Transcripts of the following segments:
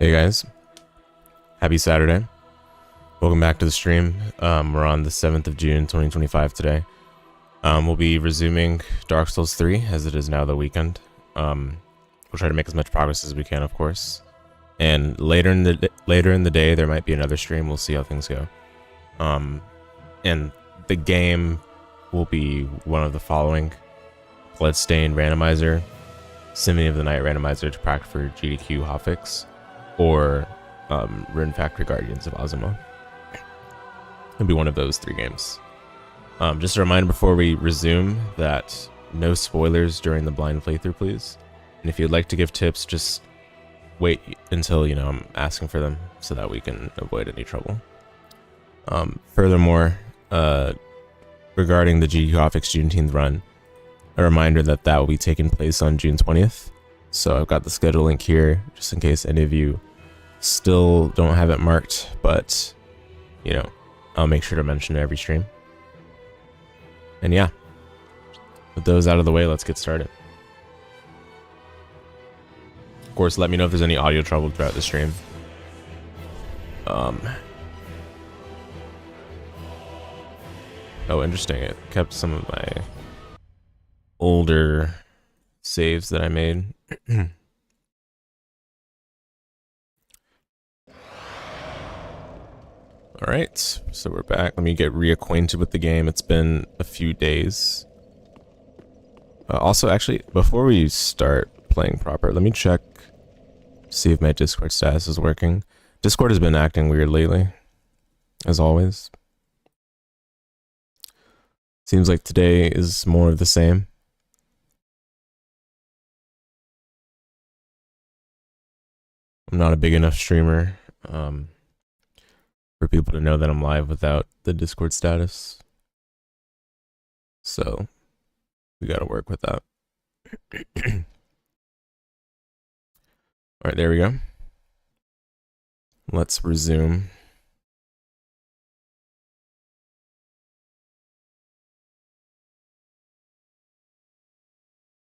Hey guys, happy Saturday. Welcome back to the stream. We're on the 7th of June 2025 today. We'll be resuming Dark Souls 3 as it is now the weekend. We'll try to make as much progress as we can, of course. And later in the day there might be another stream. We'll see how things go. And the game will be one of the following: Bloodstained Randomizer, Symphony of the Night Randomizer to practice for GDQ hotfix, or Rune Factory Guardians of Azuma. It'll be one of those three games. Just a reminder before we resume that no spoilers during the blind playthrough, please. And if you'd like to give tips, just wait until I'm asking for them so that we can avoid any trouble. Furthermore, regarding the GDQ hotfix Juneteenth run, a reminder that will be taking place on June 20th. So I've got the schedule link here, just in case any of you still don't have it marked, but I'll make sure to mention it every stream. And yeah, with those out of the way, let's get started. Of course, let me know if there's any audio trouble throughout the stream. Oh, interesting. It kept some of my older saves that I made. Alright, so we're back. Let me get reacquainted with the game. It's been a few days. Also, actually, before we start playing proper, let me check, see if my Discord status is working. Discord has been acting weird lately, as always. Seems like today is more of the same. I'm not a big enough streamer for people to know that I'm live without the Discord status. So we gotta work with that. Alright, there we go. Let's resume.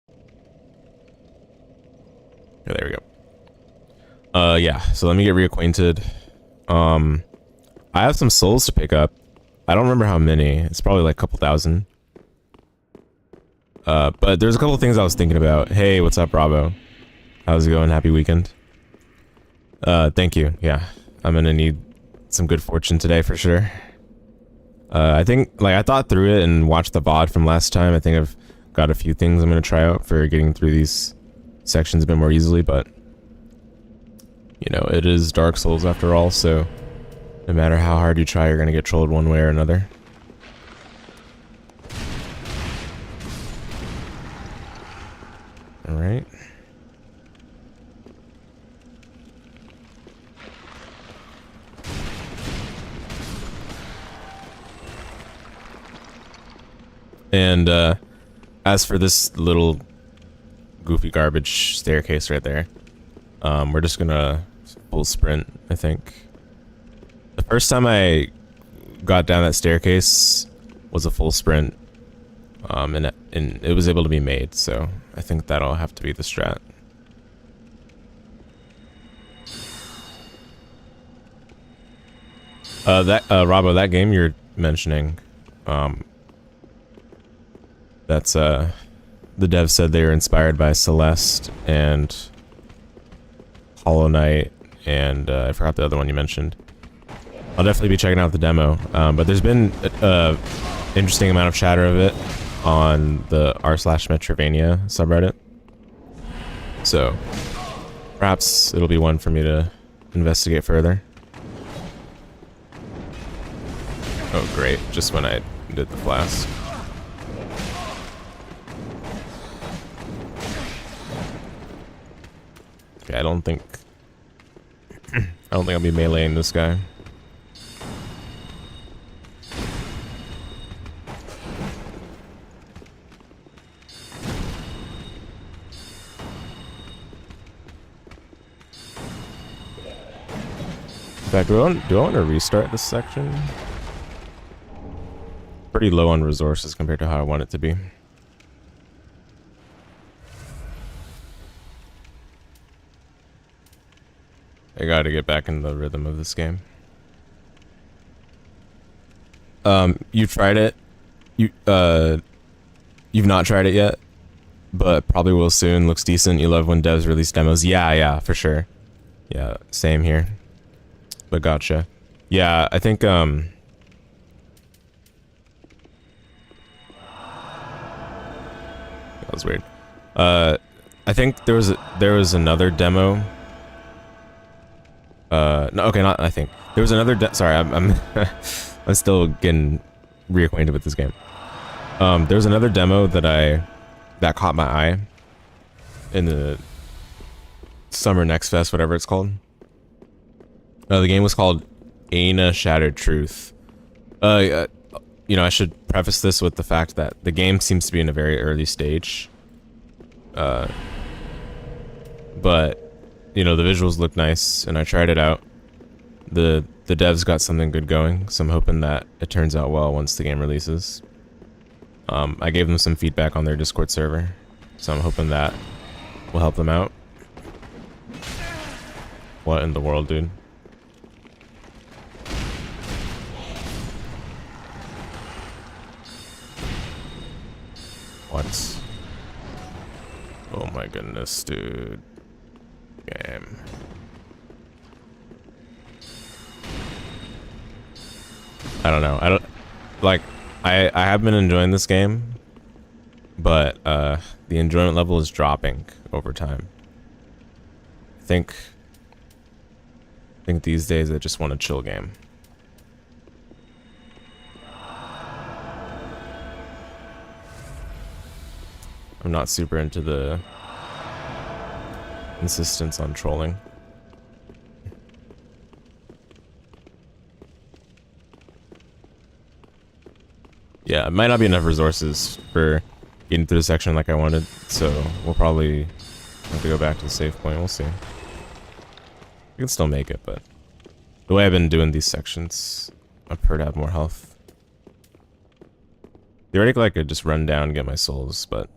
Oh, there we go. Yeah, so let me get reacquainted. I have some souls to pick up. I don't remember how many. It's probably like a couple thousand. But there's a couple things I was thinking about. Hey, what's up, Bravo? How's it going? Happy weekend. Thank you. Yeah, I'm gonna need some good fortune today for sure. I think, I thought through it and watched the VOD from last time. I think I've got a few things I'm gonna try out for getting through these sections a bit more easily, but it is Dark Souls after all, so no matter how hard you try, you're gonna get trolled one way or another. Alright. And as for this little goofy garbage staircase right there, we're just gonna full sprint, I think. The first time I got down that staircase was a full sprint, and it was able to be made, so I think that'll have to be the strat. Robbo, that game you're mentioning, that's the dev said they were inspired by Celeste and Hollow Knight, and I forgot the other one you mentioned. I'll definitely be checking out the demo, but there's been an interesting amount of chatter of it on the r/Metroidvania subreddit, so perhaps it'll be one for me to investigate further. Oh great, just when I did the flask. Okay, I don't think I'll be meleeing this guy. In fact, do I want to restart this section? Pretty low on resources compared to how I want it to be. I gotta get back in the rhythm of this game. You tried it. You've not tried it yet, but probably will soon. Looks decent. You love when devs release demos. Yeah, for sure. Yeah, same here. But gotcha. Yeah, I think that was weird. I think there was another demo. No, okay, not I think. There was another sorry, I'm I'm still getting reacquainted with this game. There was another demo that caught my eye in the Summer Next Fest, whatever it's called. The game was called Aina Shattered Truth. You know, I should preface this with the fact that the game seems to be in a very early stage. But you know, the visuals look nice, and I tried it out. The devs got something good going, so I'm hoping that it turns out well once the game releases. I gave them some feedback on their Discord server, so I'm hoping that will help them out. What in the world, dude? What? Oh my goodness, dude. Game. I don't know. I don't like. I have been enjoying this game, but the enjoyment level is dropping over time. I think these days I just want a chill game. I'm not super into the insistence on trolling. Yeah, it might not be enough resources for getting through the section like I wanted, so we'll probably have to go back to the save point. We'll see. We can still make it, but the way I've been doing these sections, I prefer to have more health. Theoretically, I could just run down and get my souls, but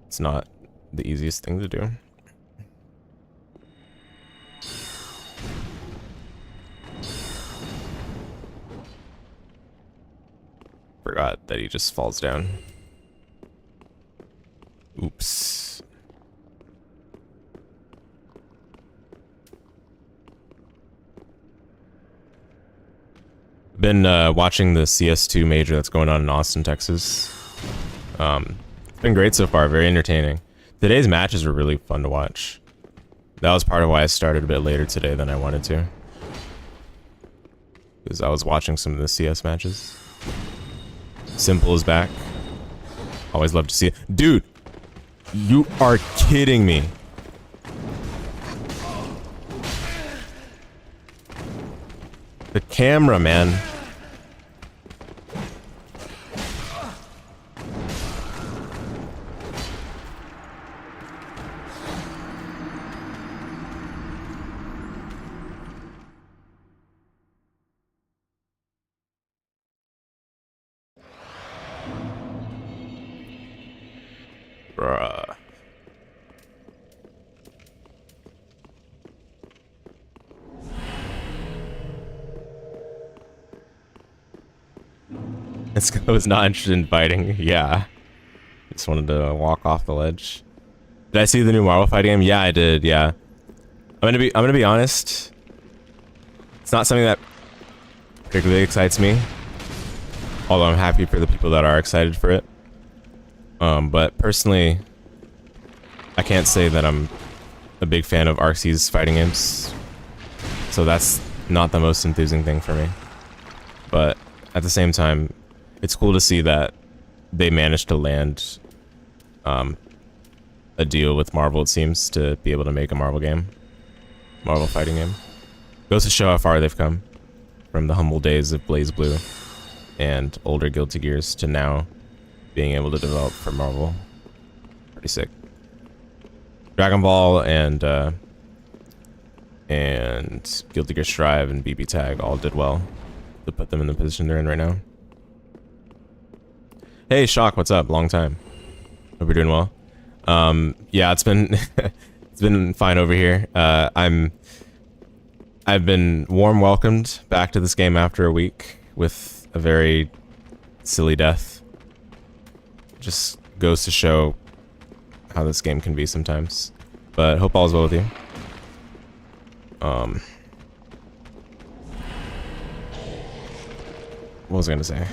it's not the easiest thing to do. Forgot that he just falls down. Oops. Been watching the CS2 major that's going on in Austin, Texas. It's been great so far, very entertaining. Today's matches were really fun to watch. That was part of why I started a bit later today than I wanted to. Because I was watching some of the CS matches. Simple is back. Always love to see it. Dude, you are kidding me. The camera, man. Bruh. This guy was not interested in fighting. Yeah. Just wanted to walk off the ledge. Did I see the new Marvel fighting game? Yeah, I did. Yeah. I'm gonna be honest. It's not something that particularly excites me. Although I'm happy for the people that are excited for it. But personally, I can't say that I'm a big fan of ArcSy's fighting games. So that's not the most enthusing thing for me. But at the same time, it's cool to see that they managed to land a deal with Marvel, it seems, to be able to make a Marvel game. Marvel fighting game. Goes to show how far they've come. From the humble days of BlazBlue and older Guilty Gears to now being able to develop for Marvel. Pretty sick. Dragon Ball and Guilty Gear Strive and BB Tag all did well to put them in the position they're in right now. Hey Shock, what's up? Long time. Hope you're doing well. Yeah, it's been it's been fine over here. I'm I've been warm welcomed back to this game after a week with a very silly death. Just goes to show how this game can be sometimes. But hope all is well with you. What was I gonna say?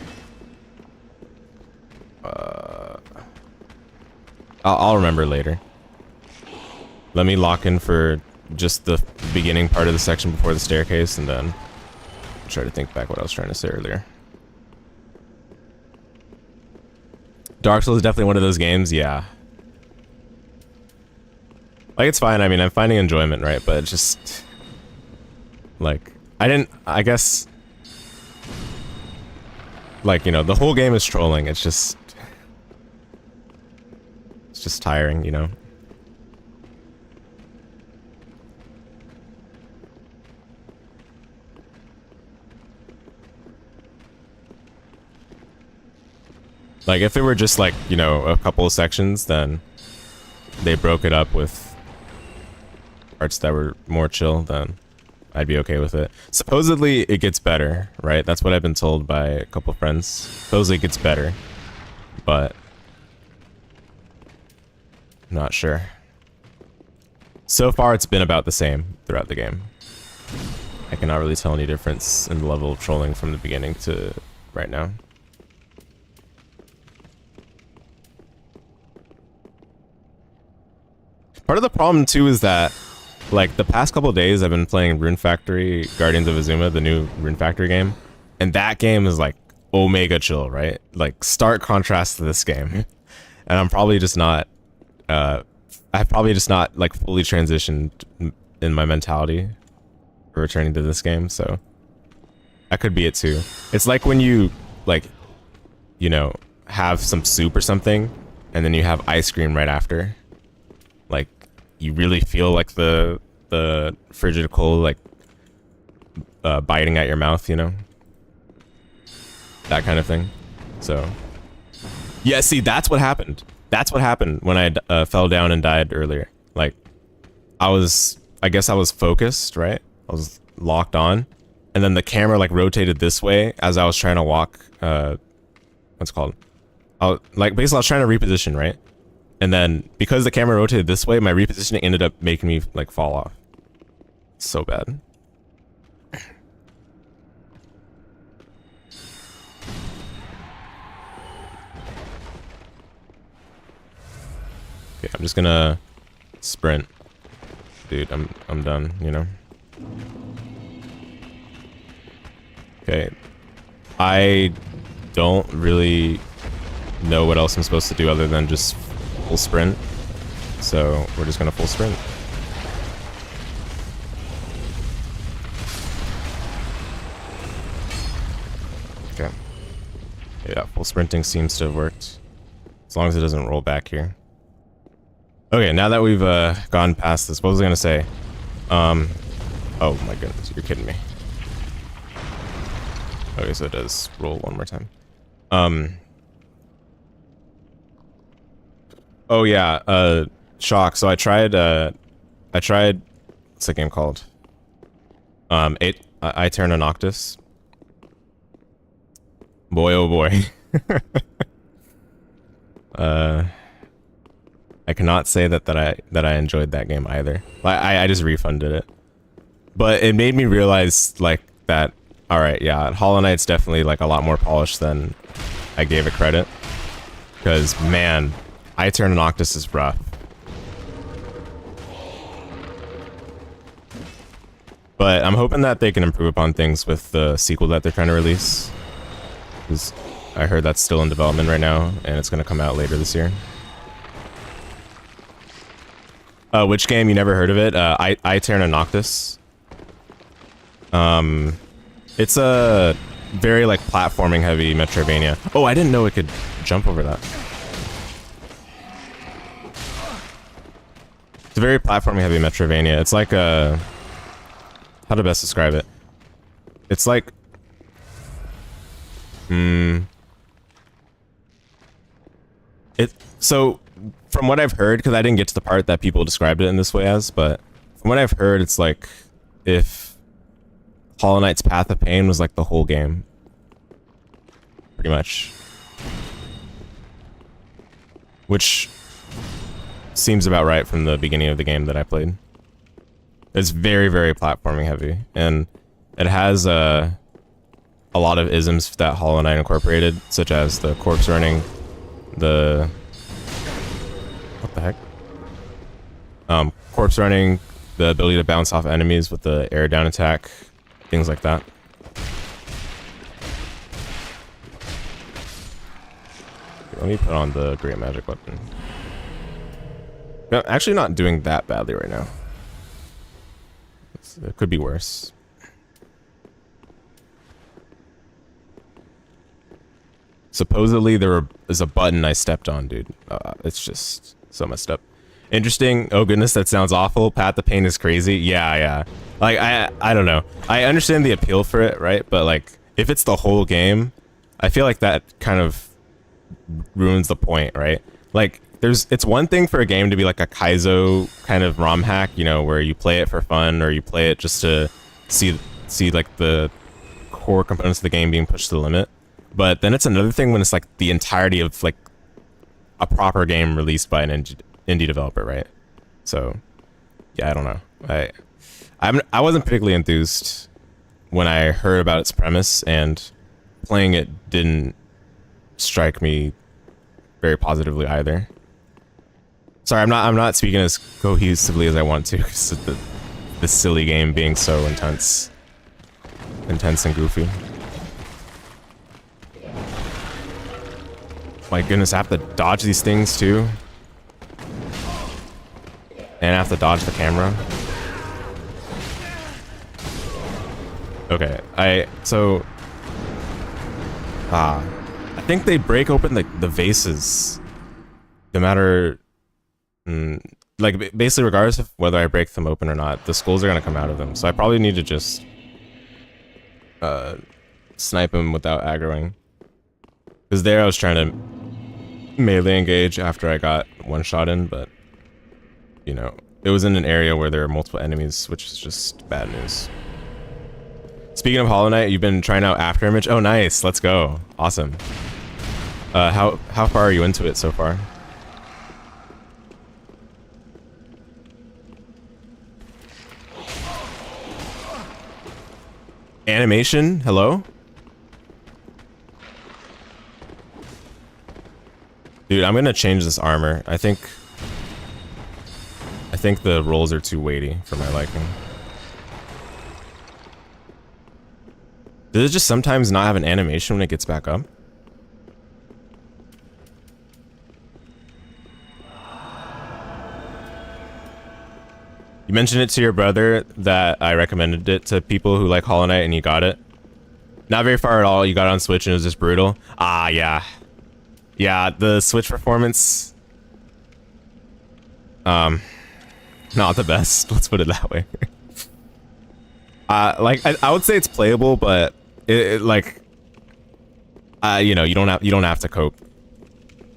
I'll remember later. Let me lock in for just the beginning part of the section before the staircase, and then try to think back what I was trying to say earlier. Dark Souls is definitely one of those games, yeah. Like, it's fine, I mean, I'm finding enjoyment, right? But it's just... like, I guess... like, you know, the whole game is trolling, it's just tiring, you know? Like, if it were just, like, you know, a couple of sections, then they broke it up with parts that were more chill, then I'd be okay with it. Supposedly, it gets better, right? That's what I've been told by a couple of friends. Supposedly, it gets better, but I'm not sure. So far, it's been about the same throughout the game. I cannot really tell any difference in the level of trolling from the beginning to right now. Part of the problem too is that, like, the past couple of days I've been playing Rune Factory Guardians of Azuma, the new Rune Factory game, and that game is like omega chill, right? Like, stark contrast to this game. And I'm probably just not I've probably just not like fully transitioned in my mentality for returning to this game, so that could be it too. It's like when you, like, you know, have some soup or something and then you have ice cream right after. Like, you really feel like the frigid cold, like, biting at your mouth, you know? That kind of thing. So, yeah, see, that's what happened. That's what happened when I fell down and died earlier. Like, I guess I was focused, right? I was locked on. And then the camera, like, rotated this way as I was trying to walk, what's it called? Basically, I was trying to reposition, right? And then, because the camera rotated this way, my repositioning ended up making me, like, fall off. It's so bad. Okay, I'm just gonna sprint. Dude, I'm done, you know? Okay. I don't really know what else I'm supposed to do other than just full sprint. So we're just gonna full sprint. Okay. Yeah, full sprinting seems to have worked. As long as it doesn't roll back here. Okay, now that we've gone past this, what was I gonna say? Oh my goodness, you're kidding me. Okay, so it does roll one more time. Oh yeah, Shock. So I tried, what's the game called? I Turn a Noctis. Boy, oh boy. I cannot say that I enjoyed that game either. I just refunded it. But it made me realize, like, that, alright, yeah, Hollow Knight's definitely, like, a lot more polished than I gave it credit. Because, man, I Turn a Noctis is rough. But I'm hoping that they can improve upon things with the sequel that they're trying to release. Because I heard that's still in development right now, and it's going to come out later this year. Which game? You never heard of it? I Turn a Noctis. It's a very, like, platforming heavy Metroidvania. Oh, I didn't know it could jump over that. It's a very platforming heavy Metroidvania. It's like a... how to best describe it? It's like... So, from what I've heard, because I didn't get to the part that people described it in this way as, but from what I've heard, it's like if Hollow Knight's Path of Pain was like the whole game. Pretty much. Which seems about right from the beginning of the game that I played. It's very, very platforming heavy, and it has a lot of isms that Hollow Knight incorporated, such as the corpse running, the... what the heck? Corpse running, the ability to bounce off enemies with the air down attack, things like that. Let me put on the Great Magic Weapon. No, actually not doing that badly right now. It could be worse. Supposedly there is a button I stepped on, dude. It's just so messed up. Interesting. Oh goodness, that sounds awful. Path of Pain is crazy. Yeah. Like I don't know. I understand the appeal for it, right? But like if it's the whole game, I feel like that kind of ruins the point, right? Like it's one thing for a game to be like a Kaizo kind of ROM hack, you know, where you play it for fun or you play it just to see like the core components of the game being pushed to the limit. But then it's another thing when it's like the entirety of like a proper game released by an indie developer, right? So yeah, I don't know. I wasn't particularly enthused when I heard about its premise, and playing it didn't strike me very positively either. Sorry, I'm not speaking as cohesively as I want to because of the silly game being so intense and goofy. My goodness, I have to dodge these things too. And I have to dodge the camera. Okay, I think they break open the vases. No matter, like basically regardless of whether I break them open or not, the skulls are gonna come out of them. So I probably need to just snipe him without aggroing. Because there I was trying to melee engage after I got one shot in, but you know, it was in an area where there are multiple enemies, which is just bad news. Speaking of Hollow Knight, you've been trying out Afterimage. Oh, nice. Let's go. Awesome. How far are you into it so far? Animation? Hello? Dude, I'm gonna change this armor. I think the rolls are too weighty for my liking. Does it just sometimes not have an animation when it gets back up? You mentioned it to your brother that I recommended it to people who like Hollow Knight and you got it. Not very far at all. You got it on Switch and it was just brutal. Ah, yeah. Yeah, the Switch performance... not the best. Let's put it that way. Like, I would say it's playable, but like... you know, you don't have to cope.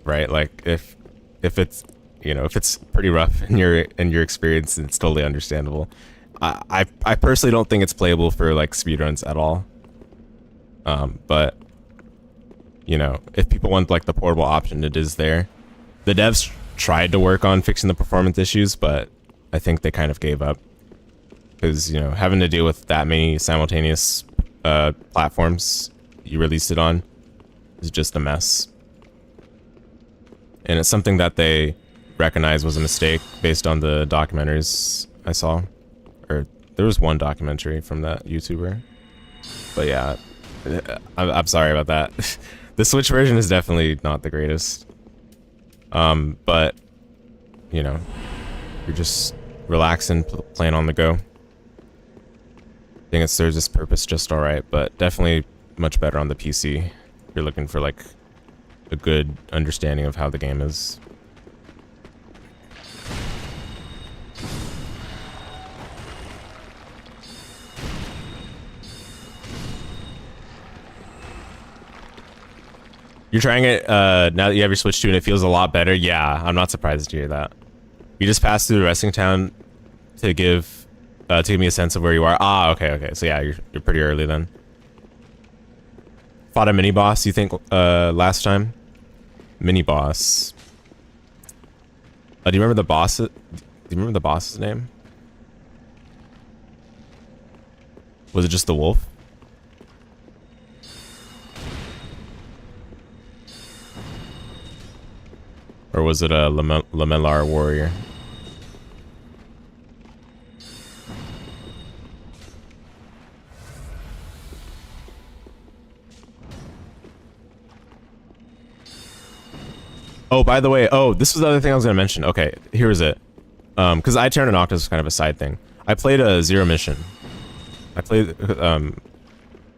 Right? Like, if it's... You know, if it's pretty rough in your experience, it's totally understandable. I personally don't think it's playable for like speedruns at all. But you know, if people want like the portable option, it is there. The devs tried to work on fixing the performance issues, but I think they kind of gave up because you know, having to deal with that many simultaneous platforms you released it on is just a mess. And it's something that they recognized was a mistake based on the documentaries I saw. Or there was one documentary from that YouTuber. But yeah, I'm sorry about that. The Switch version is definitely not the greatest. But, you know, you're just relaxing, playing on the go. I think it serves its purpose just alright, but definitely much better on the PC. You're looking for like a good understanding of how the game is. You're trying it now that you have your Switch 2 and it feels a lot better. Yeah, I'm not surprised to hear that. You just passed through the resting town to give to give me a sense of where you are. Ah, okay, okay. So yeah, you're pretty early then. Fought a mini boss, you think, last time? Mini boss. Do you remember the boss? Do you remember the boss's name? Was it just the wolf? Or was it a lamellar warrior? Oh, by the way, this was the other thing I was gonna mention. Okay, here's it. Because I turned an Octus is kind of a side thing. I played a Zero Mission. I played, I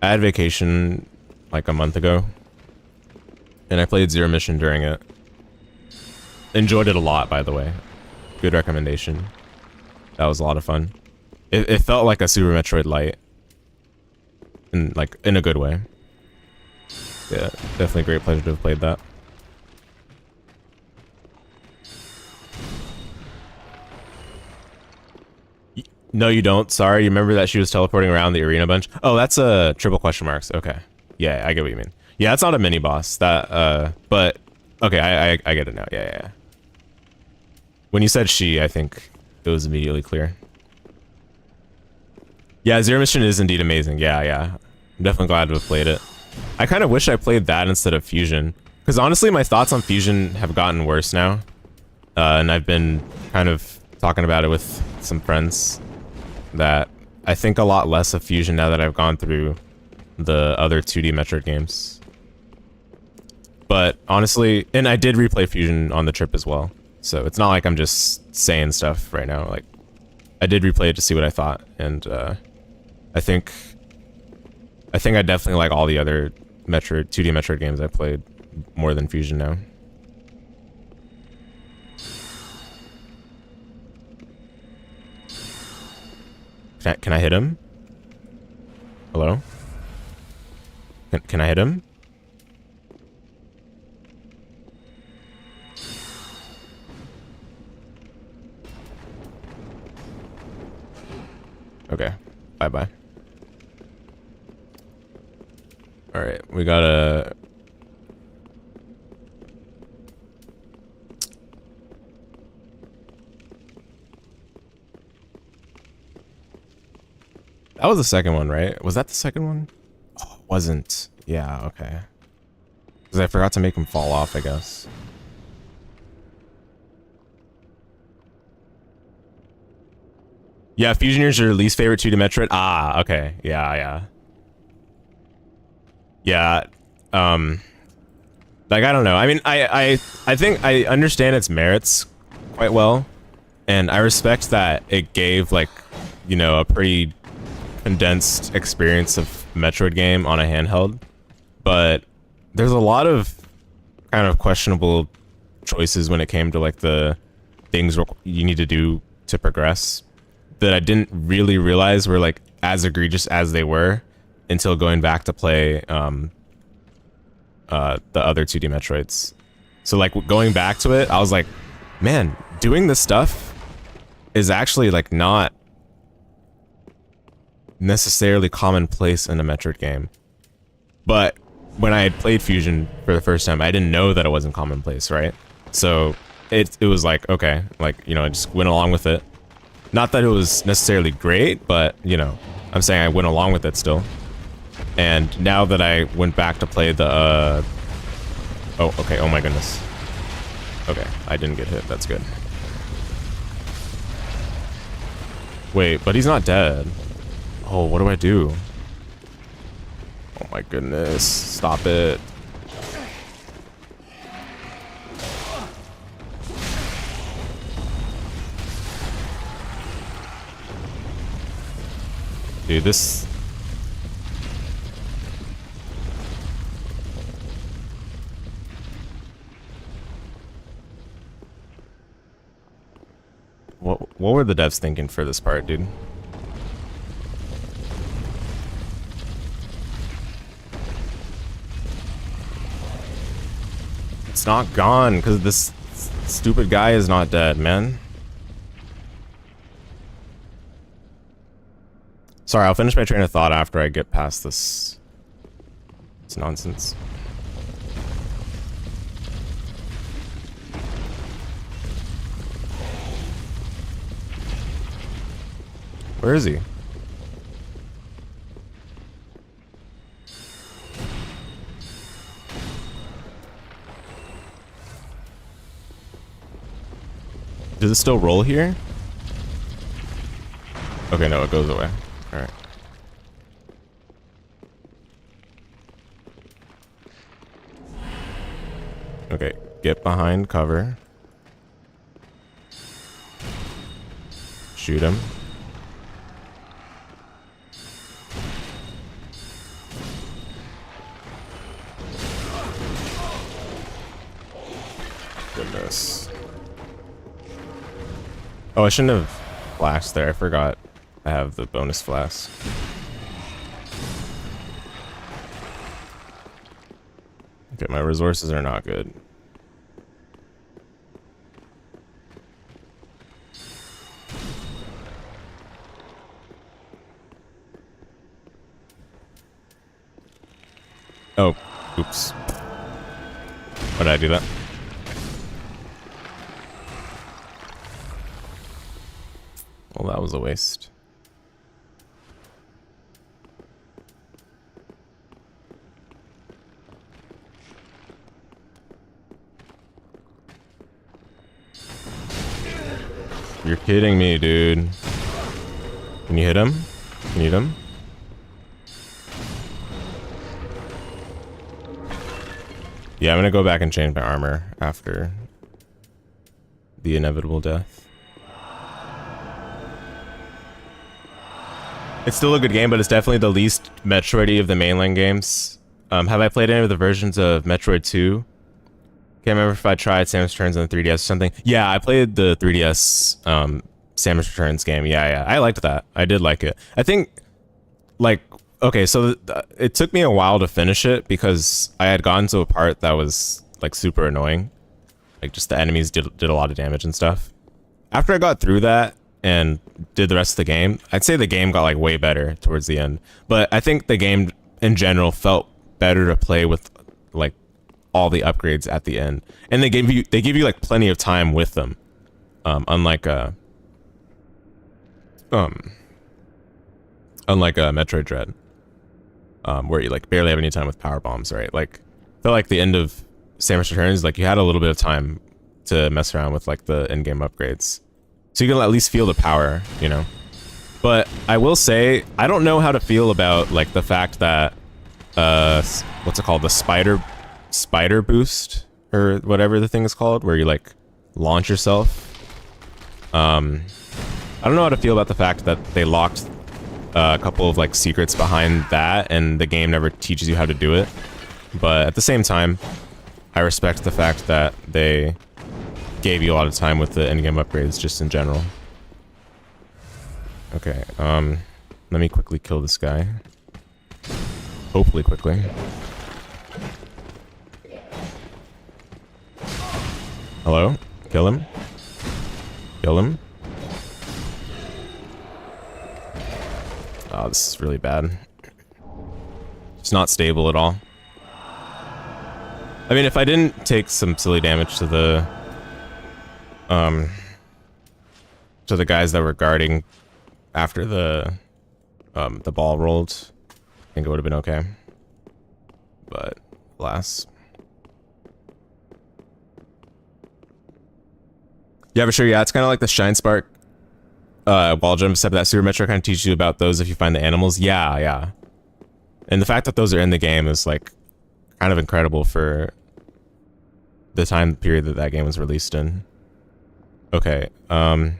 had vacation like a month ago, and I played Zero Mission during it. Enjoyed it a lot, by the way. Good recommendation. That was a lot of fun. It felt like a Super Metroid Lite, in a good way. Yeah, definitely a great pleasure to have played that. No, you don't. Sorry. You remember that she was teleporting around the arena a bunch? Oh, that's a triple question marks. Okay. Yeah, I get what you mean. Yeah, it's not a mini boss. That, but okay, I get it now. Yeah. When you said she, I think it was immediately clear. Yeah, Zero Mission is indeed amazing. Yeah. I'm definitely glad to have played it. I kind of wish I played that instead of Fusion, because honestly, my thoughts on Fusion have gotten worse now, and I've been kind of talking about it with some friends. That I think a lot less of Fusion now that I've gone through the other 2D Metroid games. But honestly, and I did replay Fusion on the trip as well, so it's not like I'm just saying stuff right now. Like, I did replay it to see what I thought, and I think I definitely like all the other 2D Metroid games I played more than Fusion now. Can I hit him? Hello? Can I hit him? Okay. Bye-bye. Alright, we got a... That was the second one, right? Was that the second one? Oh, it wasn't. Yeah, okay. Because I forgot to make him fall off, I guess. Yeah, Fusioneer's your least favorite 2D Metroid? Ah, okay. Yeah. Yeah, like, I don't know. I mean, I think I understand its merits quite well. And I respect that it gave, like, you know, a pretty condensed experience of Metroid game on a handheld, but there's a lot of kind of questionable choices when it came to like the things you need to do to progress that I didn't really realize were like as egregious as they were until going back to play the other 2D Metroids. So like going back to it, I was like, man, doing this stuff is actually like not necessarily commonplace in a Metroid game. But when I had played Fusion for the first time, I didn't know that it wasn't commonplace, right? So it was like, okay, like, you know, I just went along with it. Not that it was necessarily great, but, you know, I'm saying I went along with it still. And now that I went back to play the, oh, okay, oh my goodness. Okay, I didn't get hit, that's good. Wait, but he's not dead. Oh, what do I do? Oh my goodness. Stop it. Dude, this... What were the devs thinking for this part, dude? It's not gone because this stupid guy is not dead, man. Sorry, I'll finish my train of thought after I get past this. It's nonsense. Where is he? Does it still roll here? Okay, no, it goes away. Alright. Okay, get behind cover. Shoot him. Goodness. Oh, I shouldn't have flashed there. I forgot I have the bonus flask. Okay, my resources are not good. Oh, oops. Why did I do that? Well, that was a waste. You're kidding me, dude. Can you hit him? Can you hit him? Yeah, I'm gonna go back and change my armor after the inevitable death. It's still a good game, but it's definitely the least Metroid-y of the mainline games. Have I played any of the versions of Metroid 2? Can't remember if I tried Samus Returns on the 3DS or something. Yeah, I played the 3DS Samus Returns game. Yeah, I liked that. I did like it. I think, like, okay, so it took me a while to finish it because I had gotten to a part that was, like, super annoying. Like, just the enemies did a lot of damage and stuff. After I got through that and did the rest of the game, I'd say the game got, like, way better towards the end. But I think the game, in general, felt better to play with, like, all the upgrades at the end, and they give you like plenty of time with them, unlike a Metroid Dread, where you like barely have any time with power bombs, right? Like, I feel like the end of Samus Returns, like you had a little bit of time to mess around with like the in-game upgrades, so you can at least feel the power, you know. But I will say, I don't know how to feel about like the fact that what's it called, the spider boost or whatever the thing is called, where you like launch yourself. I don't know how to feel about the fact that they locked a couple of like secrets behind that and the game never teaches you how to do it, but at the same time I respect the fact that they gave you a lot of time with the in-game upgrades just in general. Okay, let me quickly kill this guy, hopefully quickly. Hello? Kill him? Kill him? Oh, this is really bad. It's not stable at all. I mean, if I didn't take some silly damage to the guys that were guarding after the ball rolled, I think it would have been okay. But alas. Yeah, for sure. Yeah, it's kind of like the Shine Spark wall jump, except that Super Metro kind of teaches you about those if you find the animals. Yeah. And the fact that those are in the game is like kind of incredible for the time period that that game was released in. Okay. Okay.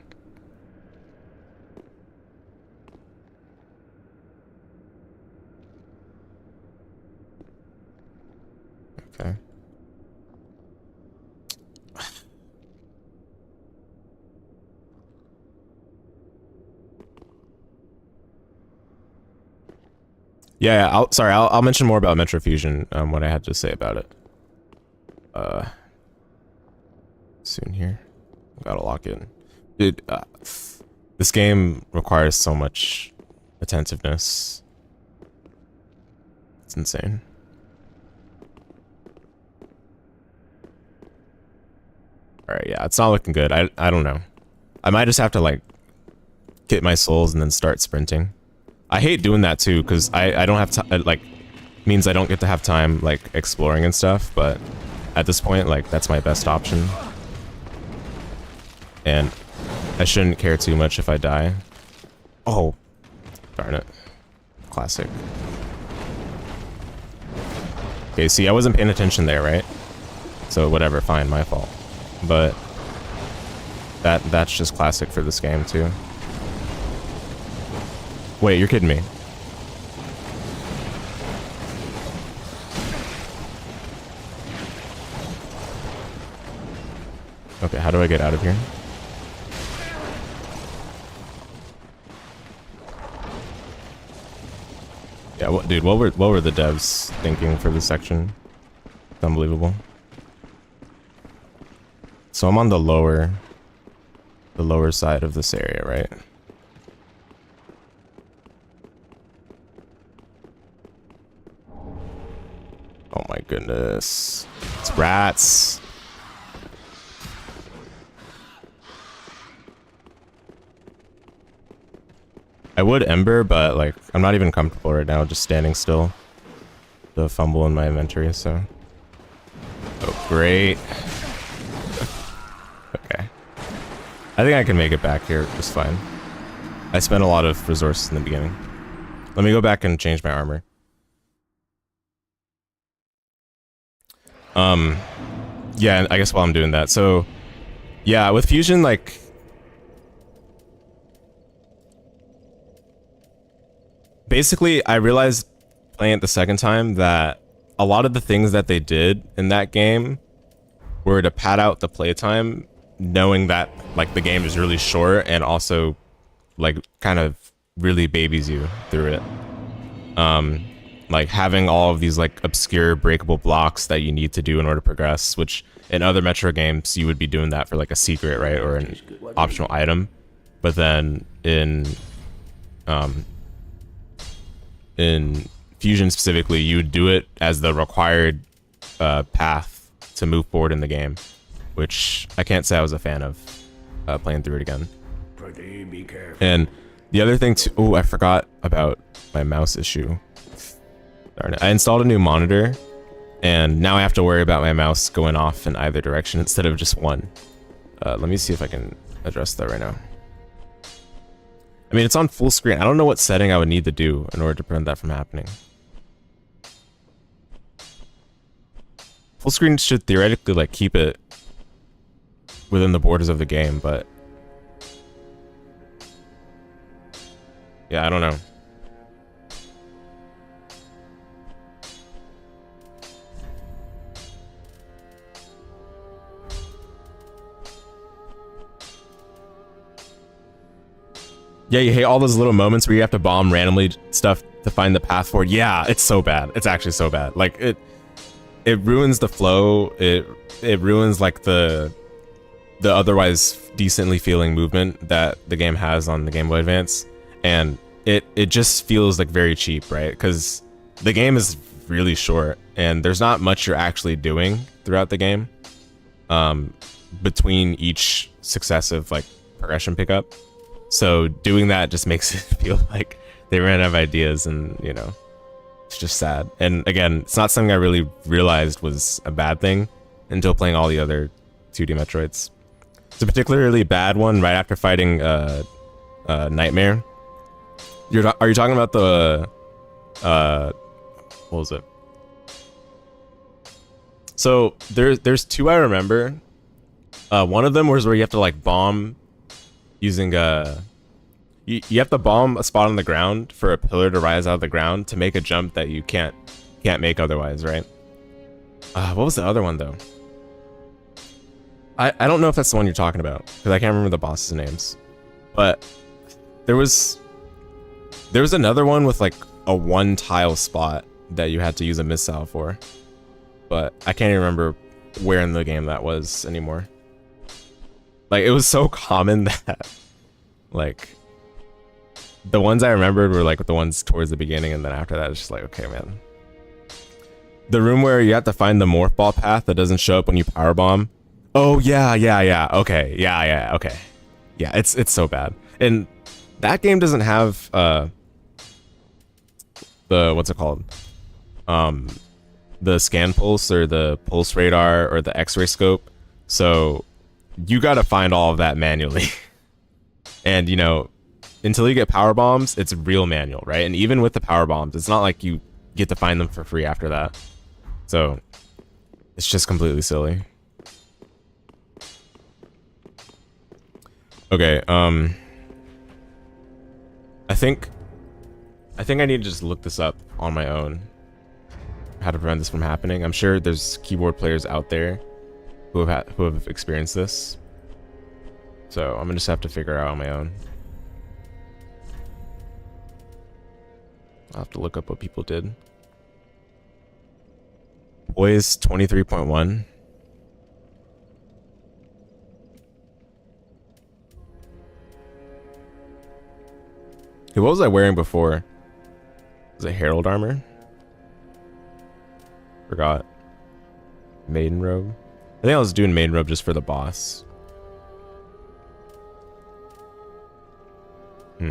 Yeah, I'll mention more about Metro Fusion, what I had to say about it. Soon here. Gotta lock in. Dude, this game requires so much attentiveness. It's insane. Alright, yeah, it's not looking good. I don't know. I might just have to, like, get my souls and then start sprinting. I hate doing that, too, because I don't have to, like, means I don't get to have time, like, exploring and stuff, but at this point, like, that's my best option. And I shouldn't care too much if I die. Oh, darn it. Classic. Okay, see, I wasn't paying attention there, right? So whatever, fine, my fault. But that's just classic for this game too. Wait, you're kidding me. Okay, how do I get out of here? Yeah, dude, what were the devs thinking for this section? It's unbelievable. So I'm on the lower side of this area, right? Oh my goodness. It's rats. I would Ember, but like I'm not even comfortable right now just standing still. The fumble in my inventory, so. Oh, great. Okay. I think I can make it back here just fine. I spent a lot of resources in the beginning. Let me go back and change my armor. Yeah, I guess while I'm doing that. So, yeah, with Fusion, like... Basically, I realized playing it the second time that a lot of the things that they did in that game were to pad out the playtime, knowing that like the game is really short and also like kind of really babies you through it. Like having all of these like obscure breakable blocks that you need to do in order to progress, which in other Metro games you would be doing that for like a secret, right, or an optional item, but then in Fusion specifically, you would do it as the required path to move forward in the game, which I can't say I was a fan of playing through it again. And the other thing too, oh, I forgot about my mouse issue. Darn it. I installed a new monitor, and now I have to worry about my mouse going off in either direction instead of just one. Let me see if I can address that right now. I mean, it's on full screen. I don't know what setting I would need to do in order to prevent that from happening. Full screen should theoretically like keep it within the borders of the game, but yeah, I don't know. Yeah, you hate all those little moments where you have to bomb randomly stuff to find the path forward. Yeah, it's so bad. It's actually so bad. Like it ruins the flow. It ruins like the otherwise decently feeling movement that the game has on the Game Boy Advance, and it just feels like very cheap, right? Because the game is really short and there's not much you're actually doing throughout the game between each successive like progression pickup. So doing that just makes it feel like they ran out of ideas, and you know, it's just sad. And again, it's not something I really realized was a bad thing until playing all the other 2D Metroids. It's a particularly bad one right after fighting Nightmare. Are you talking about the what was it? So there's two I remember. One of them was where you have to like bomb using you have to bomb a spot on the ground for a pillar to rise out of the ground to make a jump that you can't make otherwise, right? What was the other one though? I don't know if that's the one you're talking about because I can't remember the boss's names, but there was another one with like a one tile spot that you had to use a missile for, but I can't even remember where in the game that was anymore. Like, it was so common that like the ones I remembered were like the ones towards the beginning, and then after that it's just like, okay, man. The room where you have to find the morph ball path that doesn't show up when you power bomb. Oh yeah, okay, okay. Yeah, it's so bad. And that game doesn't have the, what's it called? The scan pulse or the pulse radar or the X-ray scope. So you gotta find all of that manually. And you know, until you get power bombs, it's real manual, right? And even with the power bombs, it's not like you get to find them for free after that. So it's just completely silly. Okay, I think I need to just look this up on my own. How to prevent this from happening. I'm sure there's keyboard players out there who have experienced this. So I'm gonna just have to figure out on my own. I'll have to look up what people did. Boys 23.1. Hey, what was I wearing before? Was it Herald armor? Forgot. Maiden robe. I think I was doing maiden robe just for the boss. I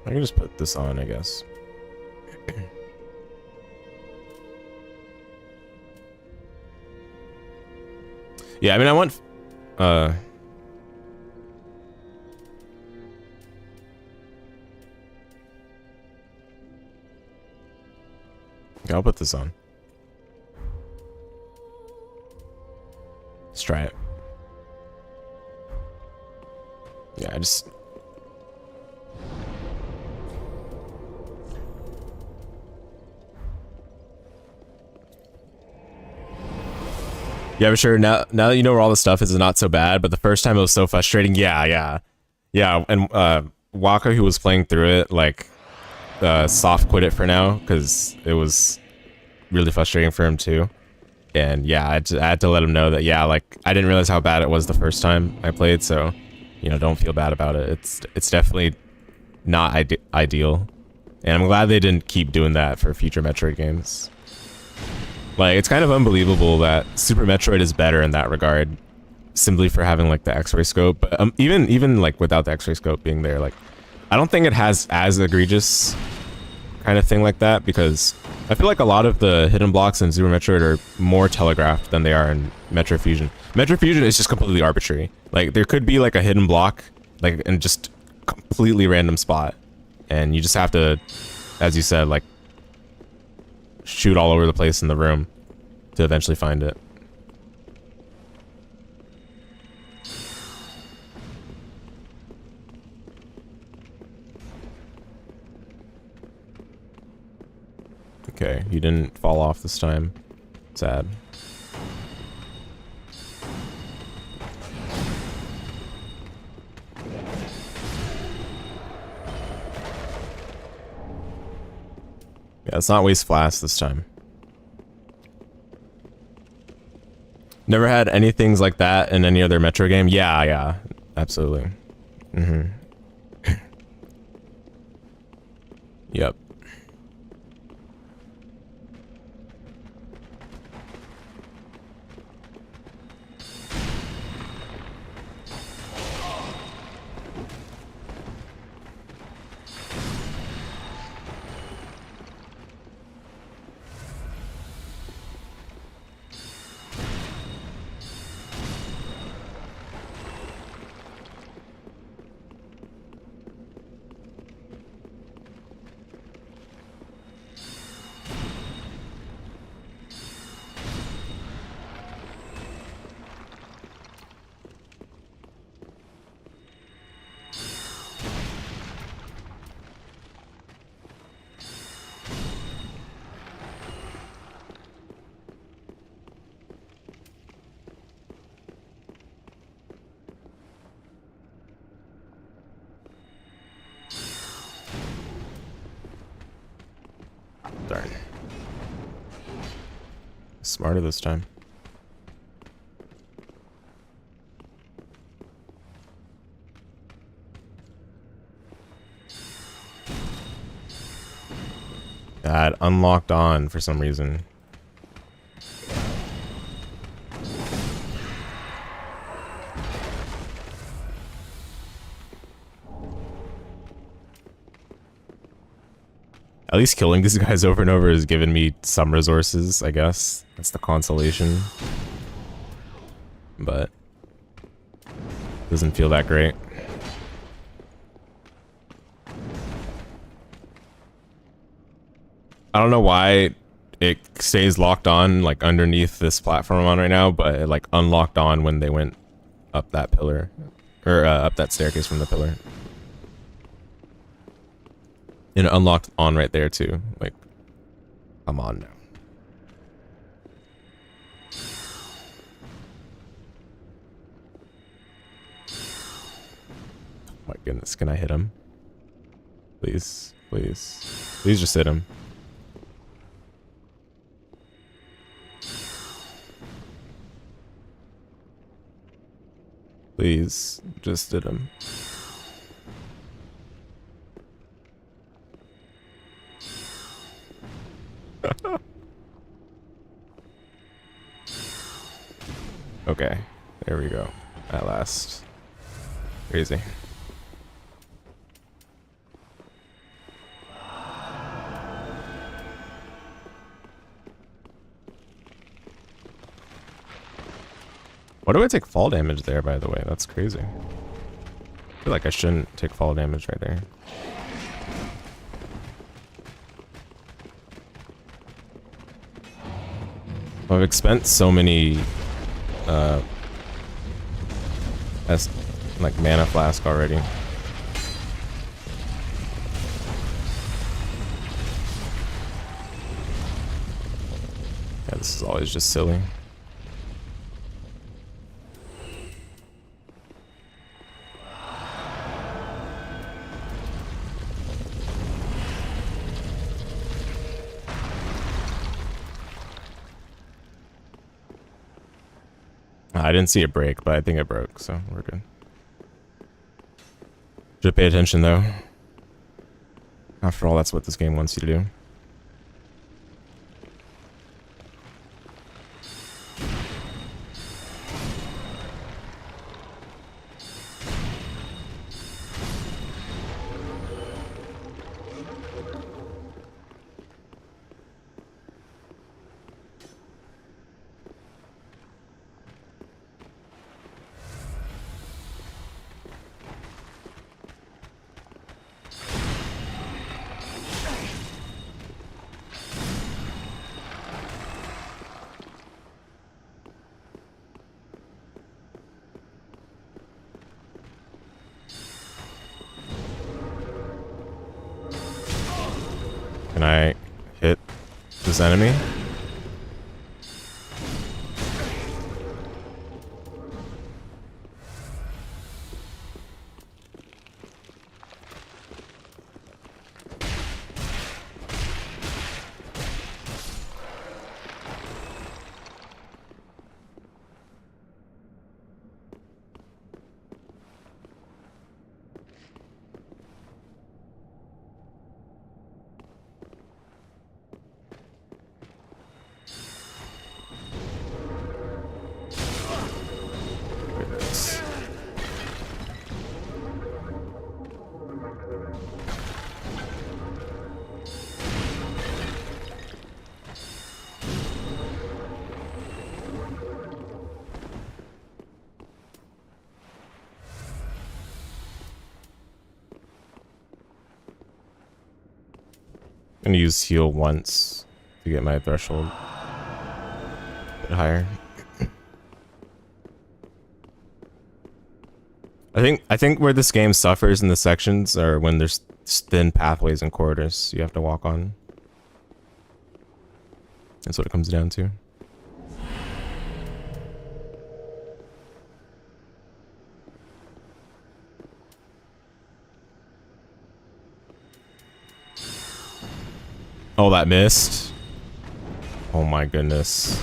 can just put this on, I guess. Yeah, I mean, I want yeah, I'll put this on. Let's try it. Yeah, I just... Yeah, for sure. Now that you know where all the stuff is, it's not so bad. But the first time it was so frustrating. Yeah. And Waka, who was playing through it, like, soft quit it for now because it was really frustrating for him too. And yeah, I had to let him know that, yeah, like, I didn't realize how bad it was the first time I played. So, you know, don't feel bad about it. It's definitely not ideal. And I'm glad they didn't keep doing that for future Metroid games. Like, it's kind of unbelievable that Super Metroid is better in that regard, simply for having like the X-ray scope. But even like without the X-ray scope being there, like, I don't think it has as egregious kind of thing like that, because I feel like a lot of the hidden blocks in Super Metroid are more telegraphed than they are in Metro Fusion. Metro Fusion is just completely arbitrary. Like, there could be like a hidden block, like, in just completely random spot, and you just have to, as you said, like, shoot all over the place in the room to eventually find it. Okay, you didn't fall off this time. Sad. Yeah, let's not waste flasks this time. Never had anything like that in any other Metro game? Yeah, absolutely. Yep. Darn. Smarter this time. unlocked on for some reason. At least killing these guys over and over has given me some resources, I guess. That's the consolation. But doesn't feel that great. I don't know why it stays locked on like underneath this platform I'm on right now, but it like unlocked on when they went up that pillar or up that staircase from the pillar. And it unlocked on right there too. Like, come on now. Oh my goodness, can I hit him? Please, please. Please just hit him. Please, just hit him. Okay, there we go. At last. Crazy. Why do I take fall damage there, by the way? That's crazy. I feel like I shouldn't take fall damage right there. I've spent so many like mana flask already. Yeah, this is always just silly. I didn't see it break, but I think it broke, so we're good. Should pay attention though. After all, that's what this game wants you to do. Can I hit this enemy? I'm gonna use heal once to get my threshold a bit higher. I think where this game suffers in the sections are when there's thin pathways and corridors you have to walk on. That's what it comes down to. Oh, that missed. Oh my goodness.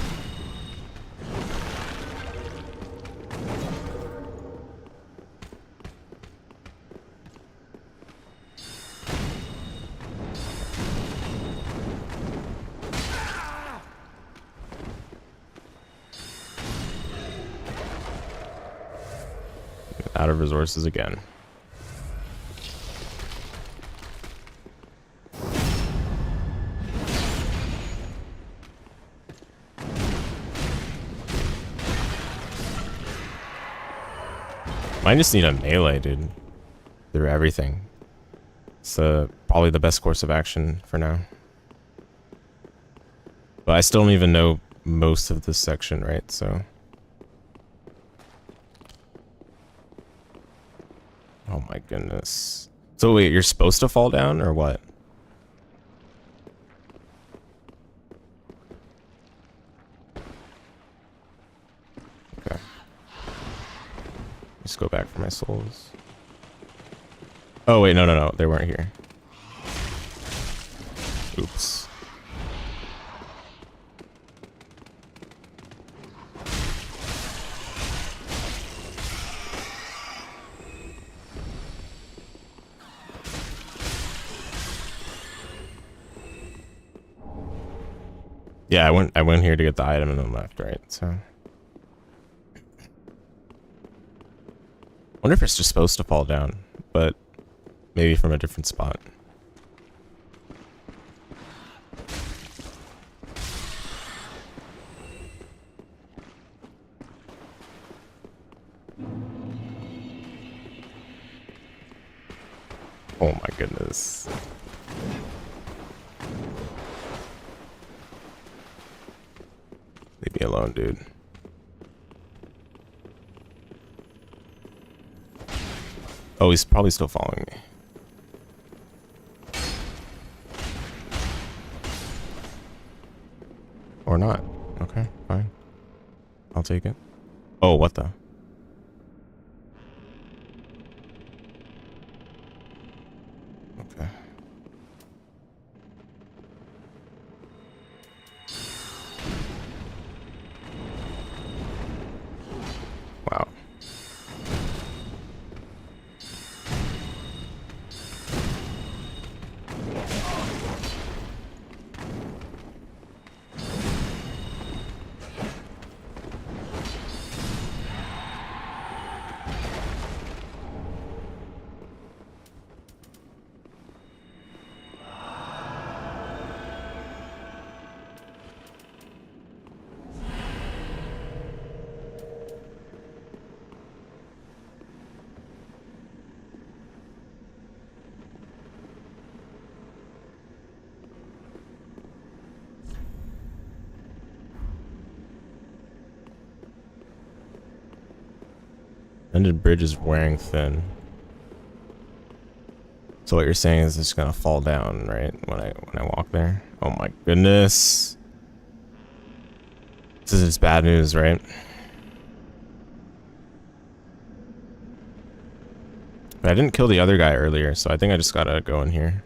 out of resources again. Might just need a melee, dude. Through everything. It's probably the best course of action for now. But I still don't even know most of this section, right? So... oh my goodness. So wait, you're supposed to fall down or what? Okay. Let's go back for my souls. Oh wait, no, they weren't here. Oops. Yeah, I went here to get the item and then left, right? So wonder if it's just supposed to fall down, but maybe from a different spot. Oh my goodness. Leave me alone, dude. Oh, he's probably still following me. Or not. Okay, fine. I'll take it. Oh, what the? Okay. Wow. Ended bridge is wearing thin. So what you're saying is it's gonna fall down, right? When I walk there. Oh my goodness. This is bad news, right? But I didn't kill the other guy earlier, so I think I just gotta go in here.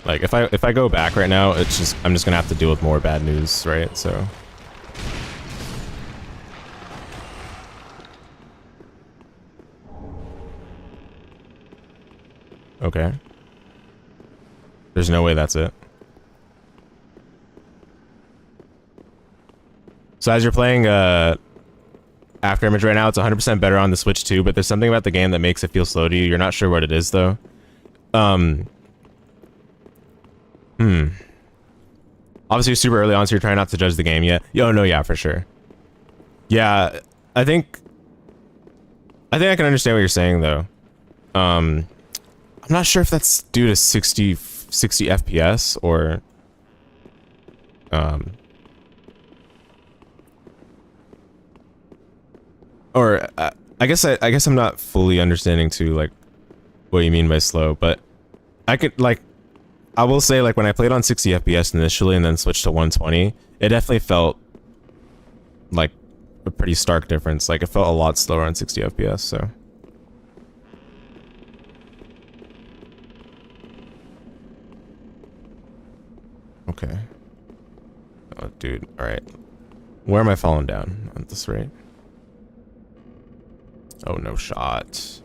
Like if I go back right now, it's just I'm just gonna have to deal with more bad news, right? So okay. There's no way that's it. So as you're playing Afterimage right now, it's 100% better on the Switch too, but there's something about the game that makes it feel slow to you. You're not sure what it is though. Obviously you're super early on, so you're trying not to judge the game yet. Yo, no, yeah, for sure. Yeah, I think I can understand what you're saying though. I'm not sure if that's due to 60 FPS or I guess I'm not fully understanding too like what you mean by slow, but I will say like when I played on 60 FPS initially and then switched to 120, it definitely felt like a pretty stark difference. Like it felt a lot slower on 60 FPS, so okay. Oh, dude. All right. Where am I falling down at this rate? Oh, no shot.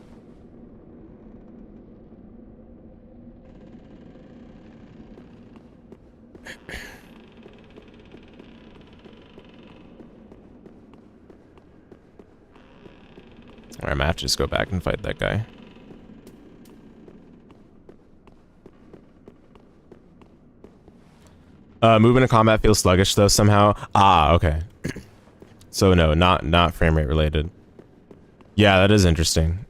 Or I might have to just go back and fight that guy. Movement in combat feels sluggish though somehow. Ah, okay. So no, not frame rate related. Yeah, that is interesting.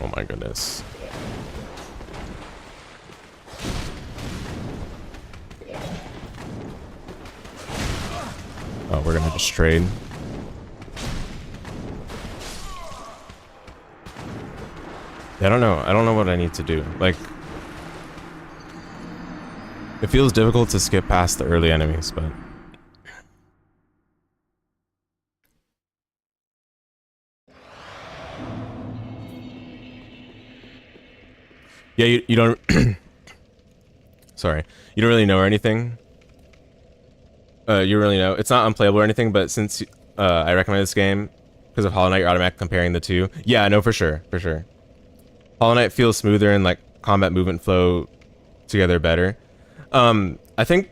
Oh my goodness. Oh, we're gonna just trade. Yeah, I don't know. I don't know what I need to do. Like, it feels difficult to skip past the early enemies, but yeah, you don't. Sorry, you don't really know or anything. You really know it's not unplayable or anything, but since I recommend this game because of Hollow Knight, you're automatically comparing the two. Yeah, no, for sure, for sure. Hollow Knight feels smoother and like combat movement flow together better. I think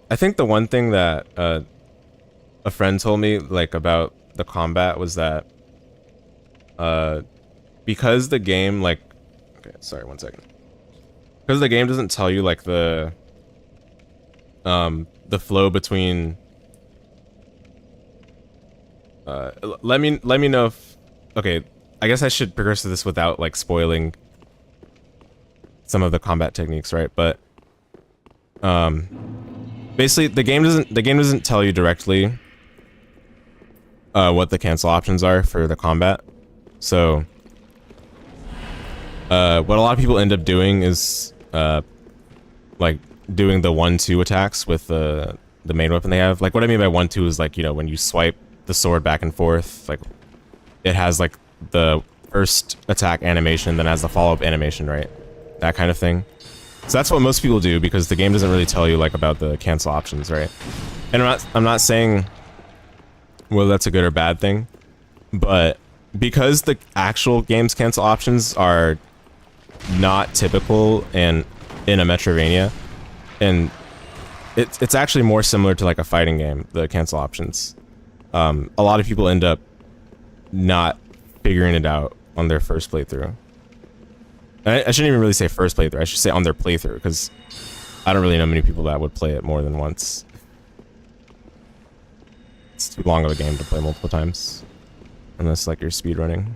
the one thing that a friend told me like about the combat was that because the game like sorry, one second. Because the game doesn't tell you like the flow between let me know if okay, I guess I should progress to this without like spoiling some of the combat techniques, right? But basically the game doesn't tell you directly what the cancel options are for the combat. So what a lot of people end up doing is like doing the 1-2 attacks with the main weapon they have. Like what I mean by 1-2 is like, you know, when you swipe the sword back and forth, like it has like the first attack animation, then has the follow-up animation, right? That kind of thing. So that's what most people do because the game doesn't really tell you like about the cancel options, right? And I'm not saying whether that's a good or bad thing, but because the actual game's cancel options are not typical and in a Metroidvania, and it's actually more similar to like a fighting game, the cancel options. A lot of people end up not figuring it out on their first playthrough. And I shouldn't even really say first playthrough, I should say on their playthrough, because I don't really know many people that would play it more than once. It's too long of a game to play multiple times, unless like you're speedrunning.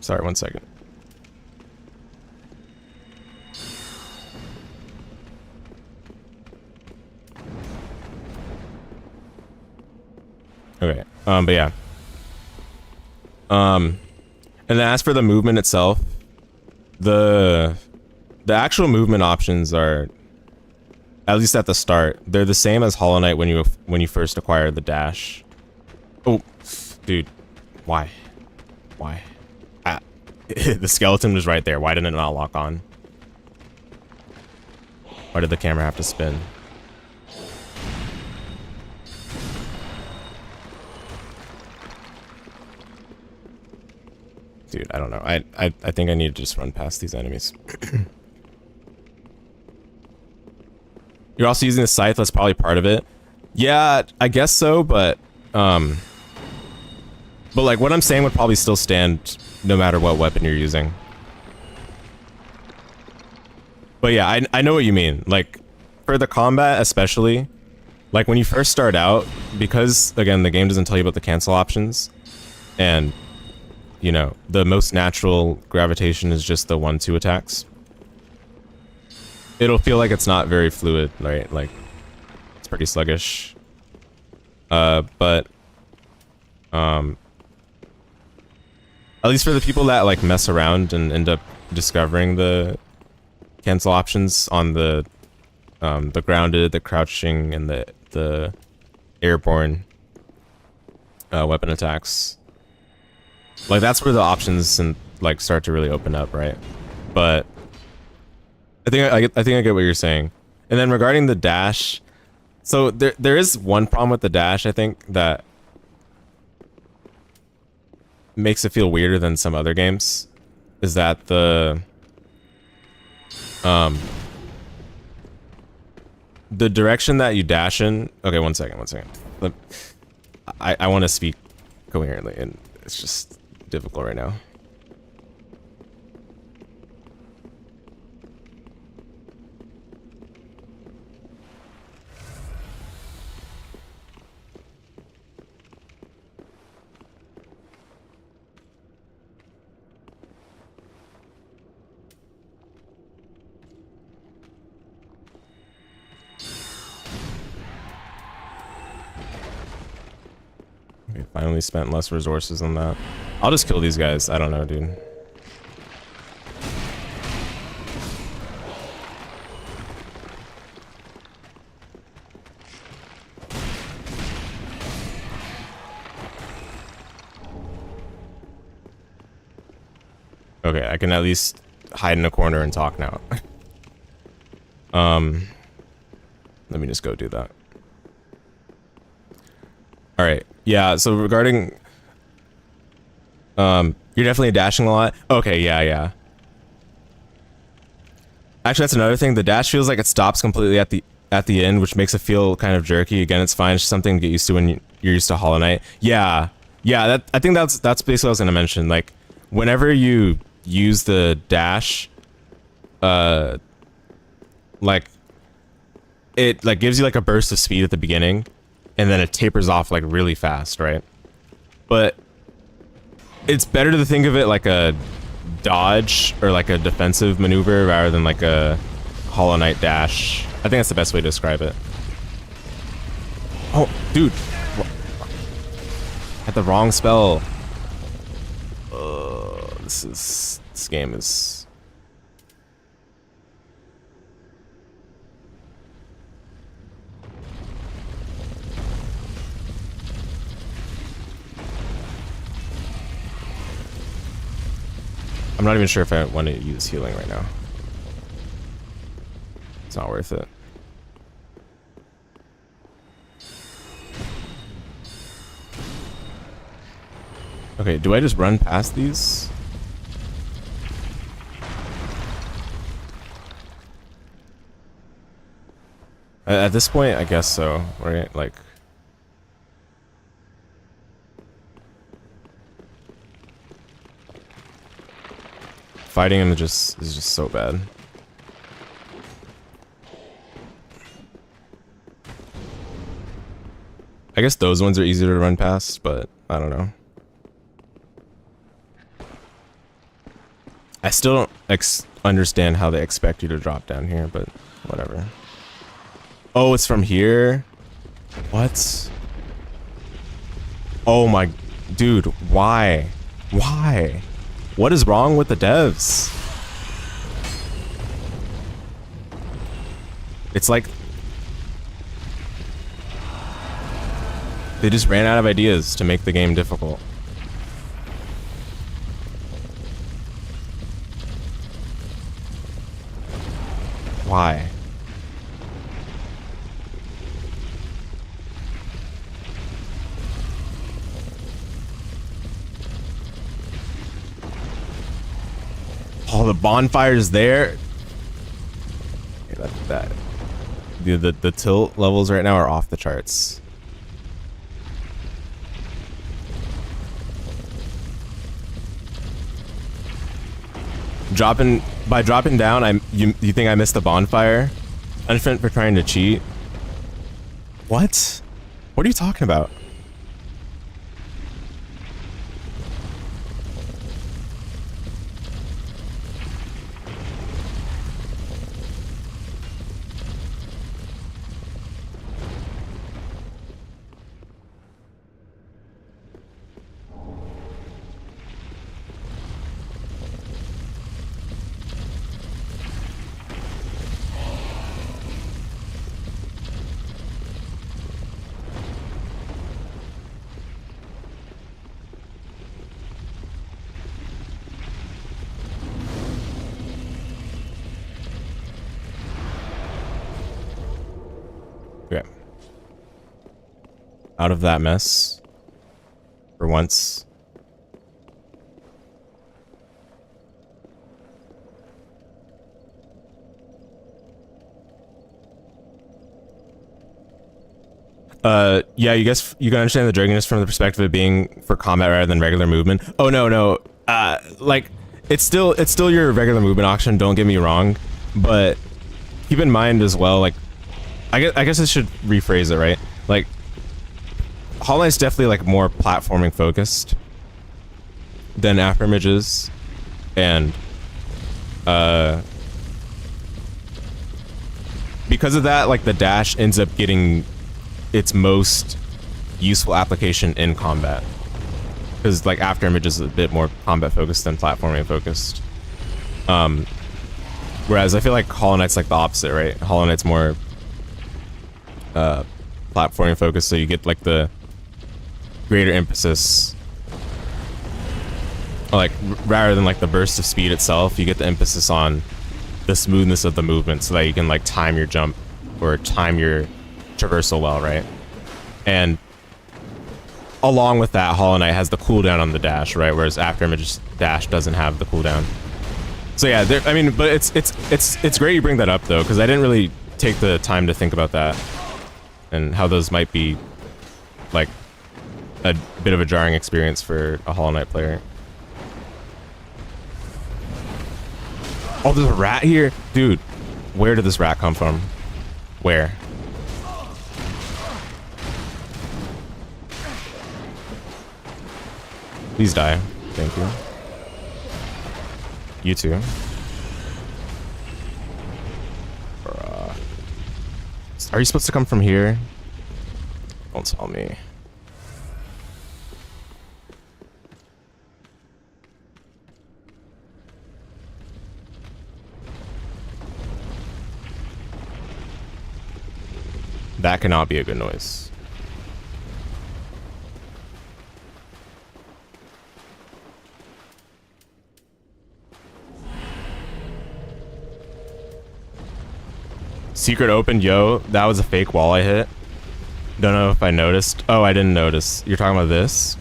Sorry, one second. Okay, but yeah. And then as for the movement itself, the actual movement options are, at least at the start, they're the same as Hollow Knight when you first acquire the dash. Oh, dude, why? The skeleton was right there. Why didn't it not lock on? Why did the camera have to spin? Dude, I don't know. I think I need to just run past these enemies. You're also using the scythe, that's probably part of it. Yeah, I guess so, but like what I'm saying would probably still stand no matter what weapon you're using. But yeah, I know what you mean. Like, for the combat especially, like when you first start out, because again, the game doesn't tell you about the cancel options, and you know, the most natural gravitation is just the 1-2 attacks. It'll feel like it's not very fluid, right? Like, it's pretty sluggish. But at least for the people that like mess around and end up discovering the cancel options on the grounded, the crouching, and the airborne weapon attacks, like that's where the options and like start to really open up, right? But I think I get what you're saying. And then regarding the dash, so there is one problem with the dash, I think, that makes it feel weirder than some other games, is that the direction that you dash in. Okay, one second. I want to speak coherently, and it's just difficult right now. Okay, finally spent less resources on that. I'll just kill these guys. I don't know, dude. Okay, I can at least hide in a corner and talk now. Let me just go do that. All right. Yeah, so regarding you're definitely dashing a lot. Okay, yeah. Actually, that's another thing. The dash feels like it stops completely at the end, which makes it feel kind of jerky. Again, it's fine. It's just something to get used to when you're used to Hollow Knight. Yeah. I think that's basically what I was gonna mention. Like, whenever you use the dash, like it like gives you like a burst of speed at the beginning, and then it tapers off like really fast, right? But it's better to think of it like a dodge or like a defensive maneuver rather than like a Hollow Knight dash. I think that's the best way to describe it. Oh, dude. I had the wrong spell. This game is... I'm not even sure if I want to use healing right now. It's not worth it. Okay, do I just run past these? At this point, I guess so, right? Like... fighting him is just so bad. I guess those ones are easier to run past, but I don't know. I still don't understand how they expect you to drop down here, but whatever. Oh, it's from here? What? Oh my... dude, why? Why? What is wrong with the devs? It's like... they just ran out of ideas to make the game difficult. Why? Oh, the bonfire's there. Okay, the tilt levels right now are off the charts. By dropping down, you think I missed the bonfire? Punishment for trying to cheat? What? What are you talking about? Okay. Out of that mess. For once. Yeah, you guess you can understand the dragginess from the perspective of being for combat rather than regular movement. Oh no. Like it's still your regular movement option, don't get me wrong, but keep in mind as well, like I guess I should rephrase it, right? Like Hollow Knight's definitely like more platforming focused than Afterimages, and because of that, like the dash ends up getting its most useful application in combat, because like Afterimage is a bit more combat focused than platforming focused. Whereas I feel like Hollow Knight's like the opposite, right? Hollow Knight's more platforming focused, so you get like the greater emphasis, like rather than like the burst of speed itself, you get the emphasis on the smoothness of the movement, so that you can like time your jump or time your traversal well, right? And along with that, Hollow Knight has the cooldown on the dash, right? Whereas Afterimage's dash doesn't have the cooldown. So yeah, I mean, but it's great you bring that up though, because I didn't really take the time to think about that and how those might be like a bit of a jarring experience for a Hollow Knight player. Oh, there's a rat here, dude. Where did this rat come from? Where? Please die. Thank you. You too. Are you supposed to come from here? Don't tell me. That cannot be a good noise. Secret opened, yo. That was a fake wall I hit. Don't know if I noticed. Oh, I didn't notice. You're talking about this?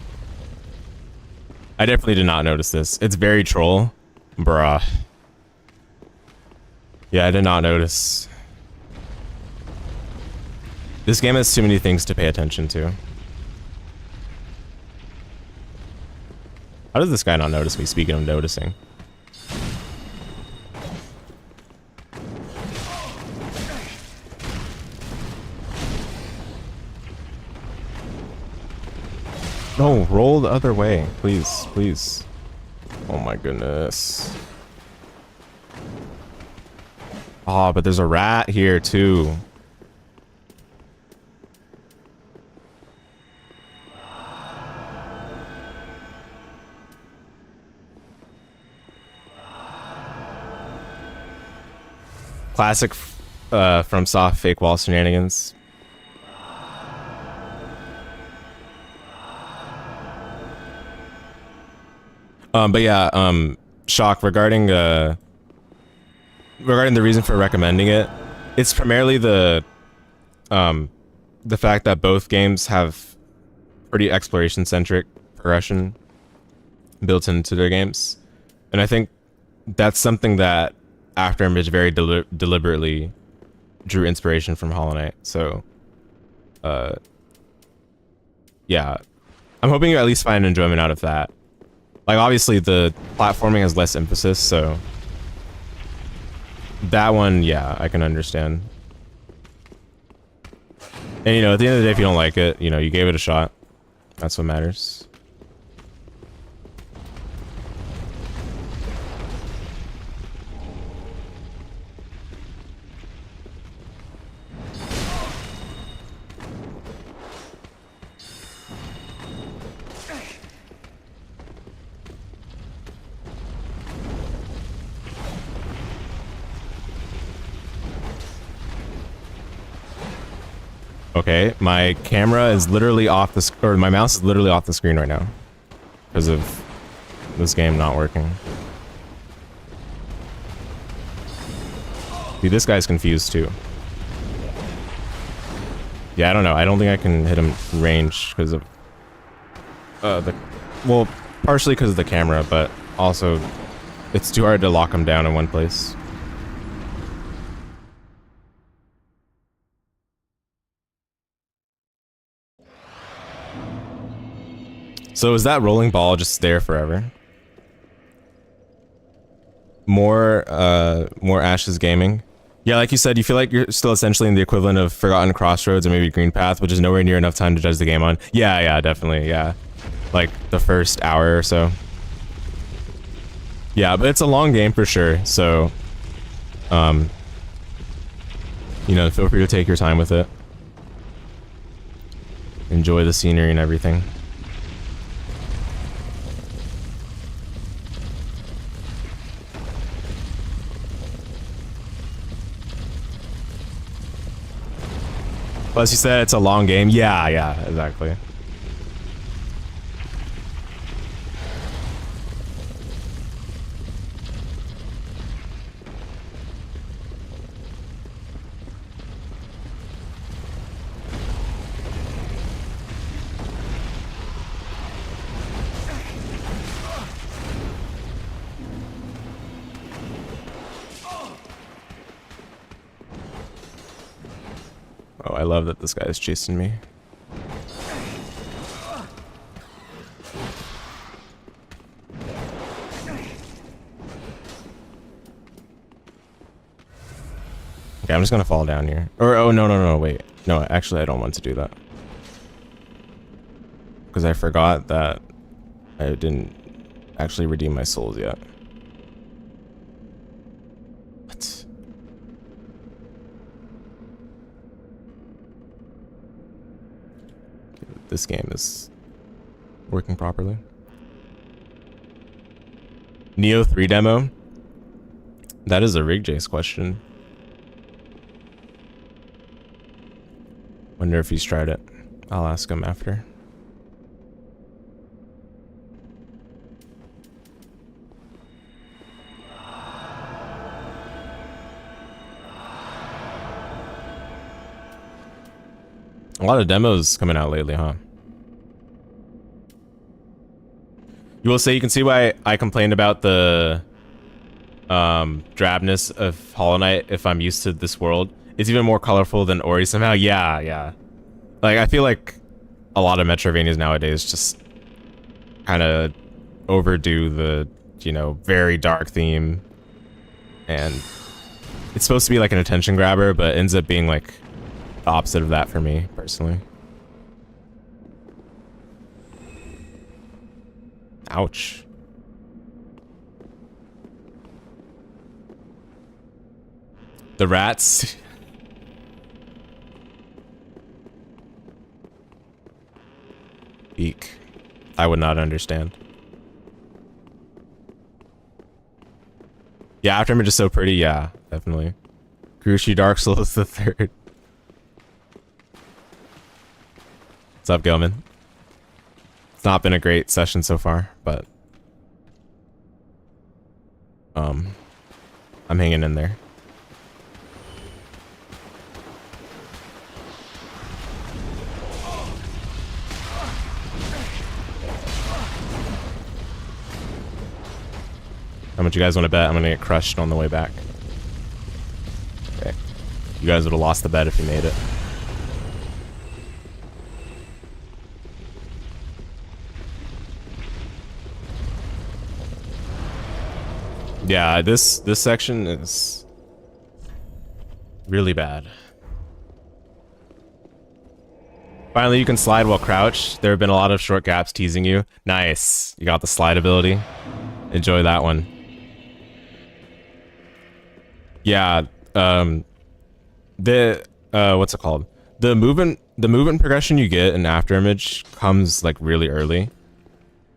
I definitely did not notice this. It's very troll. Bruh. Yeah, I did not notice. This game has too many things to pay attention to. How does this guy not notice me, speaking of noticing? No, roll the other way, please, please. Oh my goodness. Oh, but there's a rat here too. Classic FromSoft fake wall shenanigans. But yeah, Shock, regarding the reason for recommending it, it's primarily the fact that both games have pretty exploration-centric progression built into their games, and I think that's something that Afterimage very deliberately drew inspiration from Hollow Knight. So, yeah, I'm hoping you at least find enjoyment out of that. Like, obviously, the platforming has less emphasis, so that one, yeah, I can understand. And, you know, at the end of the day, if you don't like it, you know, you gave it a shot. That's what matters. Okay, my camera is literally off the or my mouse is literally off the screen right now because of this game not working. See, this guy's confused too. Yeah, I don't know. I don't think I can hit him range because of well, partially because of the camera, but also it's too hard to lock him down in one place. So is that rolling ball just there forever? More Ashes Gaming. Yeah, like you said, you feel like you're still essentially in the equivalent of Forgotten Crossroads or maybe Green Path, which is nowhere near enough time to judge the game on. Yeah, definitely, yeah. Like the first hour or so. Yeah, but it's a long game for sure, so you know, feel free to take your time with it. Enjoy the scenery and everything. Plus, you said it's a long game. Yeah, exactly. Oh, I love that this guy is chasing me. Okay, I'm just gonna fall down here. Or, oh, no, wait. No, actually, I don't want to do that. Because I forgot that I didn't actually redeem my souls yet. What? This game is working properly. Neo 3 demo? That is a RigJace question. Wonder if he's tried it. I'll ask him after. A lot of demos coming out lately, huh? You will say you can see why I complained about the drabness of Hollow Knight if I'm used to this world. It's even more colorful than Ori somehow. Yeah. Like, I feel like a lot of Metroidvanias nowadays just kind of overdo the, you know, very dark theme. And it's supposed to be like an attention grabber, but ends up being like the opposite of that for me, personally. Ouch. The rats. Eek. I would not understand. Yeah, Afterimage is so pretty. Yeah, definitely. Kurushi Dark Souls the third. What's up, Gilman? It's not been a great session so far, but I'm hanging in there. How much you guys want to bet? I'm gonna get crushed on the way back. Okay. You guys would have lost the bet if you made it. Yeah, this section is really bad. Finally, you can slide while crouched. There have been a lot of short gaps teasing you. Nice. You got the slide ability. Enjoy that one. Yeah, what's it called? The movement progression you get in Afterimage comes like really early.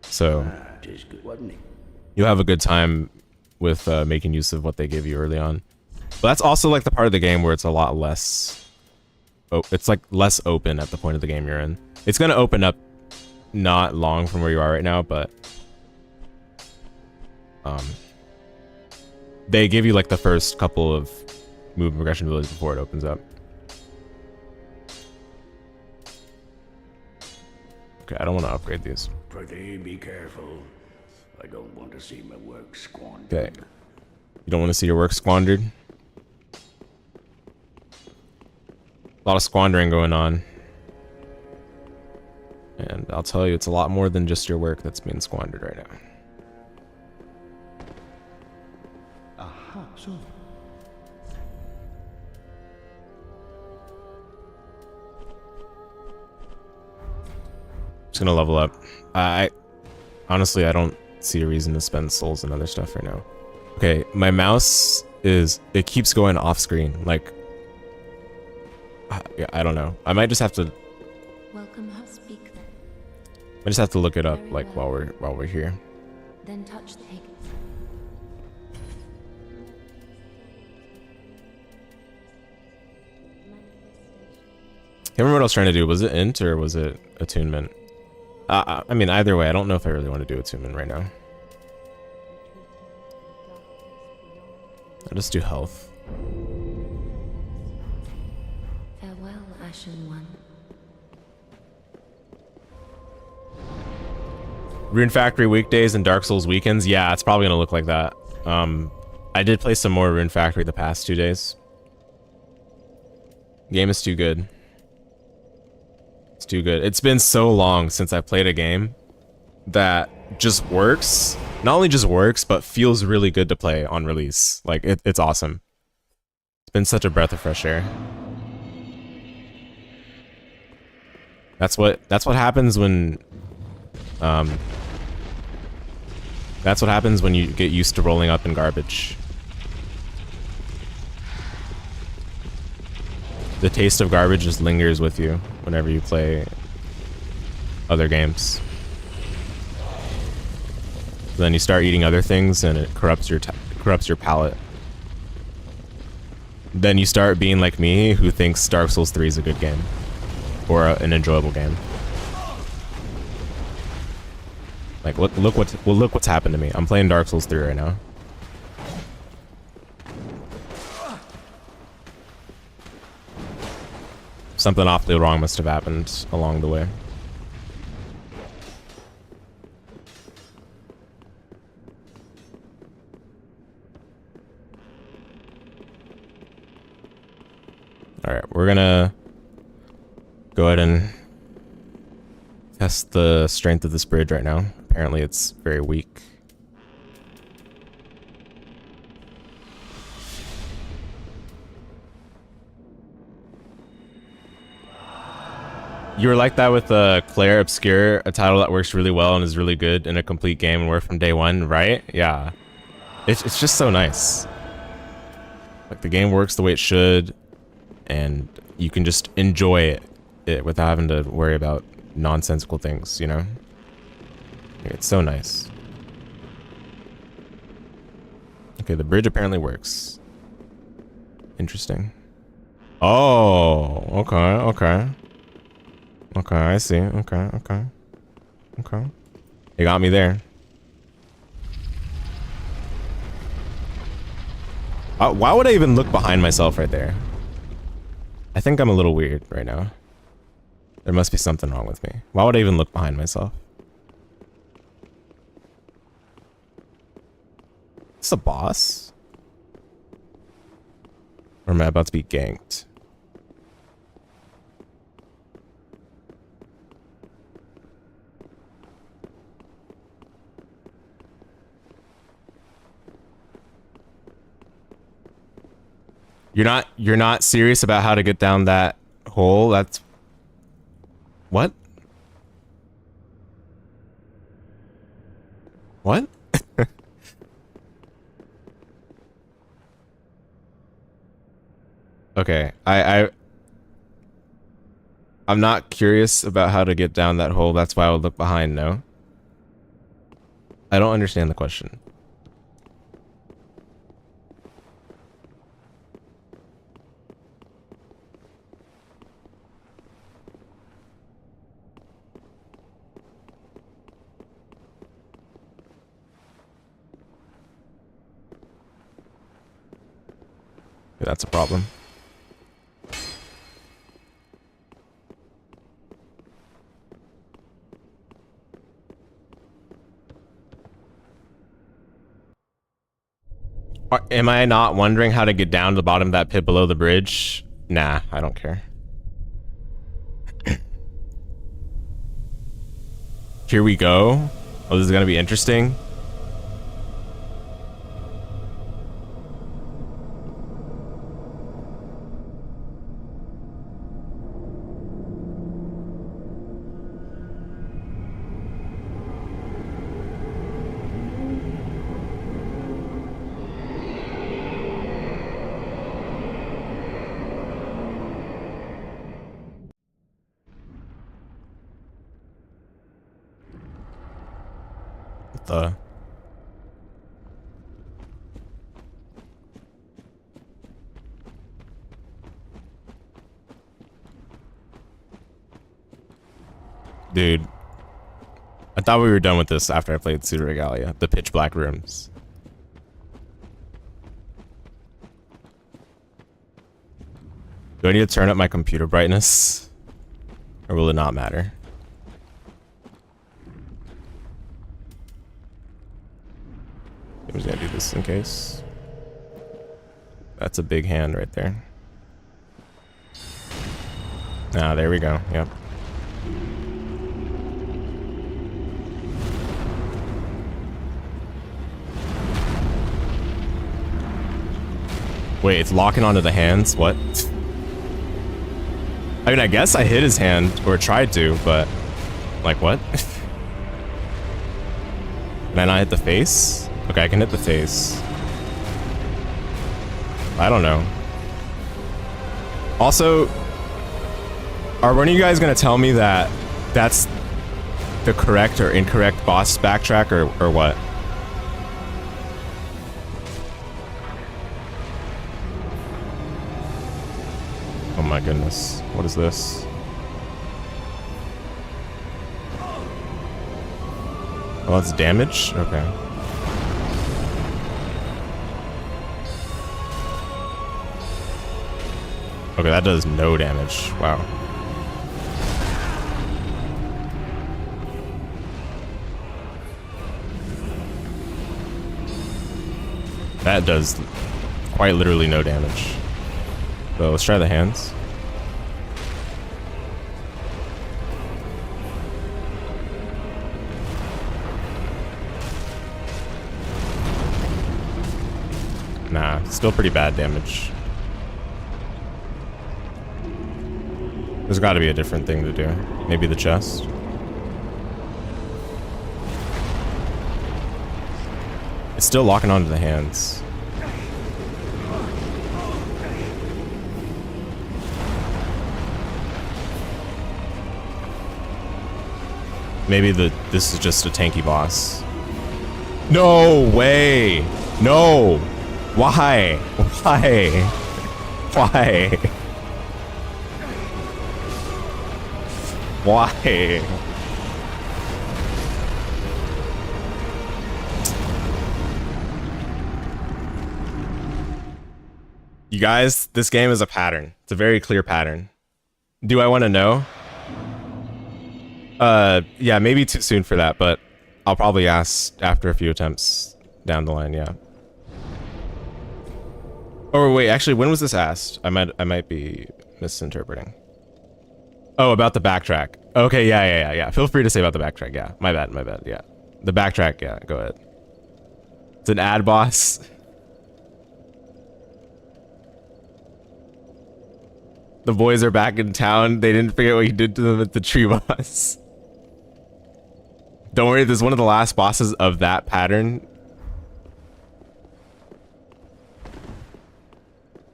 So you'll have a good time with making use of what they give you early on. But that's also like the part of the game where it's a lot less it's like less open at the point of the game you're in. It's gonna open up not long from where you are right now, but they give you like the first couple of movement progression abilities before it opens up. Okay, I don't want to upgrade these. Prithee, be careful. I don't want to see my work squandered. Okay. You don't want to see your work squandered? A lot of squandering going on. And I'll tell you, it's a lot more than just your work that's being squandered right now. Aha, so. Just gonna level up. I honestly, I don't see a reason to spend souls and other stuff right now. Okay, my mouse it keeps going off screen. Like, I don't know. I might just have to. Welcome her speak then. I just have to look it up, Very like well. while we're here. Then touch the egg. Can't remember what I was trying to do. Was it int or was it attunement? I mean, either way, I don't know if I really want to do attunement right now. I'll just do health. Farewell, Ashen One. Rune Factory weekdays and Dark Souls weekends. Yeah, it's probably gonna look like that. I did play some more Rune Factory the past 2 days. Game is too good. It's too good. It's been so long since I played a game that just works. Not only just works, but feels really good to play on release. Like, it's awesome. It's been such a breath of fresh air. That's what happens when that's what happens when you get used to rolling up in garbage. The taste of garbage just lingers with you whenever you play other games. Then you start eating other things and it corrupts your palate. Then you start being like me, who thinks Dark Souls 3 is a good game or an enjoyable game. Like, look what's happened to me. I'm playing Dark Souls 3 right now. Something awfully wrong must have happened along the way. Alright, we're gonna go ahead and test the strength of this bridge right now. Apparently it's very weak. You were like that with Claire Obscure, a title that works really well and is really good in a complete game and worked from day one, right? Yeah. It's just so nice. Like, the game works the way it should, and you can just enjoy it without having to worry about nonsensical things, you know? It's so nice. Okay, the bridge apparently works. Interesting. Oh, okay. Okay, I see. Okay. You got me there. Why would I even look behind myself right there? I think I'm a little weird right now. There must be something wrong with me. Why would I even look behind myself? Is this a boss? Or am I about to be ganked? You're not serious about how to get down that hole? That's what? What? Okay, I'm not curious about how to get down that hole. That's why I would look behind, no? I don't understand the question. That's a problem. Am I not wondering how to get down to the bottom of that pit below the bridge? Nah, I don't care. Here we go. Oh, this is gonna be interesting. The dude, I thought we were done with this after I played Pseudo Regalia, the pitch black rooms. Do I need to turn up my computer brightness, or will it not matter? I'm just gonna do this in case. That's a big hand right there. Ah, there we go. Yep. Wait, it's locking onto the hands? What? I mean, I guess I hit his hand, or tried to, but... Like, what? Can I not hit the face? Okay, I can hit the face. I don't know. Also, are one of you guys gonna tell me that that's the correct or incorrect boss backtrack, or what? Oh my goodness. What is this? Oh, that's damage? Okay. Okay, that does no damage. Wow. That does quite literally no damage. So let's try the hands. Nah, still pretty bad damage. There's got to be a different thing to do. Maybe the chest. It's still locking onto the hands. Maybe this is just a tanky boss. No way! No! Why? Why? Why? Why? You guys, this game is a pattern. It's a very clear pattern. Do I want to know? Yeah, maybe too soon for that, but I'll probably ask after a few attempts down the line, yeah. Oh wait, actually, when was this asked? I might be misinterpreting. Oh, about the backtrack. Okay, yeah. Feel free to say about the backtrack, yeah. My bad, yeah. The backtrack, yeah, go ahead. It's an ad boss. The boys are back in town. They didn't forget what you did to them at the tree boss. Don't worry, this is one of the last bosses of that pattern.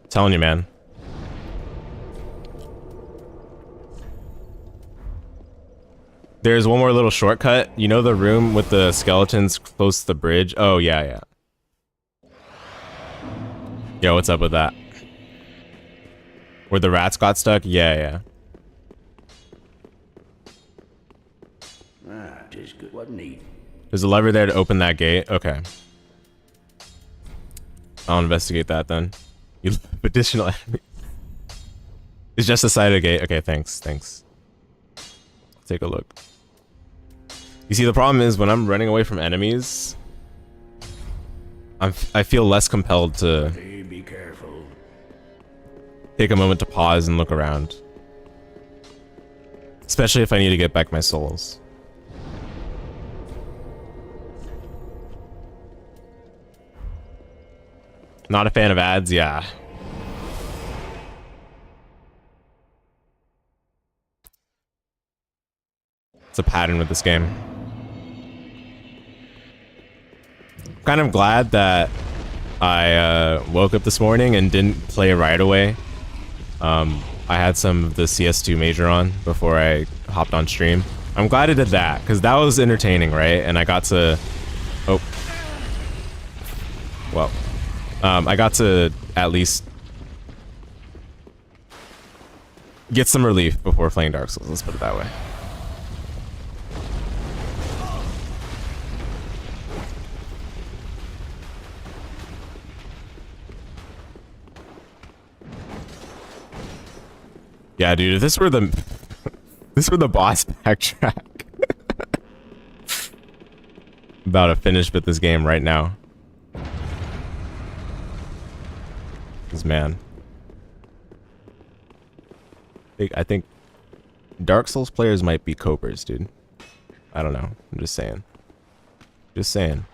Telling you, man. There's one more little shortcut. You know the room with the skeletons close to the bridge? Oh, yeah. Yo, what's up with that? Where the rats got stuck? Yeah. Ah, just good. What neat. There's a lever there to open that gate. Okay. I'll investigate that then. You have additional enemies. It's just a side of the gate. Okay, thanks. Take a look. You see, the problem is when I'm running away from enemies, I feel less compelled to Hey, be careful. take a moment to pause and look around. Especially if I need to get back my souls. Not a fan of ads, yeah. It's a pattern with this game. Kind of glad that I woke up this morning and didn't play right away. I had some of the CS2 Major on before I hopped on stream. I'm glad I did that, because that was entertaining, right? And I got to... Oh. Well. I got to at least get some relief before playing Dark Souls, let's put it that way. Yeah, dude, if this were the boss backtrack. About to finish with this game right now. Cause man, I think Dark Souls players might be copers, dude. I don't know. I'm just saying. Just saying.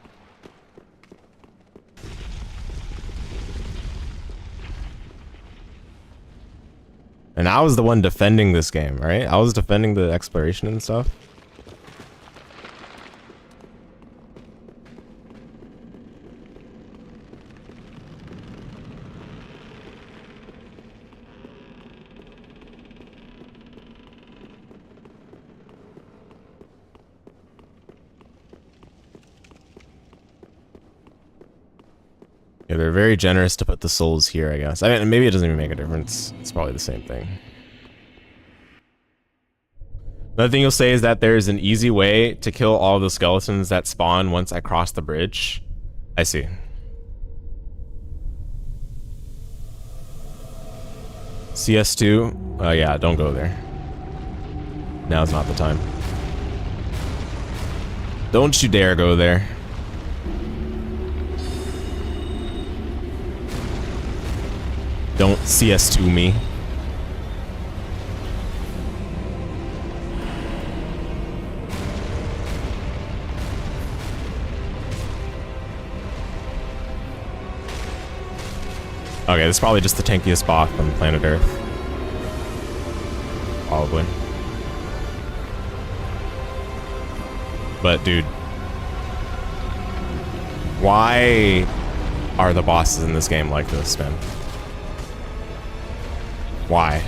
And I was the one defending this game, right? I was defending the exploration and stuff. Yeah, they're very generous to put the souls here, I guess. I mean, maybe it doesn't even make a difference. It's probably the same thing. Another thing you'll say is that there's an easy way to kill all the skeletons that spawn once I cross the bridge. I see. CS2? Yeah, don't go there. Now's not the time. Don't you dare go there. Don't CS2 me. Okay, this is probably just the tankiest boss on planet Earth. Probably. But dude, why are the bosses in this game like this, man? Why?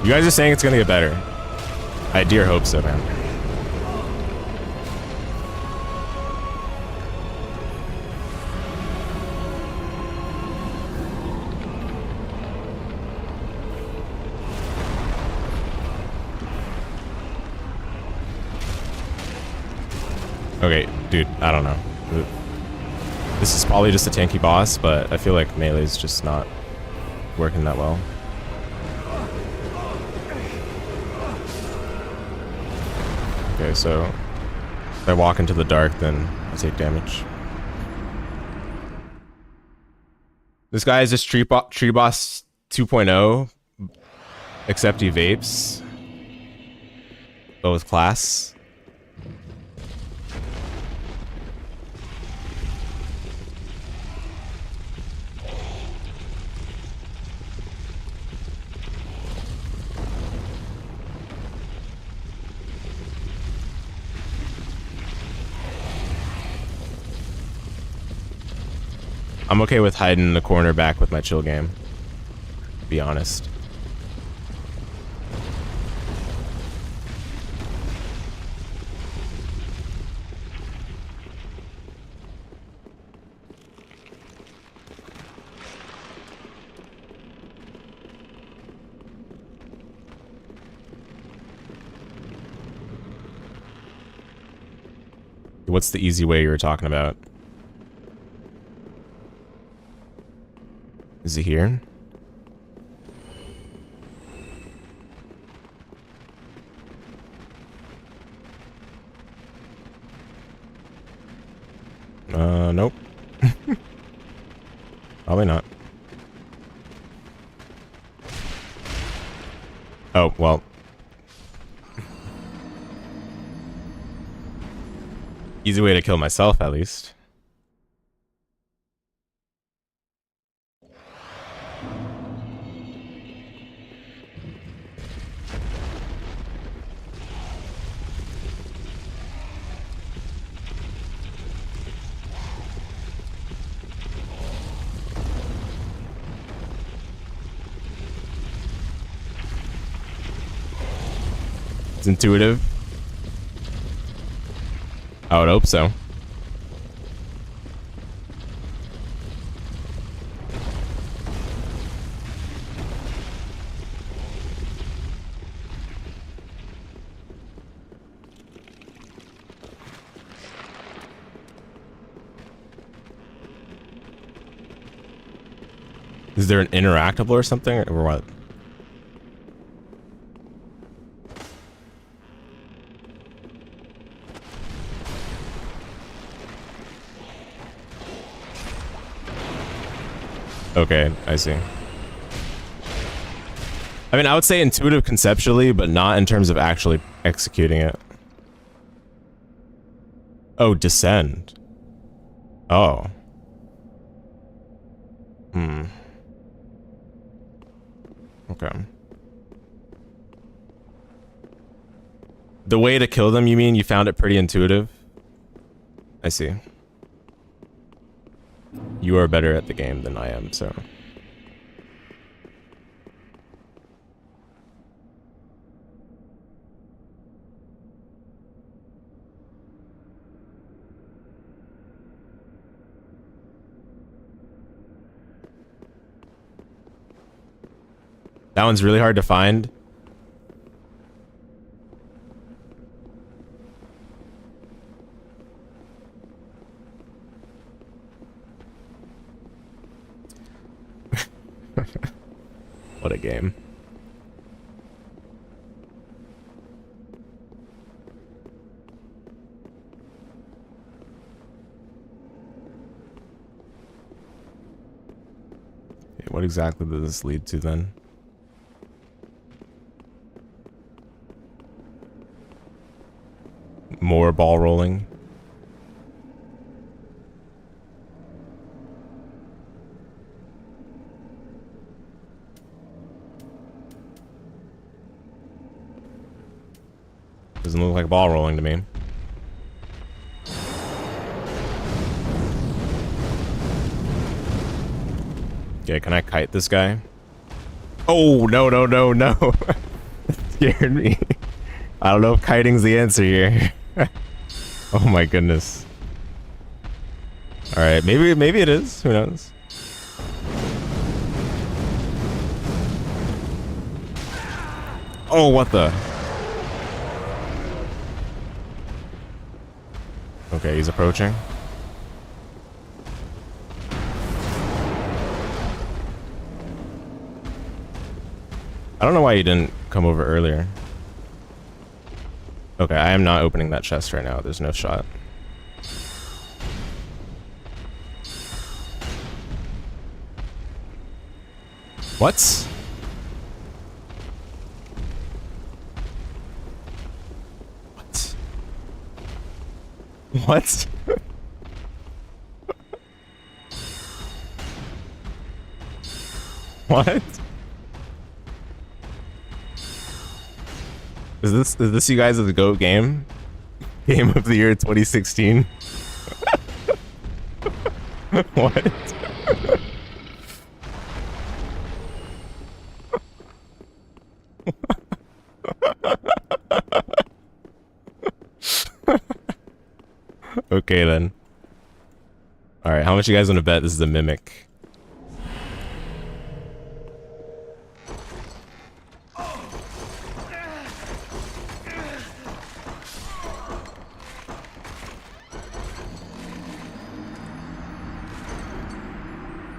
You guys are saying it's gonna get better. I dear hope so, man. Okay, dude, I don't know. This is probably just a tanky boss, but I feel like melee's just not working that well. Okay, so if I walk into the dark, then I take damage. This guy is just Tree Boss 2.0, except he vapes, but with class. I'm okay with hiding in the corner back with my chill game, to be honest. What's the easy way you were talking about? Is he here? Nope. Probably not. Oh, well. Easy way to kill myself, at least. It's intuitive. I would hope so. Is there an interactable or something, or what? Okay, I see. I mean, I would say intuitive conceptually, but not in terms of actually executing it. Oh, descend. Oh. Hmm. Okay. The way to kill them, you mean? You found it pretty intuitive? I see. You are better at the game than I am, so... That one's really hard to find. What a game. Okay, what exactly does this lead to then? More ball rolling. Doesn't look like ball rolling to me. Okay, can I kite this guy? Oh, no, no, no, no. That scared me. I don't know if kiting's the answer here. Oh my goodness. Alright, maybe it is. Who knows? Oh, what the? Okay, he's approaching. I don't know why he didn't come over earlier. Okay, I am not opening that chest right now. There's no shot. What? What? What? What? Is this you guys' the GOAT game? Game of the year 2016? What? Okay then. Alright, how much you guys want to bet this is a mimic?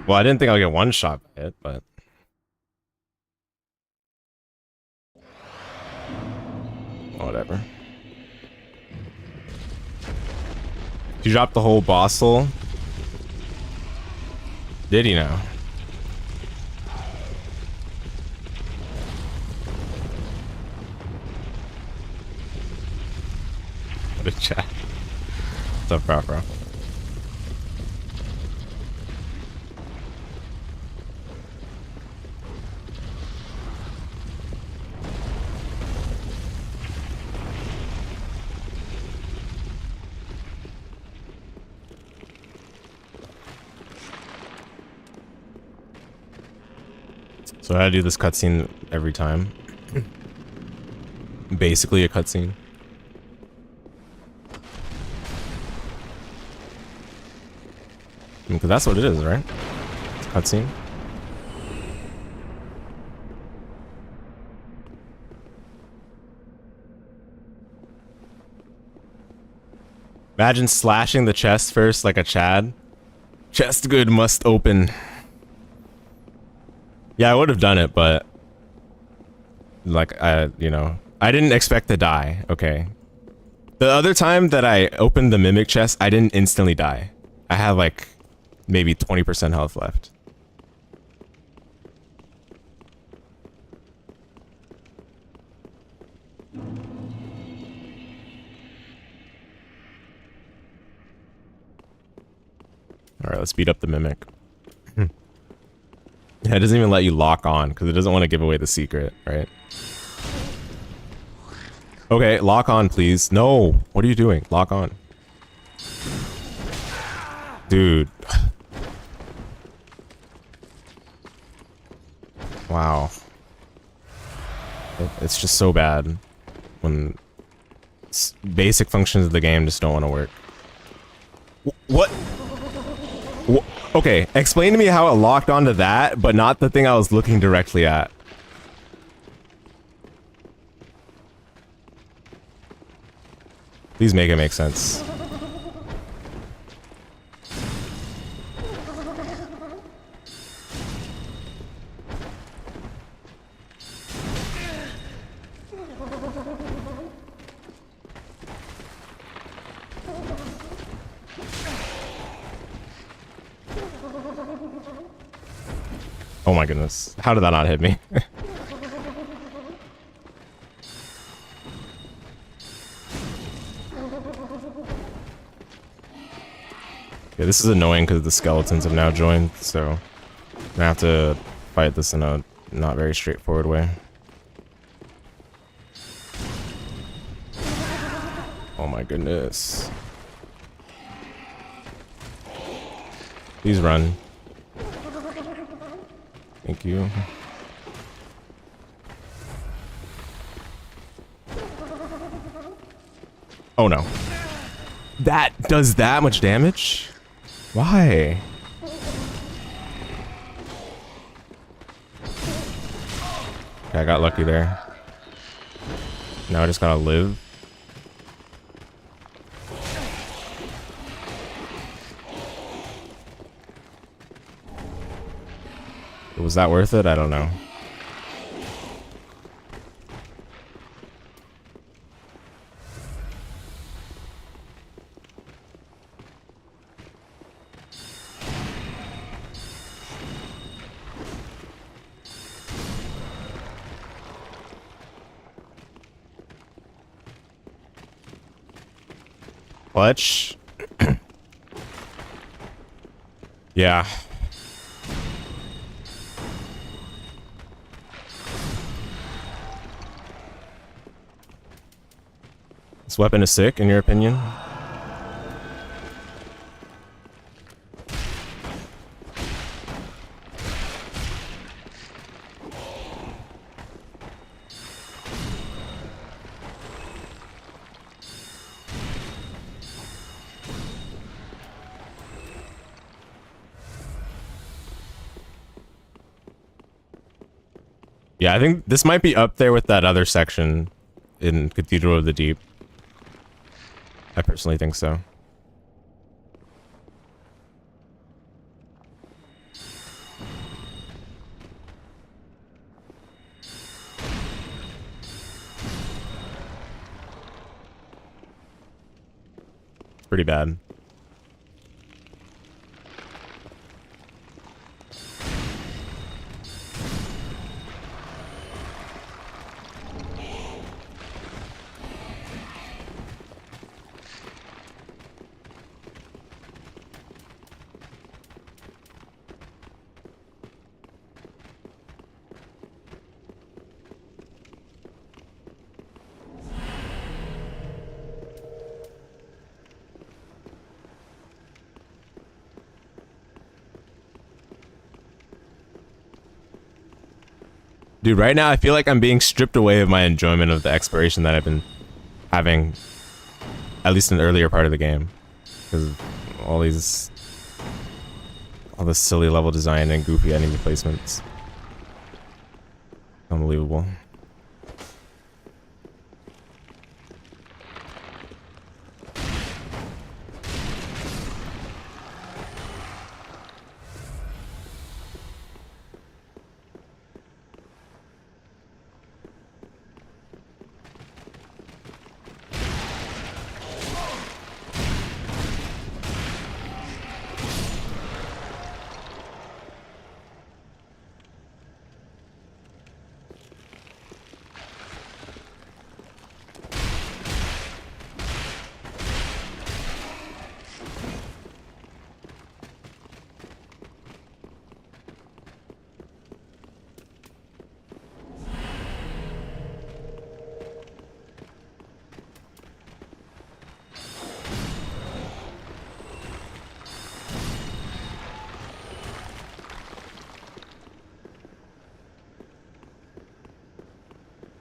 Well, I didn't think I'll get one shot by it, but... Whatever. You dropped the whole boss soul? Did he now? What a chat. What's up, bro? So I gotta do this cutscene every time. Basically a cutscene. Because that's what it is, right? It's a cutscene. Imagine slashing the chest first like a Chad. Chest good must open. Yeah, I would have done it, but like you know, I didn't expect to die. Okay. The other time that I opened the mimic chest, I didn't instantly die. I had like maybe 20% health left. All right, let's beat up the mimic. Yeah, it doesn't even let you lock on because it doesn't want to give away the secret, right? Okay, lock on, please. No, what are you doing? Lock on. Dude. Wow. It's just so bad when basic functions of the game just don't want to work. What? Okay, explain to me how it locked onto that, but not the thing I was looking directly at. Please make it make sense. Oh my goodness. How did that not hit me? Yeah, this is annoying because the skeletons have now joined, so I'm gonna have to fight this in a not very straightforward way. Oh my goodness. Please run. Thank you. Oh no. That does that much damage? Why? Okay, I got lucky there. Now I just gotta live. Was that worth it? I don't know. Clutch. Yeah. This weapon is sick, in your opinion? Yeah, I think this might be up there with that other section in Cathedral of the Deep. I personally think so. It's pretty bad. Dude, right now I feel like I'm being stripped away of my enjoyment of the exploration that I've been having, at least in the earlier part of the game, because of all this silly level design and goofy enemy placements. Unbelievable.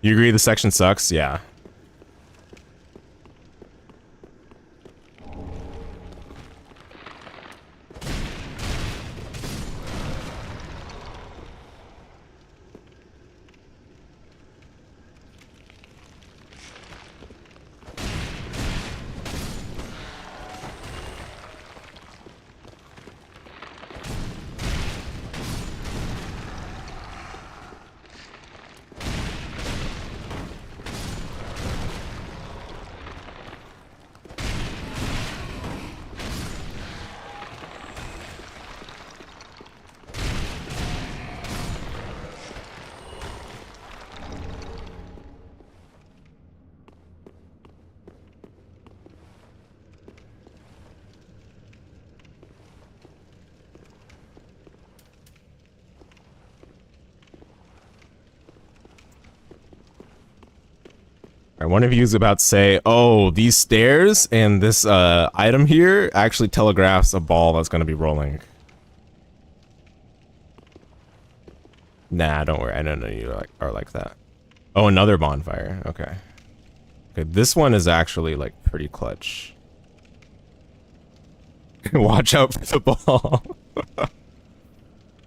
You agree the section sucks? Yeah. One of you is about to say, oh, these stairs and this item here actually telegraphs a ball that's going to be rolling. Nah, don't worry. I don't know you are like that. Oh, another bonfire. Okay. Okay, this one is actually like pretty clutch. Watch out for the ball.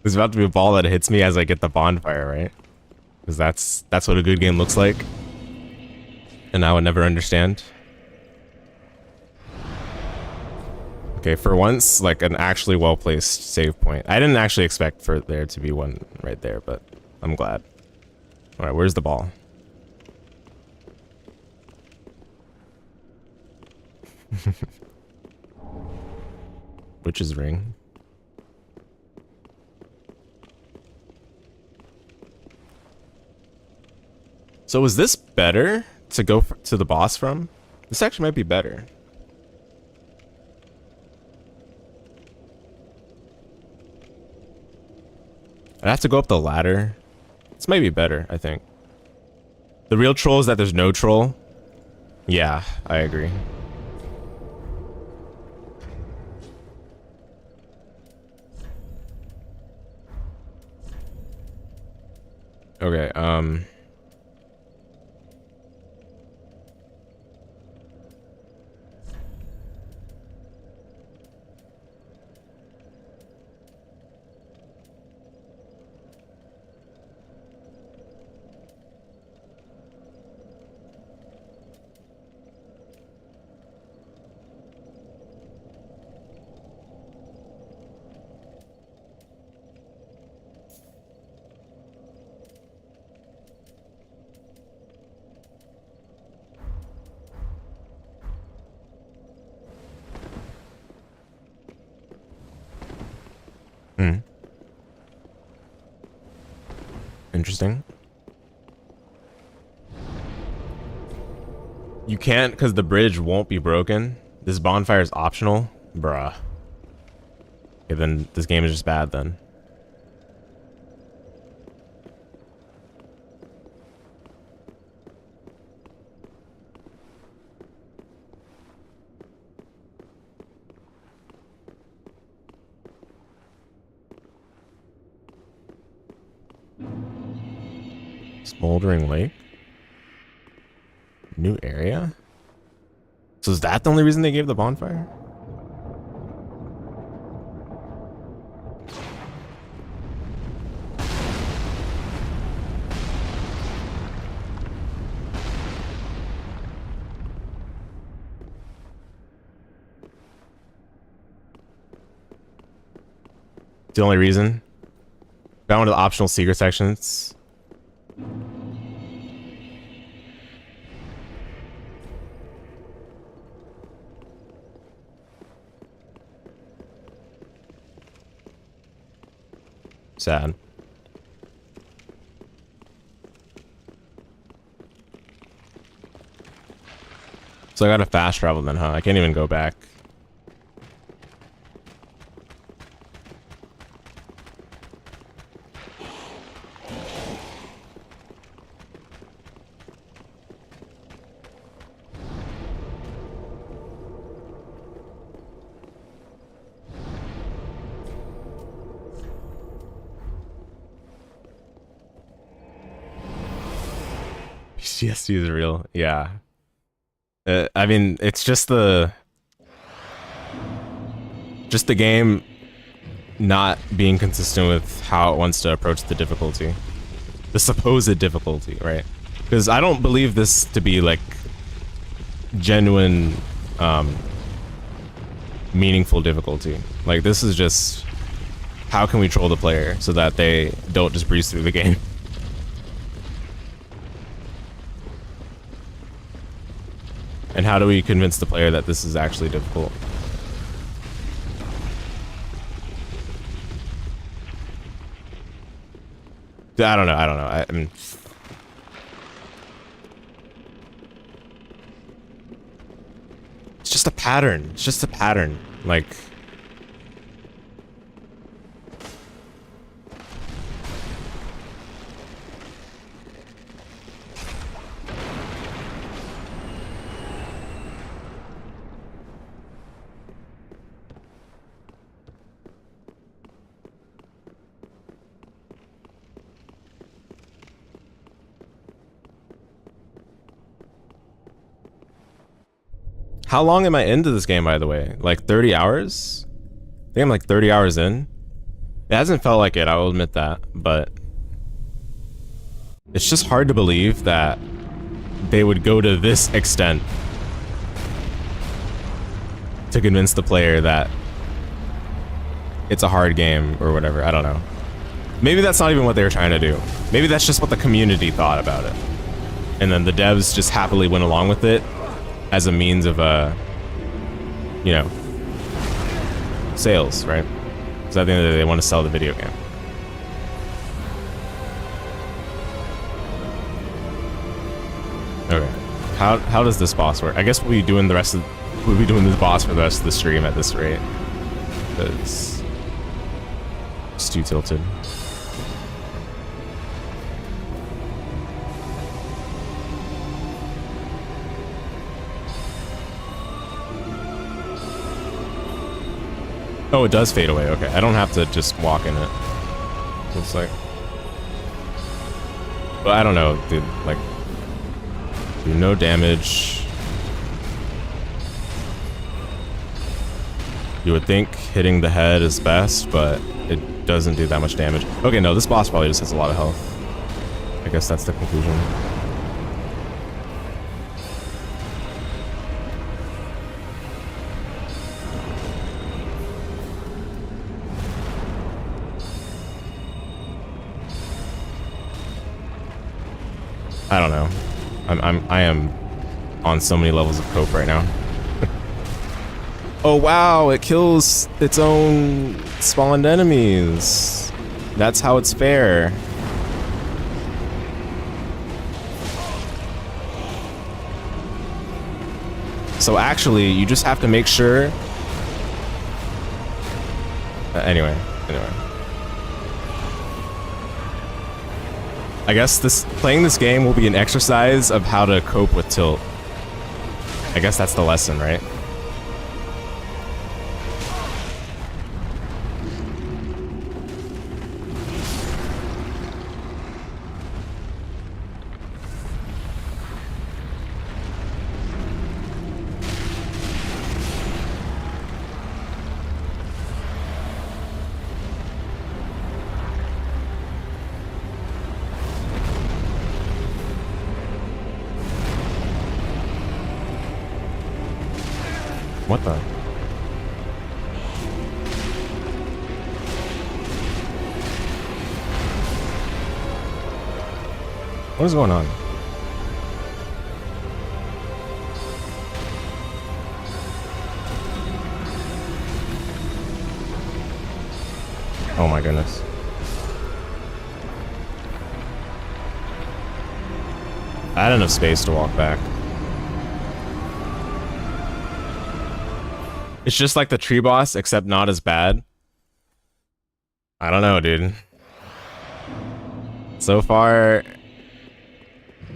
There's about to be a ball that hits me as I get the bonfire, right? Because that's what a good game looks like. And I would never understand. Okay, for once, like an actually well-placed save point. I didn't actually expect for there to be one right there, but I'm glad. Alright, where's the ball? Witch's ring. So is this better to go to the boss from? This actually might be better. I'd have to go up the ladder. This might be better, I think. The real troll is that there's no troll. Yeah, I agree. Okay, interesting. You can't because the bridge won't be broken. This bonfire is optional? Bruh. Okay, then this game is just bad then. Smoldering Lake. New area? So is that the only reason they gave the bonfire? The only reason? Found one of the optional secret sections. Sad. So I gotta fast travel then, huh? I can't even go back. PTSD is real. Yeah. I mean, it's just the game not being consistent with how it wants to approach the difficulty, the supposed difficulty, right? Because I don't believe this to be like genuine, meaningful difficulty. Like, this is just how can we troll the player so that they don't just breeze through the game. And how do we convince the player that this is actually difficult? I don't know. I mean, it's just a pattern. It's just a pattern. Like, how long am I into this game, by the way? Like 30 hours? I think I'm like 30 hours in. It hasn't felt like it, I will admit that, but it's just hard to believe that they would go to this extent to convince the player that it's a hard game or whatever. I don't know. Maybe that's not even what they were trying to do. Maybe that's just what the community thought about it. And then the devs just happily went along with it as a means of, you know, sales, right? Because at the end of the day, they want to sell the video game. Okay, how does this boss work? I guess we'll be doing this boss for the rest of the stream at this rate, because it's too tilted. Oh, it does fade away. Okay, I don't have to just walk in it. Looks like. But I don't know, dude. Like, do no damage. You would think hitting the head is best, but it doesn't do that much damage. Okay, no, this boss probably just has a lot of health. I guess that's the conclusion. I don't know. I am on so many levels of cope right now. Oh wow, it kills its own spawned enemies. That's how it's fair. So actually, you just have to make sure. Anyway. I guess playing this game will be an exercise of how to cope with tilt. I guess that's the lesson, right? What the? What is going on? Oh my goodness. I had enough space to walk back. It's just like the tree boss, except not as bad. I don't know, dude. So far,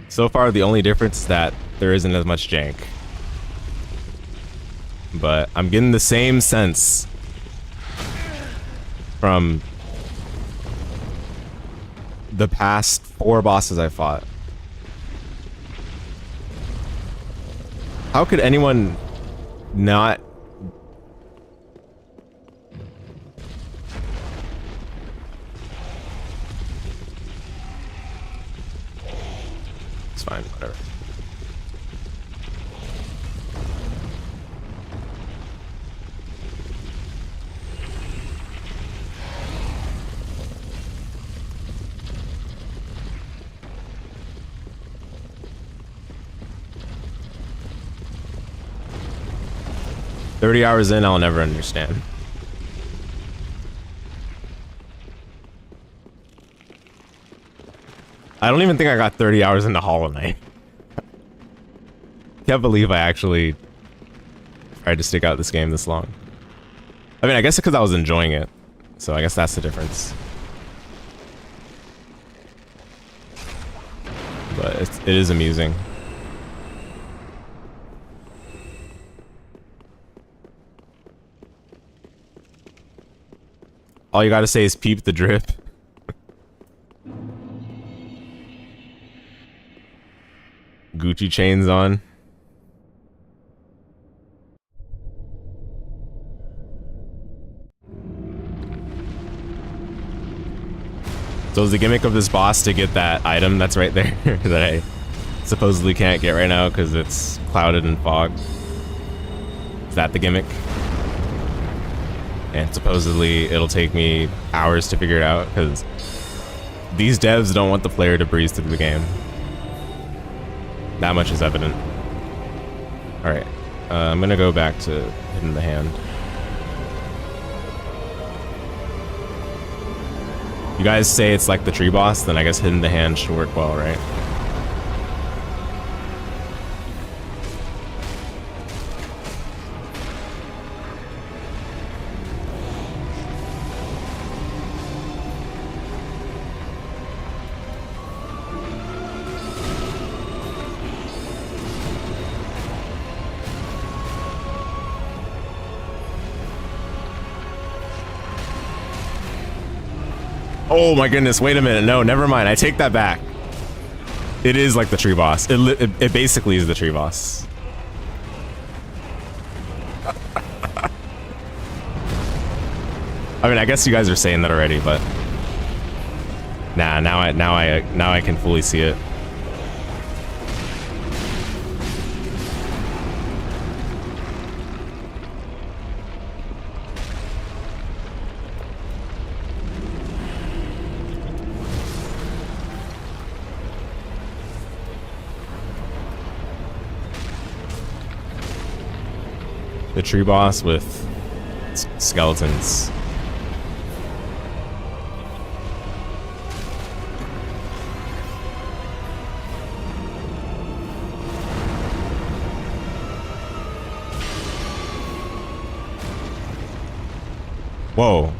the only difference is that there isn't as much jank. But I'm getting the same sense from the past 4 bosses I fought. How could anyone not... It's fine, whatever. "30 hours in, I'll never understand." I don't even think I got 30 hours into Hollow Knight. Can't believe I actually tried to stick out this game this long. I mean, I guess because I was enjoying it. So I guess that's the difference. But it is amusing. All you gotta say is peep the drip. Gucci chains on. So is the gimmick of this boss to get that item that's right there that I supposedly can't get right now because it's clouded and fogged? Is that the gimmick? And supposedly it'll take me hours to figure it out because these devs don't want the player to breeze through the game. That much is evident. Alright, I'm gonna go back to Hidden the Hand. You guys say it's like the tree boss, then I guess Hidden the Hand should work well, right? Oh my goodness, wait a minute. No, never mind. I take that back. It is like the tree boss. It basically is the tree boss. I mean, I guess you guys are saying that already, but nah, now I can fully see it. The tree boss with skeletons. Whoa.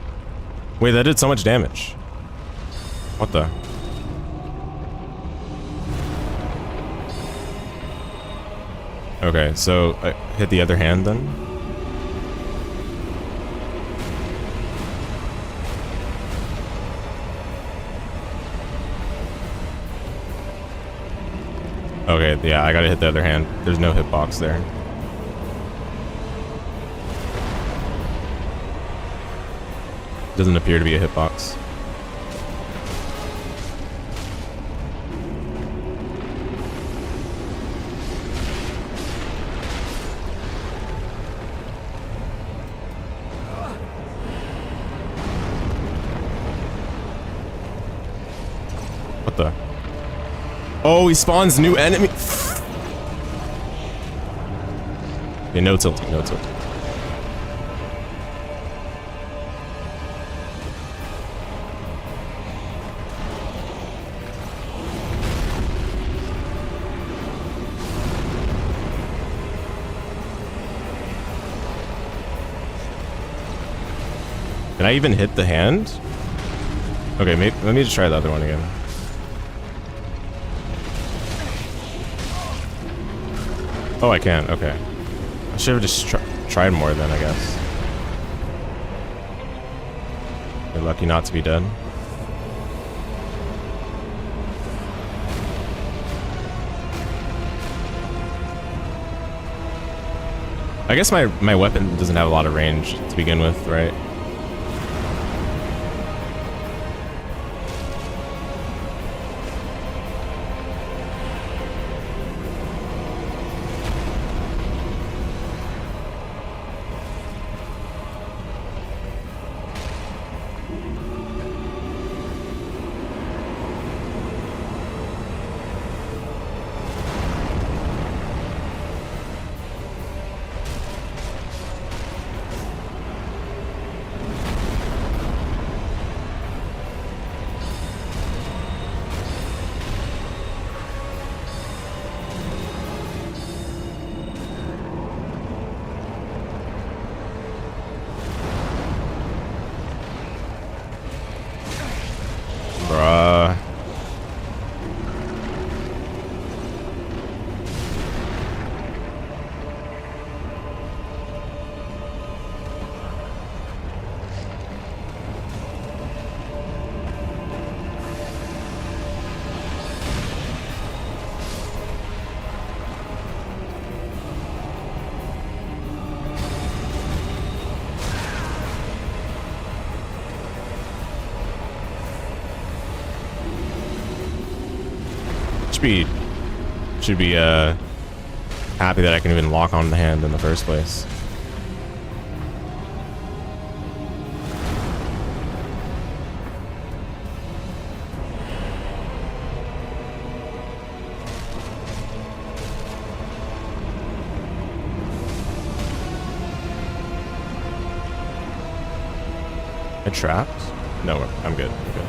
Wait, that did so much damage. What the? Okay, so I hit the other hand then? Okay, yeah, I gotta hit the other hand. There's no hitbox there. Doesn't appear to be a hitbox. What the? Oh, he spawns new enemy. Okay, no tilting, no tilting. Can I even hit the hand? Okay, maybe, let me just try the other one again. Oh, I can. Okay. I should have just tried more then, I guess. You're lucky not to be dead. I guess my weapon doesn't have a lot of range to begin with, right? Bruh. Should be happy that I can even lock on the hand in the first place. I trapped? No, I'm good. I'm good.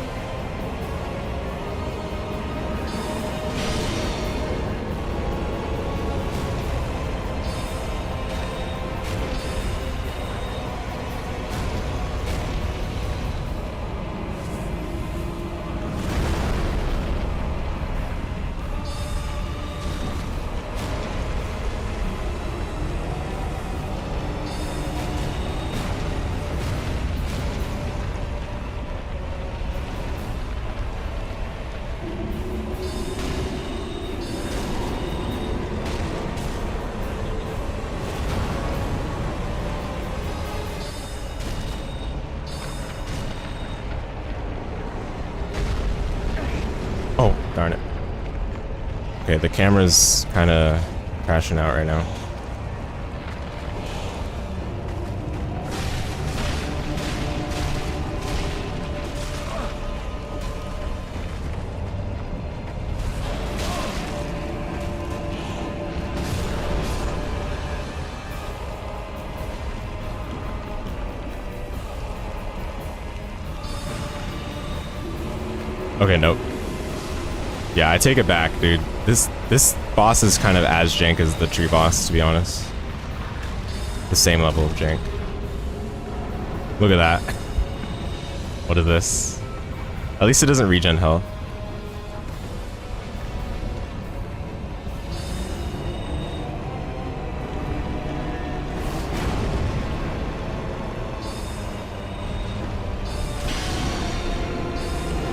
Oh, darn it. Okay, the camera's kind of crashing out right now. Okay, nope. Yeah, I take it back, dude. This boss is kind of as jank as the tree boss, to be honest. The same level of jank. Look at that. What is this? At least it doesn't regen health.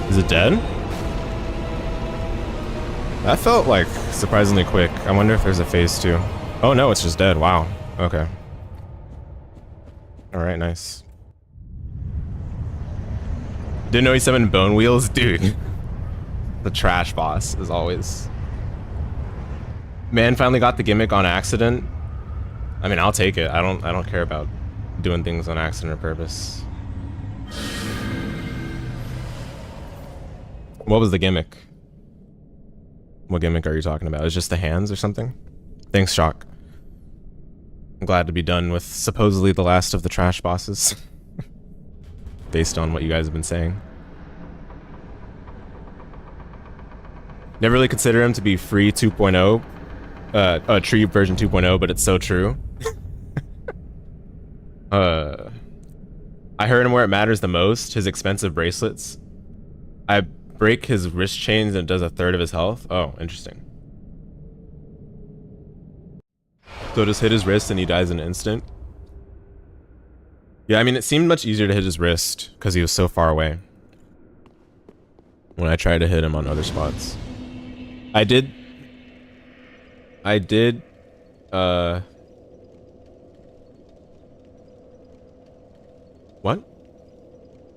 Is it dead? That felt like surprisingly quick. I wonder if there's a phase 2. Oh no, it's just dead. Wow. Okay. Alright, nice. Didn't know he's having bone wheels? Dude. The trash boss, as always. Man finally got the gimmick on accident. I mean, I'll take it. I don't care about doing things on accident or purpose. What was the gimmick? What gimmick are you talking about? It's just the hands or something? Thanks, Shock. I'm glad to be done with supposedly the last of the trash bosses. Based on what you guys have been saying. Never really consider him to be free 2.0. Tree version 2.0, but it's so true. I heard him where it matters the most, his expensive bracelets. I break his wrist chains and it does a third of his health. Oh, interesting. So just hit his wrist and he dies in an instant. Yeah, I mean, it seemed much easier to hit his wrist because he was so far away when I tried to hit him on other spots. I did, what?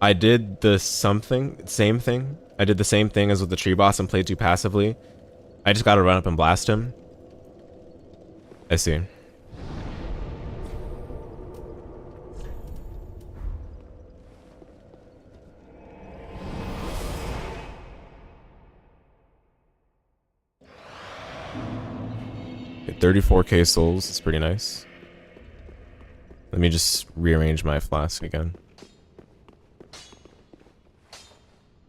I did the same thing. I did the same thing as with the tree boss and played too passively. I just gotta run up and blast him. I see. Get 34k souls, it's pretty nice. Let me just rearrange my flask again.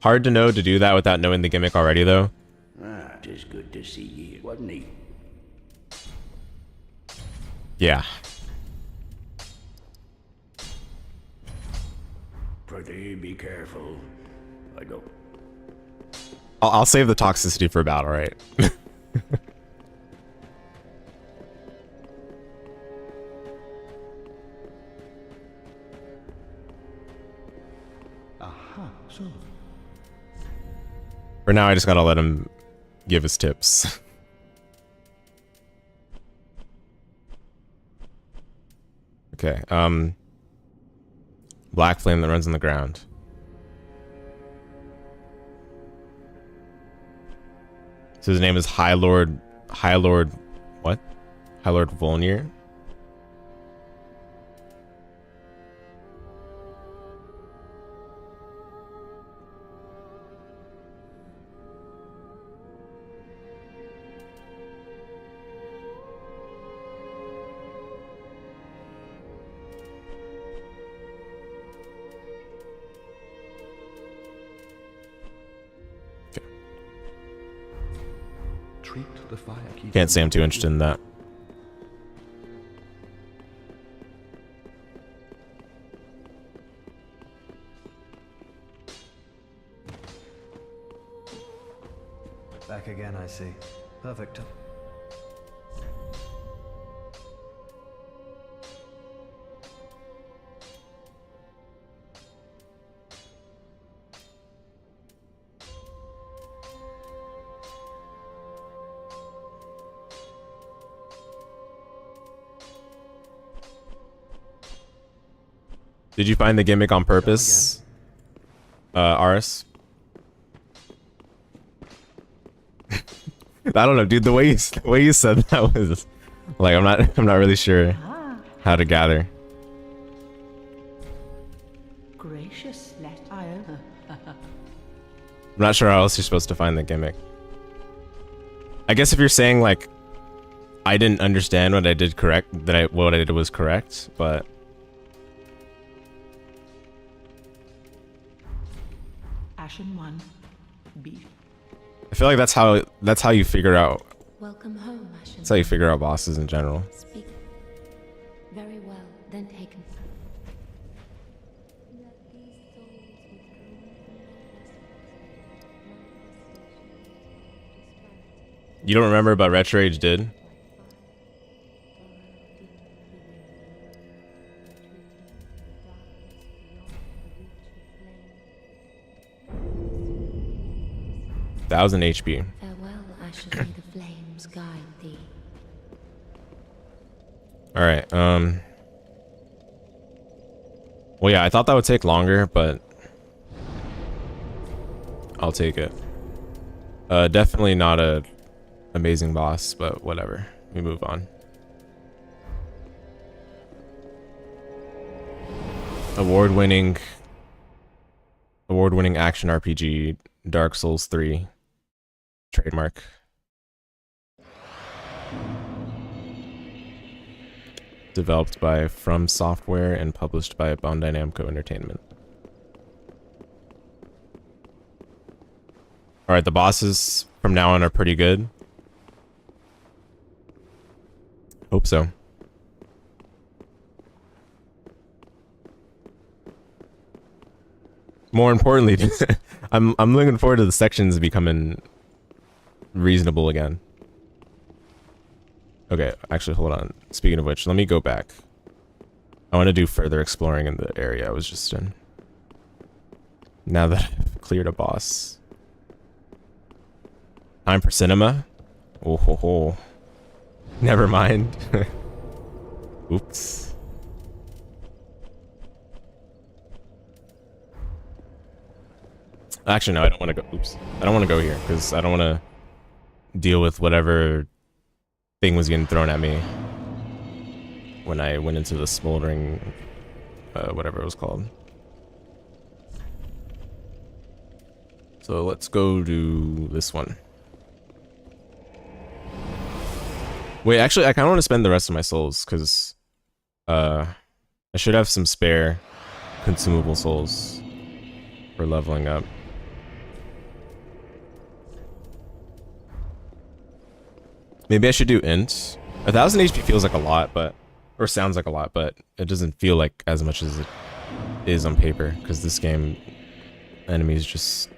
Hard to know to do that without knowing the gimmick already, though. Ah, 'tis good to see you, wasn't he? Yeah. Pretty be careful. I don't. I'll save the toxicity for battle, right? Aha, so. For now, I just gotta let him give his tips. Okay, black flame that runs on the ground. So his name is High Lord, what? High Lord Volnir? The fire Can't say I'm too interested in that. Back again, I see. Perfect. Did you find the gimmick on purpose, Aris? I don't know, dude. The way you said that was like I'm not really sure how to gather. Gracious, let I over. I'm not sure how else you're supposed to find the gimmick. I guess if you're saying like I didn't understand what I did correct, what I did was correct, but. Ashen one, beef. I feel like that's how you figure out. Welcome home, Ashen. That's how you figure out bosses in general. Speak. Very well, then taken. You don't remember, but Retro Age did. Thousand HP. Farewell, Ashen. May the flames guide thee. All right. Well, yeah, I thought that would take longer, but I'll take it. Definitely not a amazing boss, but whatever. We move on. Award-winning action RPG, Dark Souls 3. Trademark. Developed by From Software and published by Bandai Namco Entertainment. Alright, the bosses from now on are pretty good. Hope so. More importantly, I'm looking forward to the sections becoming reasonable again. Okay, actually, hold on. Speaking of which, let me go back. I want to do further exploring in the area I was just in. Now that I've cleared a boss. Time for cinema? Oh ho ho. Never mind. Oops. Actually, no, I don't want to go. Oops. I don't want to go here because I don't want to deal with whatever thing was getting thrown at me when I went into the smoldering, whatever it was called. So let's go to this one. Wait, actually, I kind of want to spend the rest of my souls because I should have some spare consumable souls for leveling up. Maybe I should do int. 1000 HP feels like a lot, or sounds like a lot, but it doesn't feel like as much as it is on paper because this game, enemies just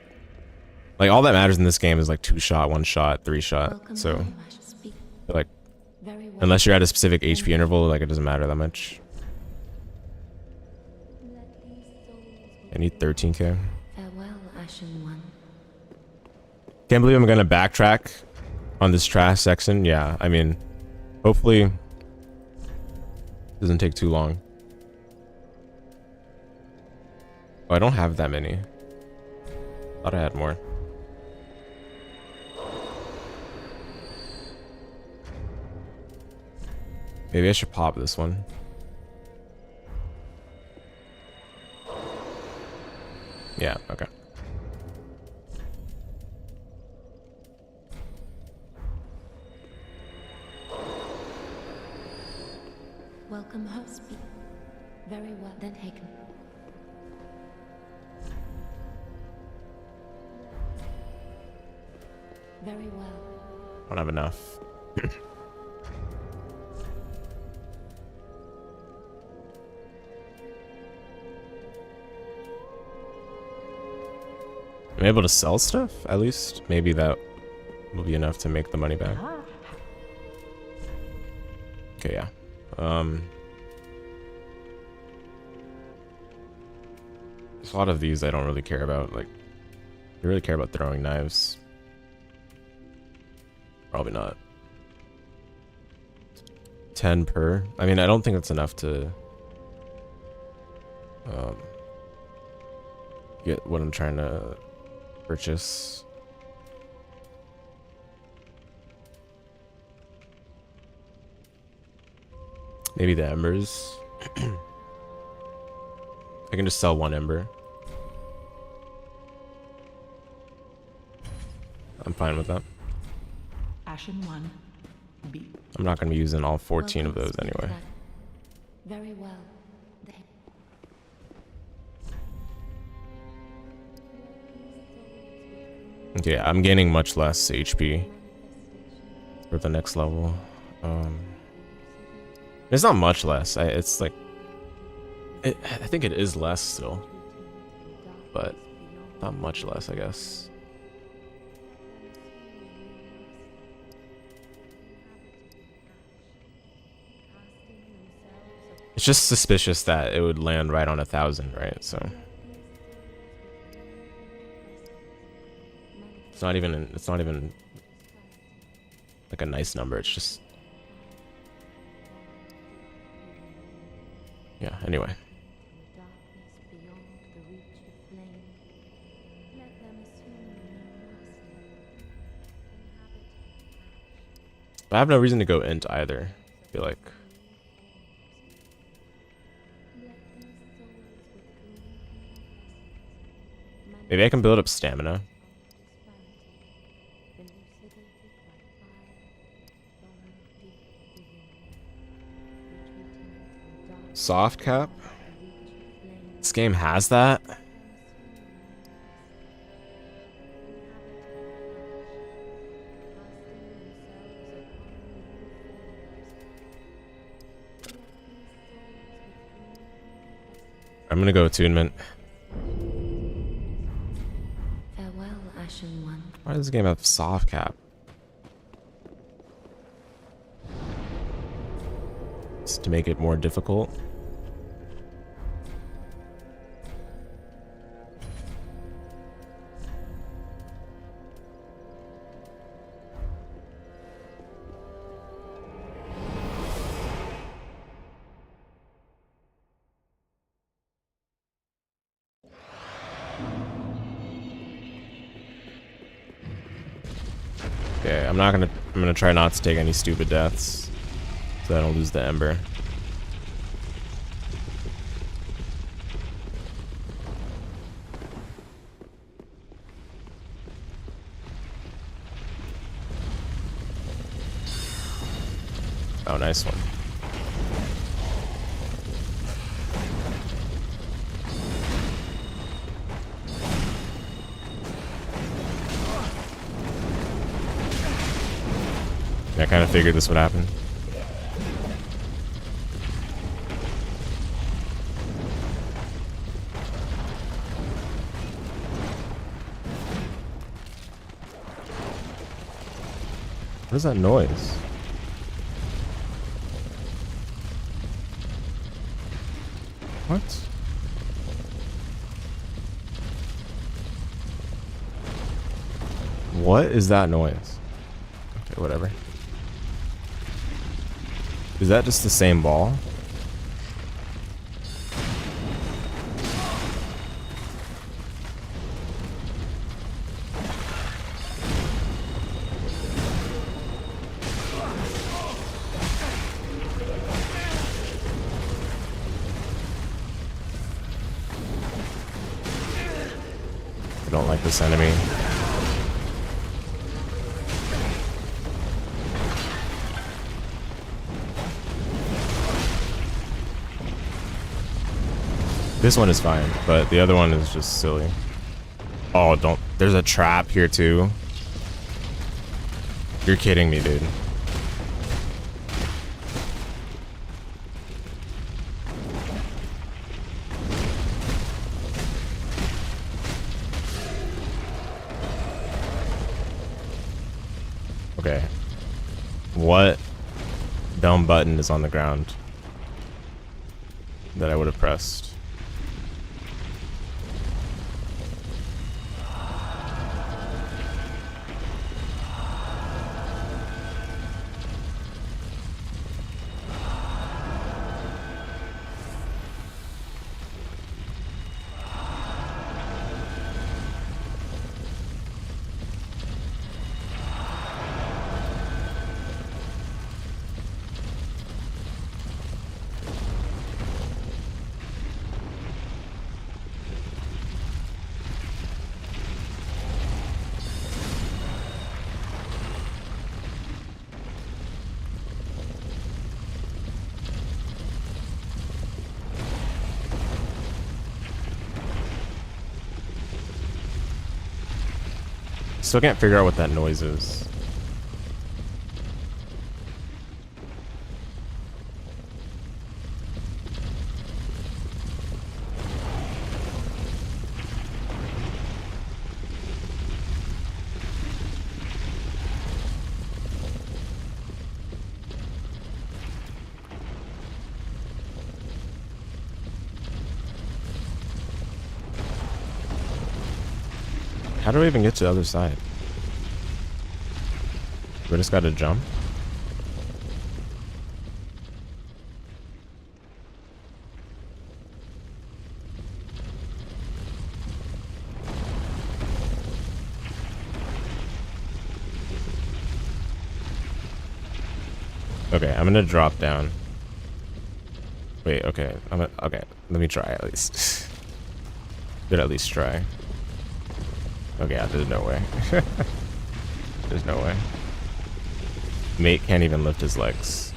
like all that matters in this game is like 2-shot, 1-shot, 3-shot. So like unless you're at a specific HP interval, like it doesn't matter that much. I need 13k. Farewell, Ashen One. Can't believe I'm gonna backtrack on this trash section. Yeah, I mean, hopefully it doesn't take too long. Oh, I don't have that many. Thought I had more. Maybe I should pop this one. Yeah, okay. Welcome, host. Very well, then taken. Very well. I don't have enough. I'm able to sell stuff, at least. Maybe that will be enough to make the money back. Okay, yeah. There's a lot of these I don't really care about. Like, you really care about throwing knives? Probably not. 10 per. I mean, I don't think that's enough to get what I'm trying to purchase. Maybe the embers. I can just sell one ember. I'm fine with that. Ashen One, B. I'm not going to be using all 14 of those anyway. Very well. Okay, I'm gaining much less HP for the next level. It's not much less. It's like I think it is less still, but not much less, I guess. It's just suspicious that it would land right on 1,000, right? So it's not even like a nice number. It's just, yeah, anyway. I have no reason to go int either, I feel like. Maybe I can build up stamina. soft cap. This game has that. I'm gonna go attunement. Farewell, Ashen One. Why does this game have soft cap? It's to make it more difficult. Okay, I'm gonna try not to take any stupid deaths so I don't lose the ember. Oh, nice one. I kind of figured this would happen. What is that noise? What? What is that noise? Okay, whatever. Is that just the same ball? I don't like this enemy. This one is fine, but the other one is just silly. Oh, don't. There's a trap here too. You're kidding me, dude. Okay. What dumb button is on the ground that I would have pressed? Still can't figure out what that noise is. How do we even get to the other side? We just gotta jump. Okay, I'm gonna drop down. Wait, okay. Okay, let me try at least. Did at least try. Okay, yeah, there's no way. There's no way. Mate can't even lift his legs.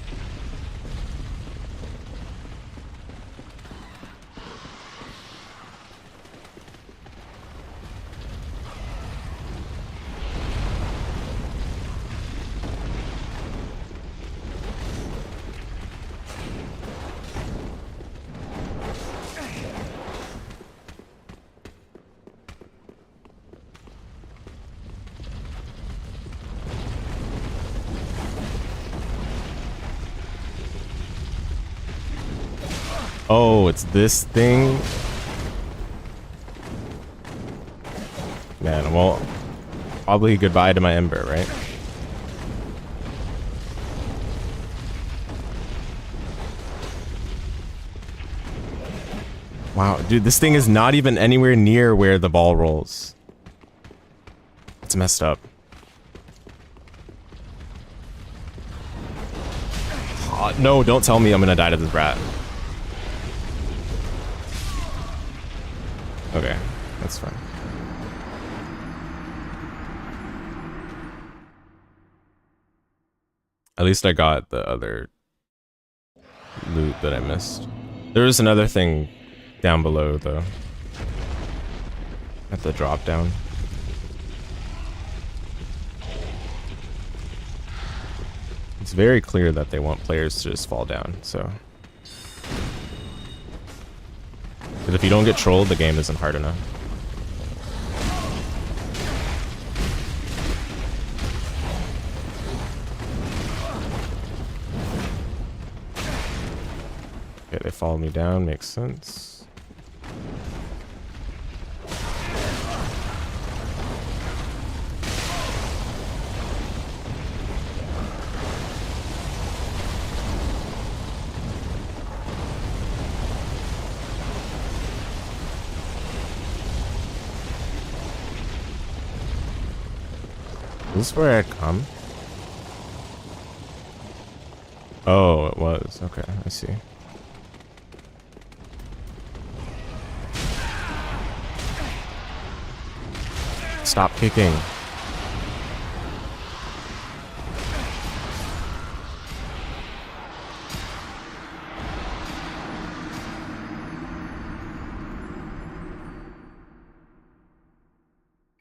Oh, it's this thing. Man, well, probably goodbye to my Ember, right? Wow, dude, this thing is not even anywhere near where the ball rolls. It's messed up. No, don't tell me I'm gonna die to this rat. Okay, that's fine. At least I got the other loot that I missed. There was another thing down below, though. At the drop down. It's very clear that they want players to just fall down, so. Because if you don't get trolled, the game isn't hard enough. Okay, they follow me down, makes sense. Is this where I come? Oh, it was. Okay, I see. Stop kicking.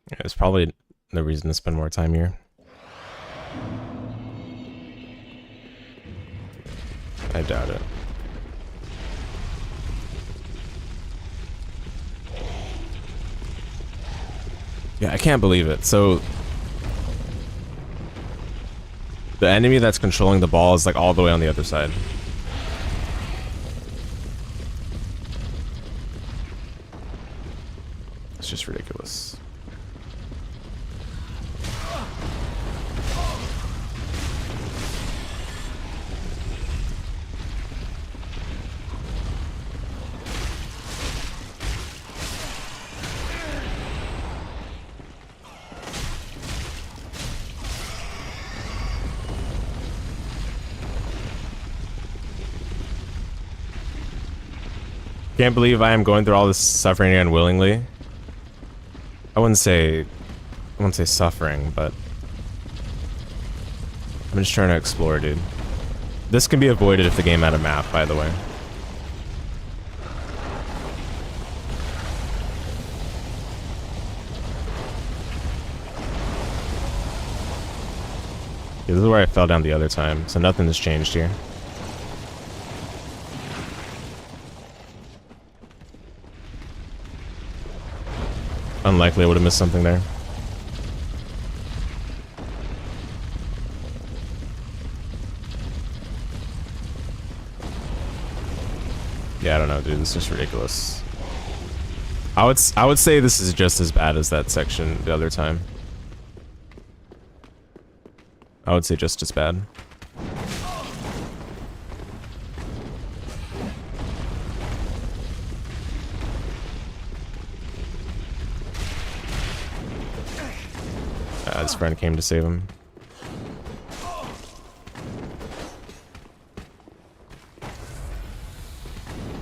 Yeah, it's probably the reason to spend more time here. I doubt it. Yeah, I can't believe it. So the enemy that's controlling the ball is like all the way on the other side. It's just ridiculous. Can't believe I am going through all this suffering unwillingly. I wouldn't say suffering, but I'm just trying to explore, dude. This can be avoided if the game had a map, by the way. Yeah, this is where I fell down the other time, so nothing has changed here. Unlikely I would have missed something there. Yeah, I don't know, dude. This is just ridiculous. I would say this is just as bad as that section the other time. I would say just as bad. His friend came to save him.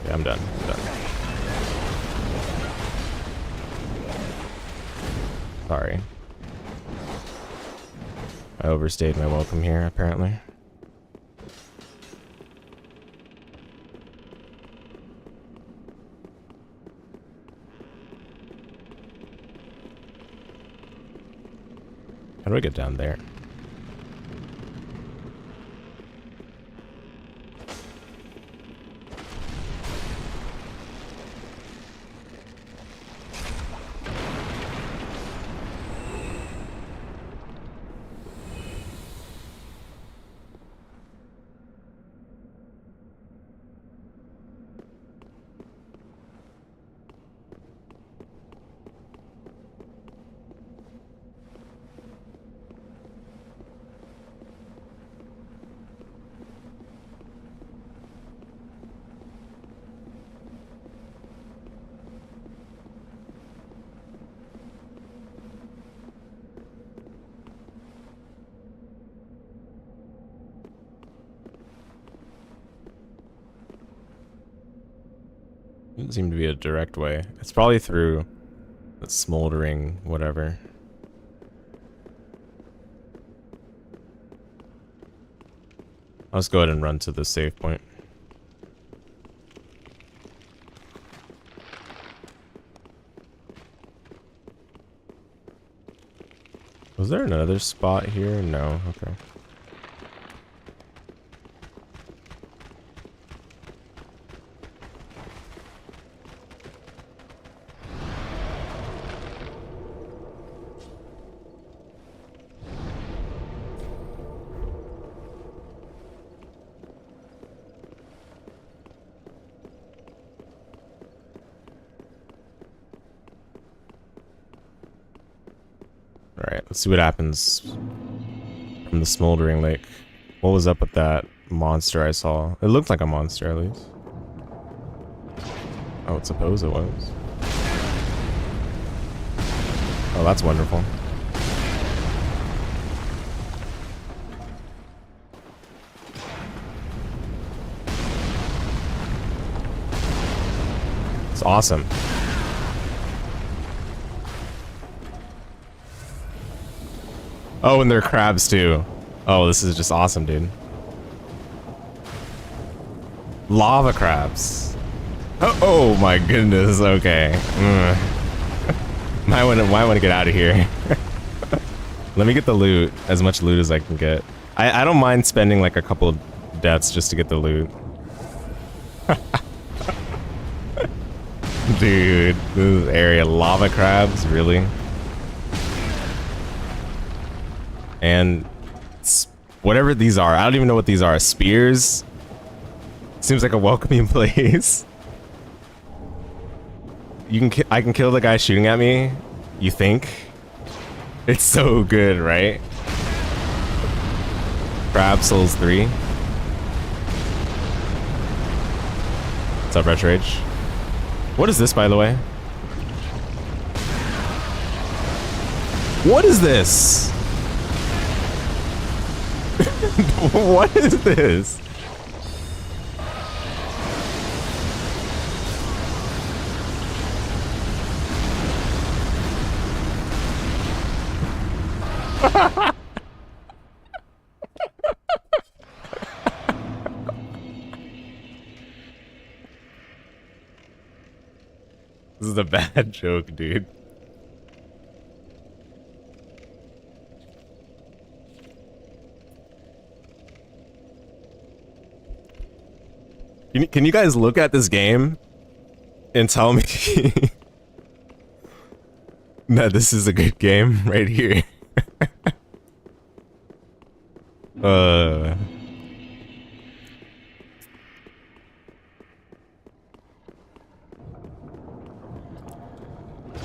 Yeah, I'm done. I'm done. Sorry. I overstayed my welcome here, apparently. How do I get down there? Doesn't seem to be a direct way. It's probably through the smoldering whatever. I'll just go ahead and run to the save point. Was there another spot here? No, okay. Alright, let's see what happens from the smoldering lake. What was up with that monster I saw? It looked like a monster, at least. I would suppose it was. Oh, that's wonderful. It's awesome. Oh, and they're crabs too. Oh, this is just awesome, dude. Lava crabs. Oh my goodness. Okay. Might want to get out of here. Let me get the loot, as much loot as I can get. I don't mind spending like a couple of deaths just to get the loot. Dude, this area, lava crabs, really? And whatever these are, I don't even know what these are. Spears? Seems like a welcoming place. I can kill the guy shooting at me. You think? It's so good, right? Crab Souls 3. What's up, Retro Rage? What is this, by the way? What is this? What is this? This is a bad joke, dude. Can you guys look at this game and tell me that this is a good game right here?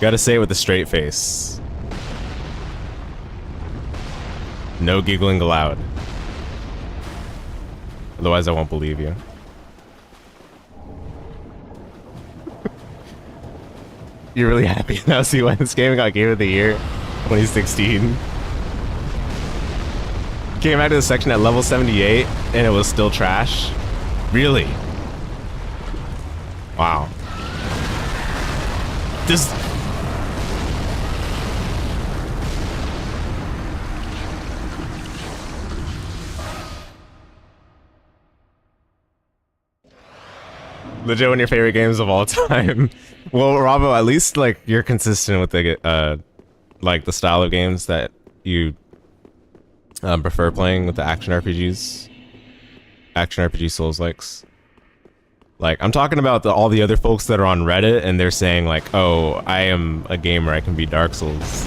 Gotta say it with a straight face. No giggling allowed. Otherwise I won't believe you. You're really happy now, see why this game got Game of the Year 2016. Came out of the section at level 78 and it was still trash? Really? Wow. This... Legit one of your favorite games of all time. Well, Robbo, at least like you're consistent with the like the style of games that you prefer playing with the action RPGs, action RPG Souls likes. Like I'm talking about all the other folks that are on Reddit and they're saying like, "Oh, I am a gamer. I can beat Dark Souls."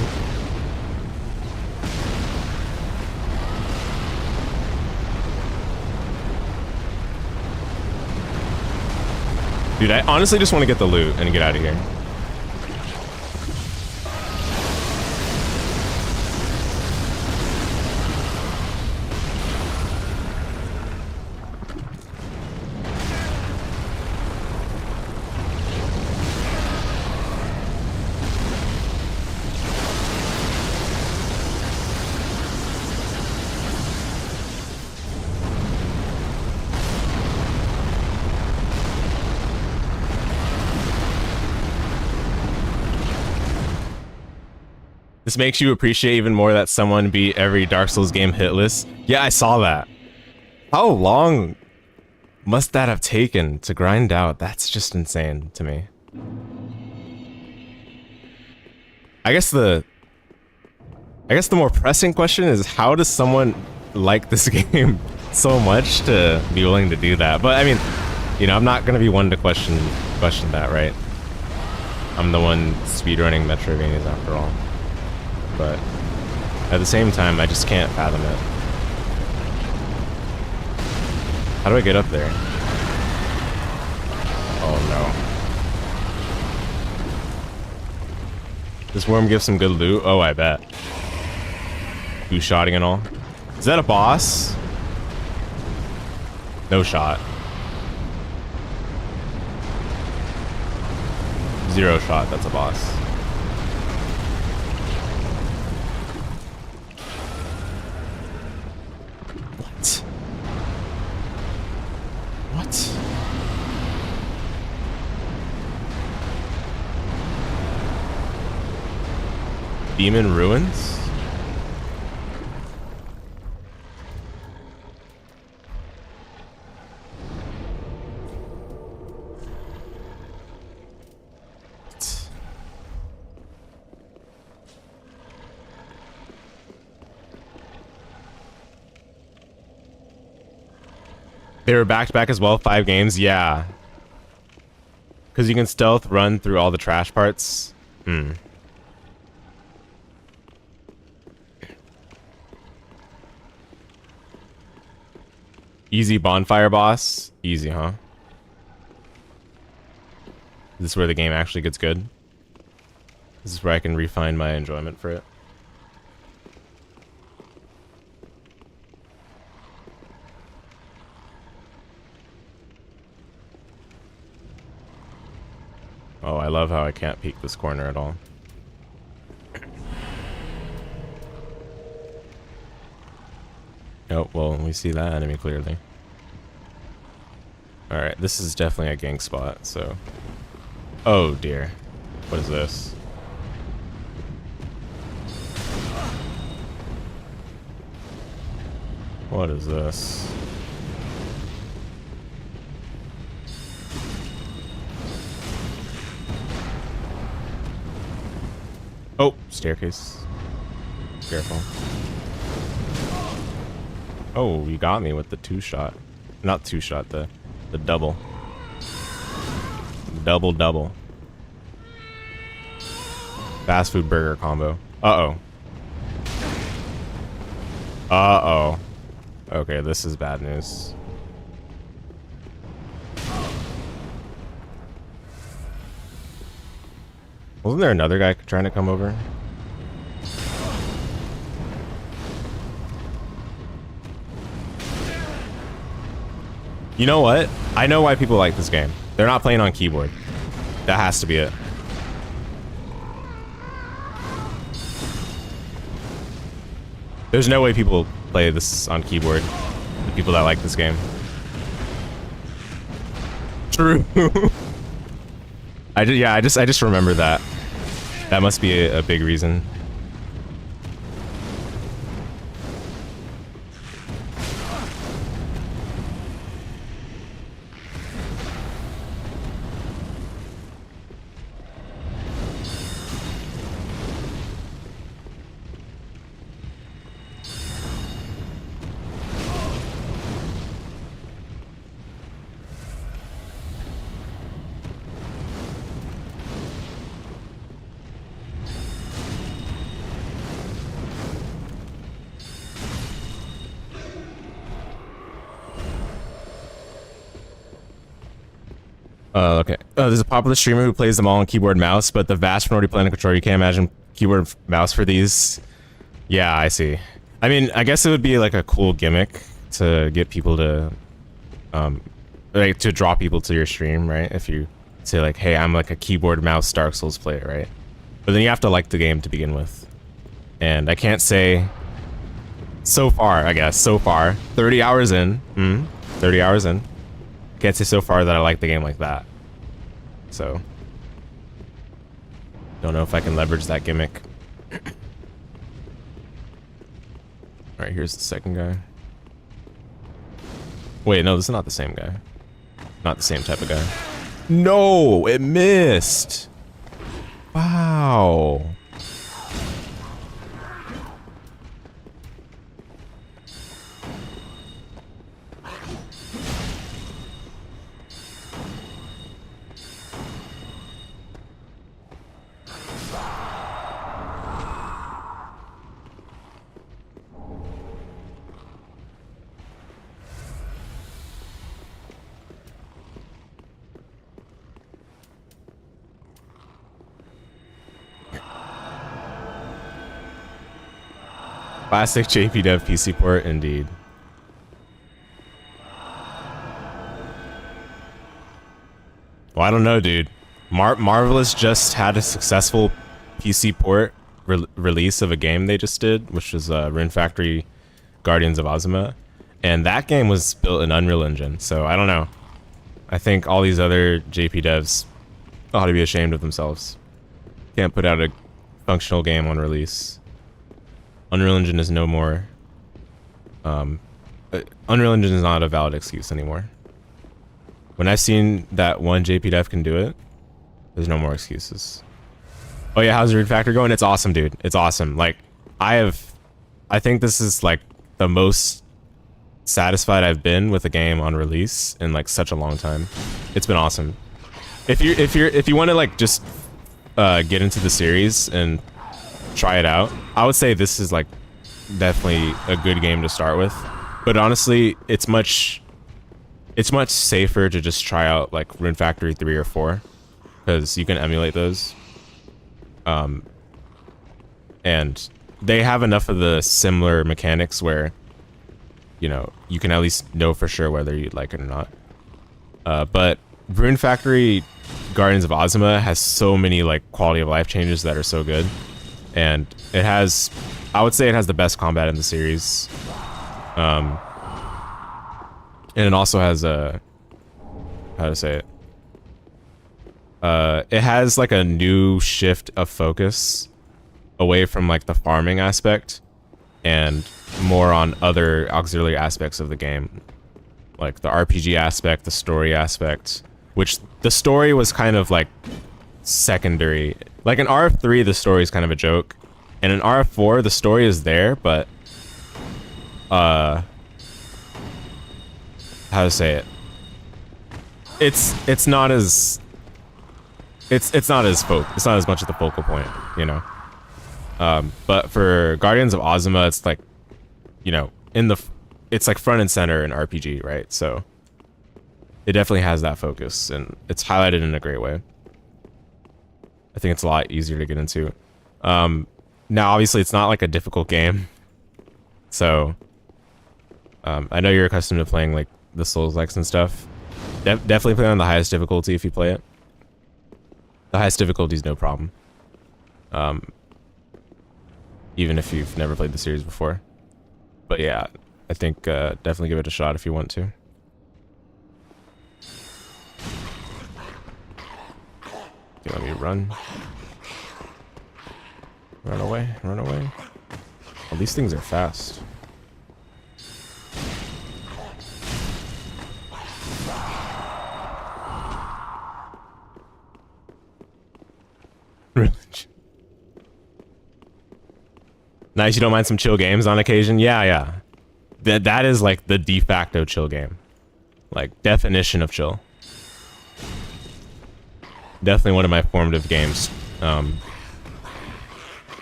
Dude, I honestly just want to get the loot and get out of here. This makes you appreciate even more that someone beat every Dark Souls game hitless. Yeah, I saw that. How long must that have taken to grind out? That's just insane to me. I guess the more pressing question is, how does someone like this game so much to be willing to do that? But I mean, you know, I'm not gonna be one to question that, right? I'm the one speedrunning Metroidvanias after all. But at the same time, I just can't fathom it. How do I get up there? Oh no. This worm gives some good loot? Oh, I bet. Two-shotting and all. Is that a boss? No shot. Zero shot, that's a boss. What? What? Demon Ruins? They were back to back as well, 5 games, yeah. Because you can stealth run through all the trash parts. Easy bonfire boss. Easy, huh? Is this where the game actually gets good? This is where I can refine my enjoyment for it. Oh, I love how I can't peek this corner at all. Oh, well, we see that enemy clearly. Alright, this is definitely a gank spot, so... Oh, dear. What is this? What is this? Oh, staircase. Careful. Oh, you got me with the 2-shot. Not 2-shot, the double. Double. Fast food burger combo. Uh-oh. Uh-oh. Okay, this is bad news. Wasn't there another guy trying to come over? You know what? I know why people like this game. They're not playing on keyboard. That has to be it. There's no way people play this on keyboard. The people that like this game. True. I just remember that. That must be a big reason. Okay. There's a popular streamer who plays them all on keyboard and mouse, but the vast majority play on a controller. You can't imagine keyboard and mouse for these. Yeah, I see. I mean, I guess it would be like a cool gimmick to get people to, like to draw people to your stream, right? If you say like, hey, I'm like a keyboard mouse Dark Souls player, right? But then you have to like the game to begin with. And I can't say so far, I guess, so far, 30 hours in, 30 hours in, can't say so far that I like the game like that. So, don't know if I can leverage that gimmick. All right, here's the second guy. Wait, no, this is not the same guy. Not the same type of guy. No, it missed. Wow. Classic JPDev PC port, indeed. Well, I don't know, dude. Marvelous just had a successful PC port release of a game they just did, which was Rune Factory Guardians of Ozma. And that game was built in Unreal Engine, so I don't know. I think all these other JP devs ought to be ashamed of themselves. Can't put out a functional game on release. Unreal Engine is no more. Unreal Engine is not a valid excuse anymore. When I've seen that one JP dev can do it, there's no more excuses. Oh yeah, how's the Rune Factory going? It's awesome, dude. It's awesome. Like, I think this is like the most satisfied I've been with a game on release in like such a long time. It's been awesome. If you want to like just get into the series and try it out, I would say this is like definitely a good game to start with. But honestly, it's much safer to just try out like Rune Factory 3 or 4 because you can emulate those. And they have enough of the similar mechanics where, you know, you can at least know for sure whether you'd like it or not. But Rune Factory Guardians of Ozma has so many like quality of life changes that are so good. And it has, I would say it has the best combat in the series. And it also has a, how to say it? It has like a new shift of focus away from like the farming aspect and more on other auxiliary aspects of the game. Like the RPG aspect, the story aspect, which the story was kind of like secondary. Like in RF3, the story is kind of a joke. And in RF4, the story is there, but how to say it? It's not as it's not as much of the focal point, you know. But for Guardians of Ozma, it's like, you know, it's like front and center in RPG, right? So it definitely has that focus, and it's highlighted in a great way. I think it's a lot easier to get into. Now, obviously, it's not like a difficult game, so I know you're accustomed to playing like the Souls-likes and stuff. Definitely play on the highest difficulty if you play it. The highest difficulty is no problem. Even if you've never played the series before. But yeah, I think definitely give it a shot if you want to. Okay, let me run. Run away, run away. Well, these things are fast. Nice, you don't mind some chill games on occasion? Yeah. That is like the de facto chill game. Like, definition of chill. Definitely one of my formative games.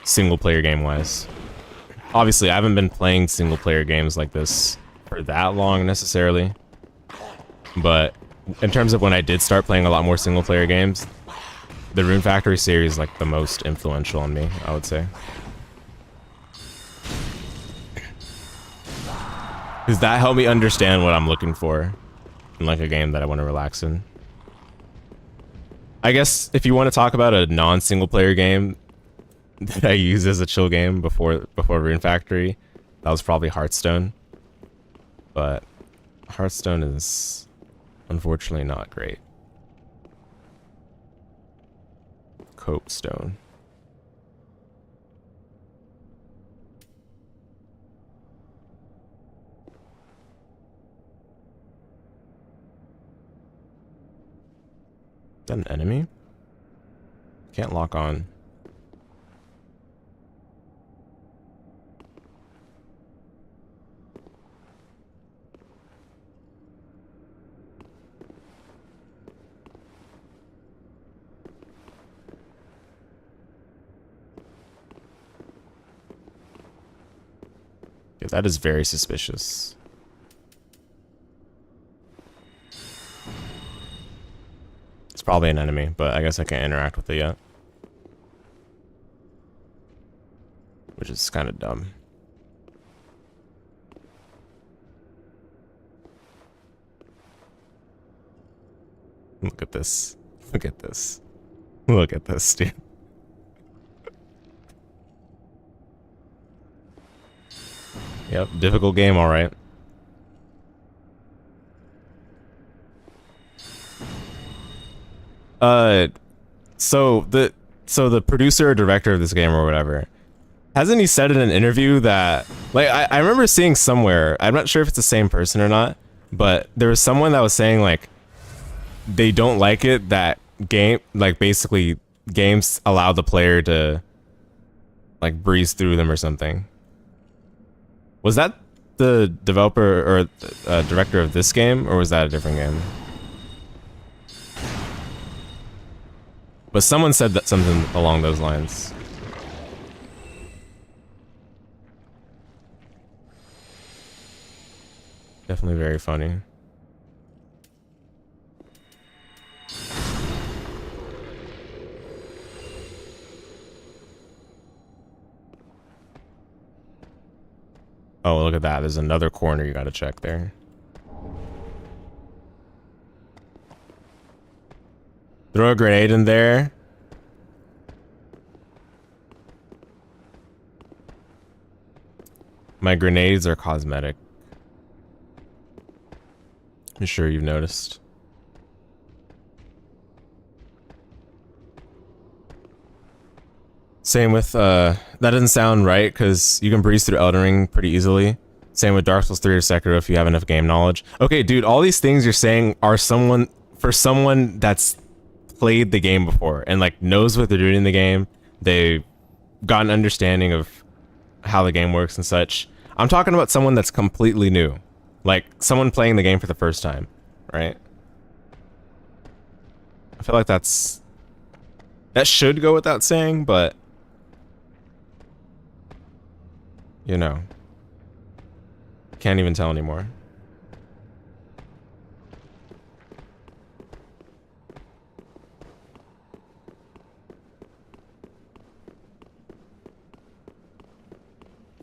Single player game wise. Obviously, I haven't been playing single player games like this for that long necessarily. But in terms of when I did start playing a lot more single player games, the Rune Factory series is like the most influential on me, I would say. Because that helped me understand what I'm looking for in like a game that I want to relax in. I guess if you want to talk about a non-single player game that I use as a chill game before Rune Factory, that was probably Hearthstone. But Hearthstone is unfortunately not great. Copestone. that an enemy? Can't lock on. Yeah, that is very suspicious. It's probably an enemy, but I guess I can't interact with it yet. Which is kind of dumb. Look at this. Look at this. Look at this, dude. Yep, difficult game, all right. So the producer or director of this game or whatever, hasn't he said in an interview that, like, I remember seeing somewhere, I'm not sure if it's the same person or not, but there was someone that was saying, like, they don't like it that basically games allow the player to, like, breeze through them or something. Was that the developer or director of this game, or was that a different game? But someone said that something along those lines. Definitely very funny. Oh, look at that. There's another corner you gotta check there. Throw a grenade in there. My grenades are cosmetic. I'm sure you've noticed. Same with, that doesn't sound right, because you can breeze through Elden Ring pretty easily. Same with Dark Souls 3 or Sekiro if you have enough game knowledge. Okay, dude, all these things you're saying are for someone that's played the game before and, like, knows what they're doing in the game. They've got an understanding of how the game works and such. I'm talking about someone that's completely new. Like, someone playing the game for the first time, right? I feel like that should go without saying, but you know, can't even tell anymore.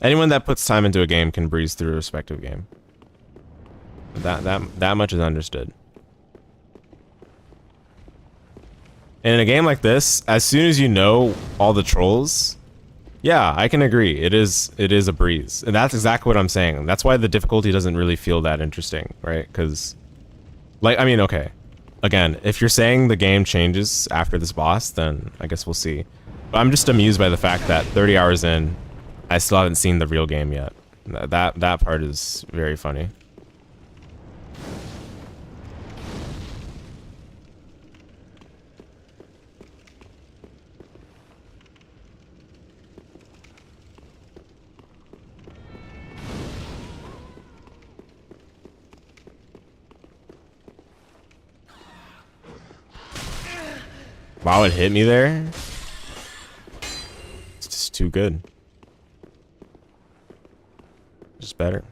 Anyone that puts time into a game can breeze through a respective game. That much is understood. And in a game like this, as soon as you know all the trolls, yeah, I can agree. It is a breeze. And that's exactly what I'm saying. That's why the difficulty doesn't really feel that interesting, right? Because, like, I mean, okay. Again, if you're saying the game changes after this boss, then I guess we'll see. But I'm just amused by the fact that 30 hours in, I still haven't seen the real game yet. That part is very funny. Wow, it hit me there. It's just too good. Just better.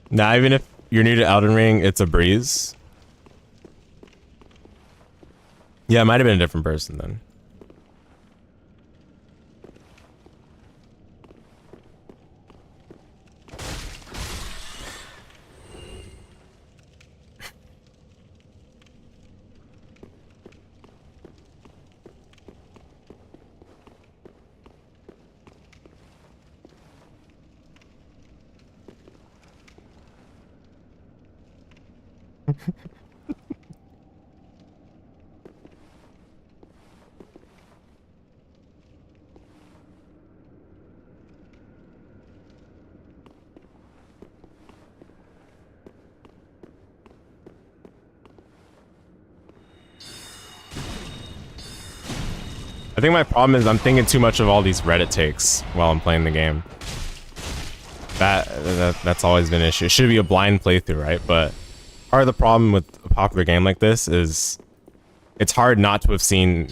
Now, even if you're new to Elden Ring, it's a breeze. Yeah, it might have been a different person then. I think my problem is I'm thinking too much of all these Reddit takes while I'm playing the game. That's always been an issue. It should be a blind playthrough, right? But part of the problem with a popular game like this is it's hard not to have seen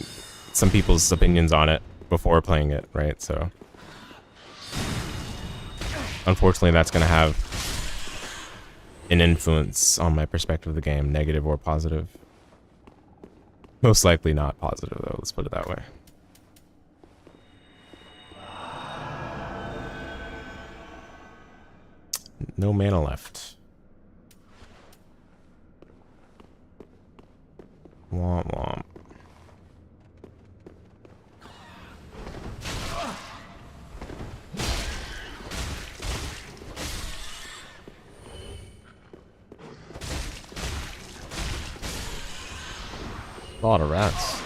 some people's opinions on it before playing it, right? So unfortunately, that's going to have an influence on my perspective of the game, negative or positive. Most likely not positive, though. Let's put it that way. No mana left. Womp womp. A lot of rats.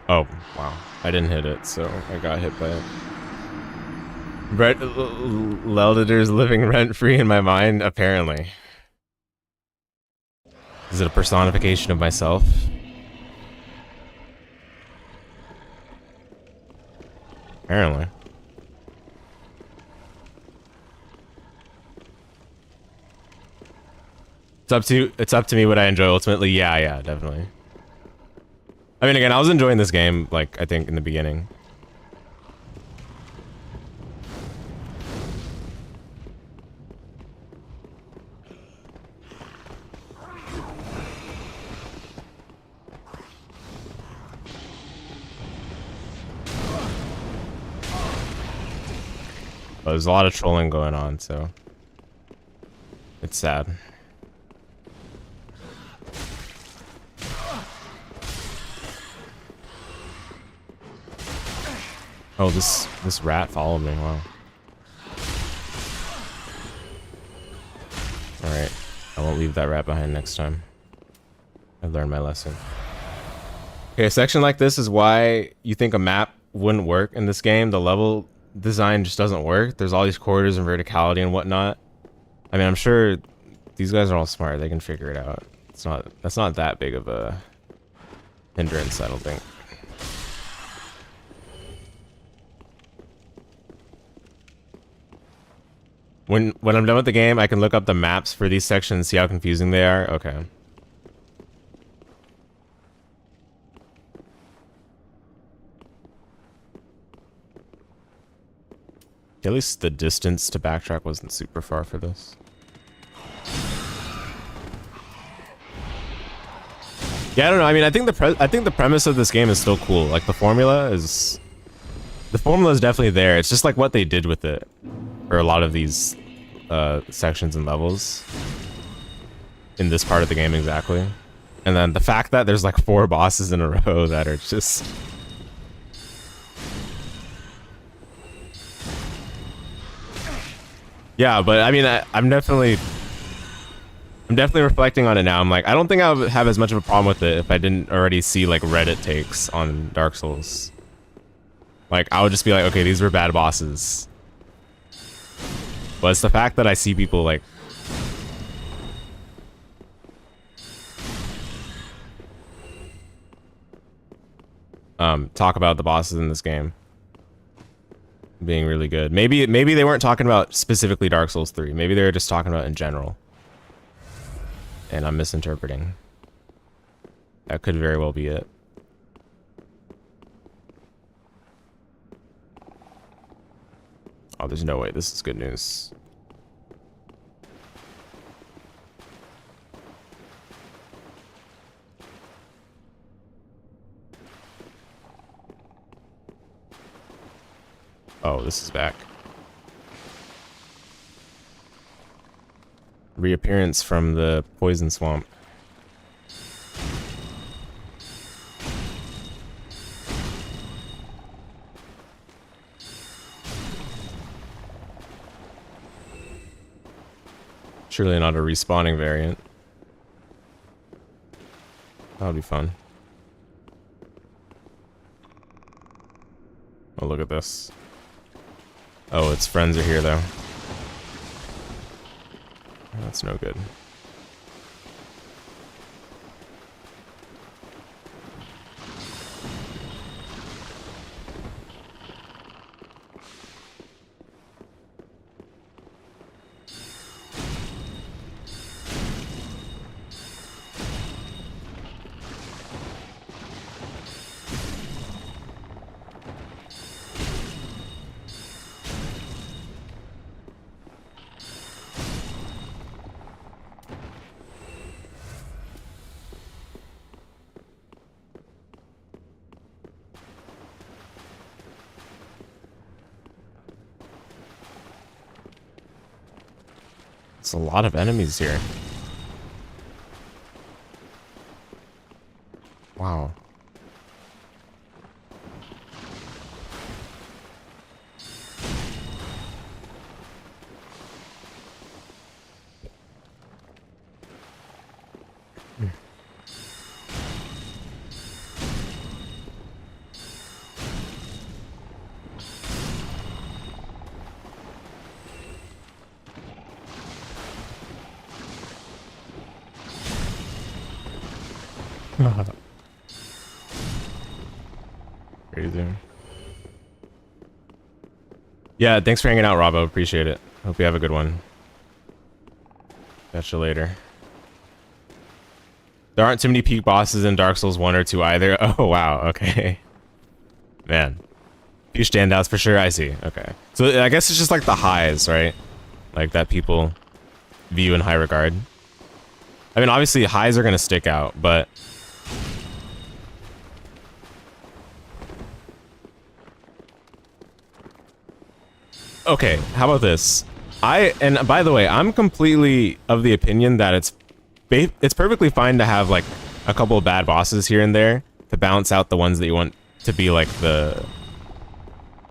Oh, wow. I didn't hit it, so I got hit by it. Lelditor's living rent-free in my mind, apparently. Is it a personification of myself? Apparently. It's up to me what I enjoy ultimately. Yeah, definitely. I mean, again, I was enjoying this game, like, I think in the beginning. But there's a lot of trolling going on, so it's sad. Oh, this rat followed me. Wow. All right, I won't leave that rat behind next time. I learned my lesson. Okay, a section like this is why you think a map wouldn't work in this game. The level design just doesn't work. There's all these corridors and verticality and whatnot. I mean, I'm sure these guys are all smart. They can figure it out. That's not that big of a hindrance, I don't think. When I'm done with the game, I can look up the maps for these sections and see how confusing they are. Okay. At least the distance to backtrack wasn't super far for this. Yeah, I don't know. I mean, I think the premise of this game is still cool. Like the formula is definitely there. It's just like what they did with it for a lot of these sections and levels in this part of the game exactly. And then the fact that there's like 4 bosses in a row that are just yeah, but I mean, I'm definitely reflecting on it now. I'm like, I don't think I would have as much of a problem with it if I didn't already see like Reddit takes on Dark Souls. Like, I would just be like, okay, these were bad bosses. But it's the fact that I see people like talk about the bosses in this game being really good. Maybe they weren't talking about specifically Dark Souls 3. Maybe they were just talking about in general. And I'm misinterpreting. That could very well be it. Oh, there's no way this is good news. Oh, this is back. Reappearance from the poison swamp. Surely not a respawning variant. That would be fun. Oh, look at this. Oh, its friends are here, though. That's no good. It's a lot of enemies here. Wow. Crazy. Yeah, thanks for hanging out, Robbo. Appreciate it. Hope you have a good one. Catch you later. There aren't too many peak bosses in Dark Souls 1 or 2 either. Oh, wow. Okay. Man. Few standouts for sure. I see. Okay. So I guess it's just like the highs, right? Like that people view in high regard. I mean, obviously highs are going to stick out, but... Okay, how about this? And by the way, I'm completely of the opinion that it's perfectly fine to have like a couple of bad bosses here and there to balance out the ones that you want to be like the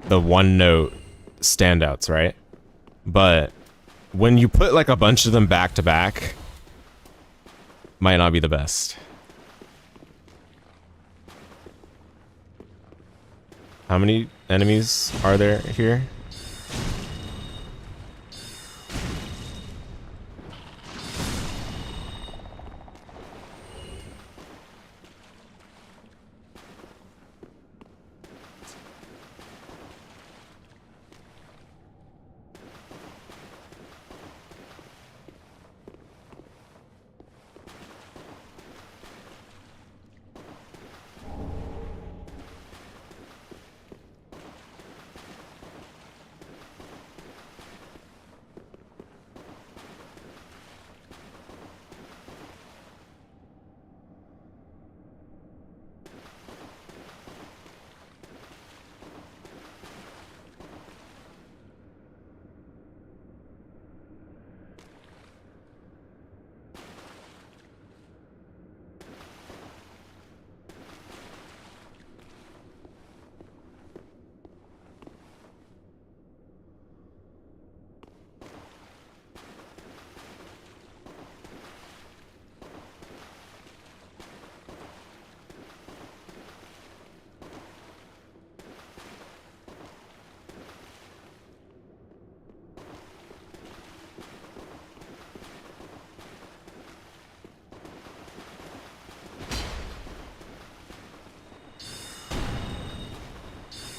one note standouts, right? But when you put like a bunch of them back to back, might not be the best. How many enemies are there here?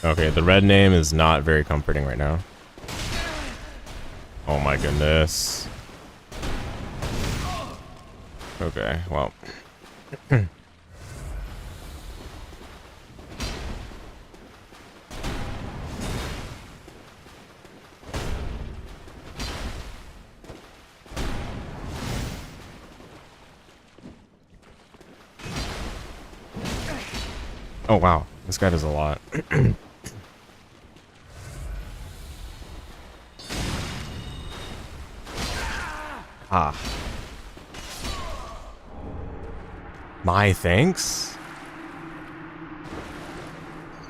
Okay, the red name is not very comforting right now. Oh my goodness. Okay, well. Oh wow, this guy does a lot. Ah. My thanks?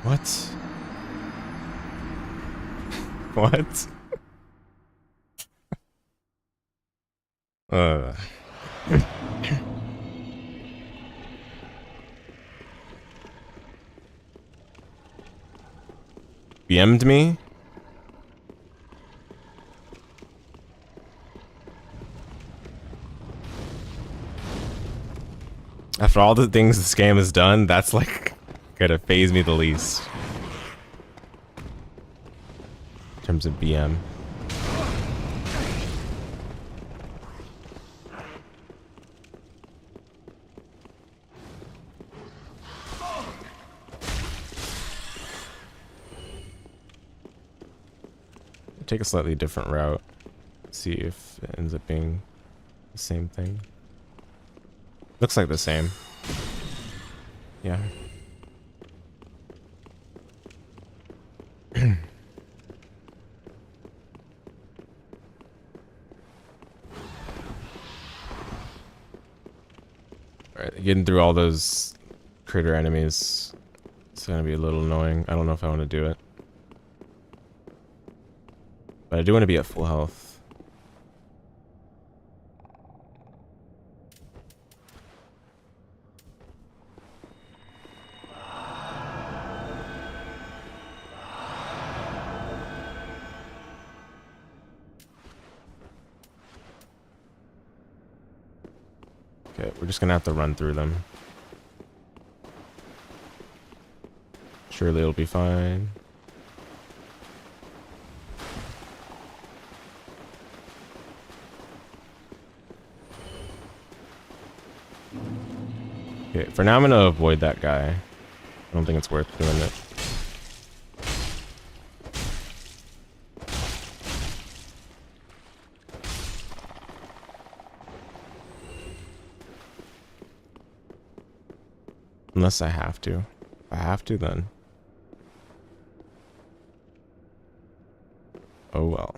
What? What? Uh. BM'd me? After all the things this game has done, that's like gonna phase me the least. In terms of BM. Take a slightly different route. See if it ends up being the same thing. Looks like the same. Yeah. Alright, getting through all those critter enemies. It's gonna be a little annoying. I don't know if I want to do it. But I do want to be at full health. Okay, we're just gonna have to run through them. Surely it'll be fine. Okay, for now I'm gonna avoid that guy. I don't think it's worth doing it. Unless I have to. If I have to, then. Oh well.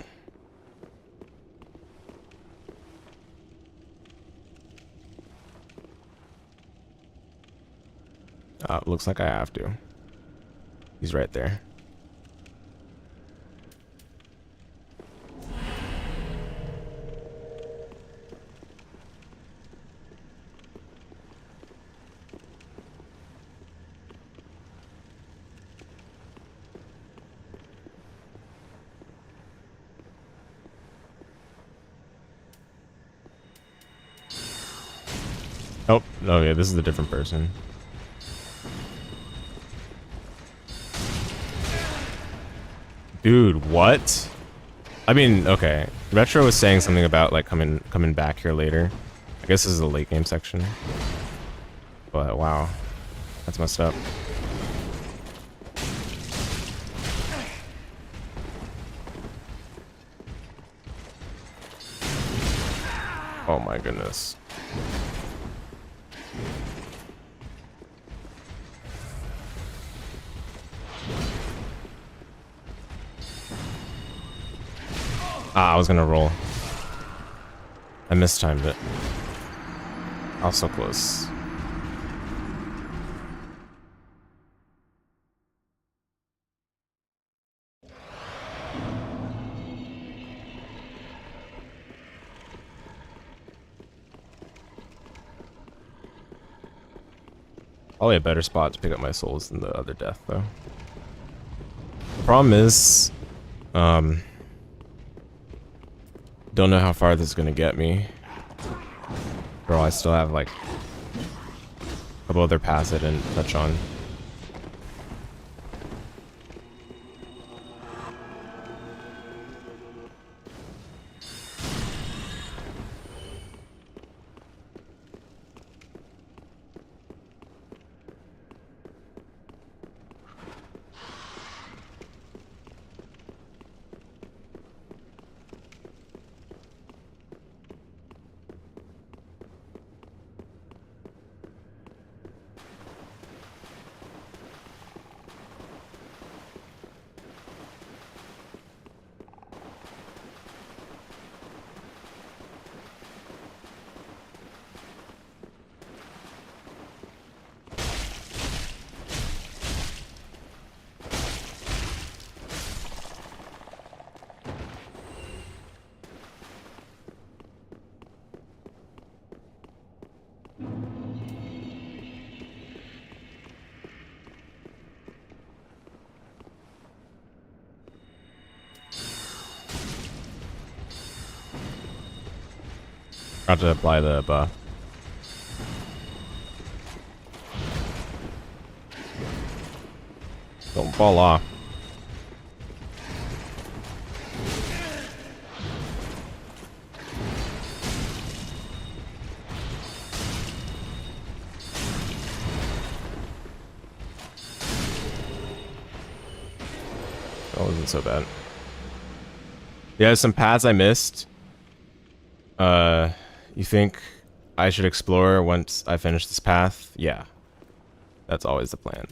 Looks like I have to. He's right there. Oh, yeah, this is a different person. Dude, what? I mean, okay. Retro was saying something about like coming back here later. I guess this is the late game section. But wow. That's messed up. Oh my goodness. I was gonna roll. I mistimed it. I was so close. Probably a better spot to pick up my souls than the other death, though. The problem is, don't know how far this is gonna get me. Bro, I still have like a couple other paths I didn't touch on. Got to apply the buff. Don't fall off. That wasn't so bad. Yeah, some paths I missed. You think I should explore once I finish this path? Yeah. That's always the plan.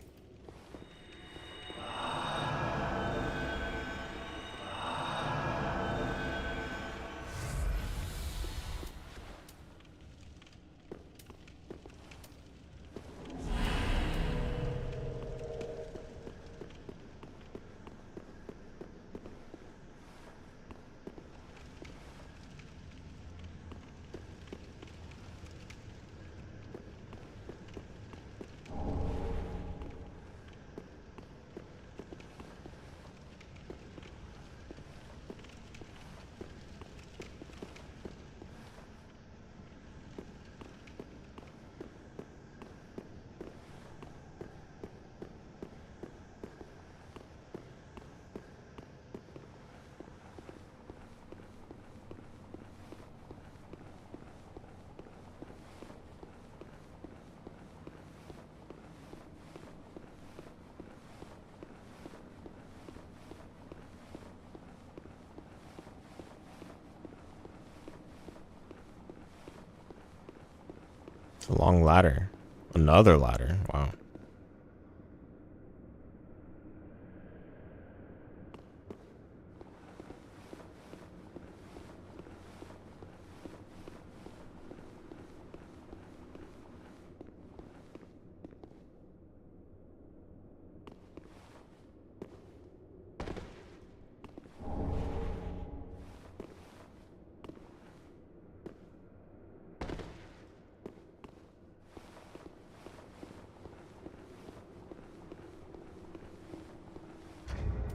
It's a long ladder. Another ladder. Wow.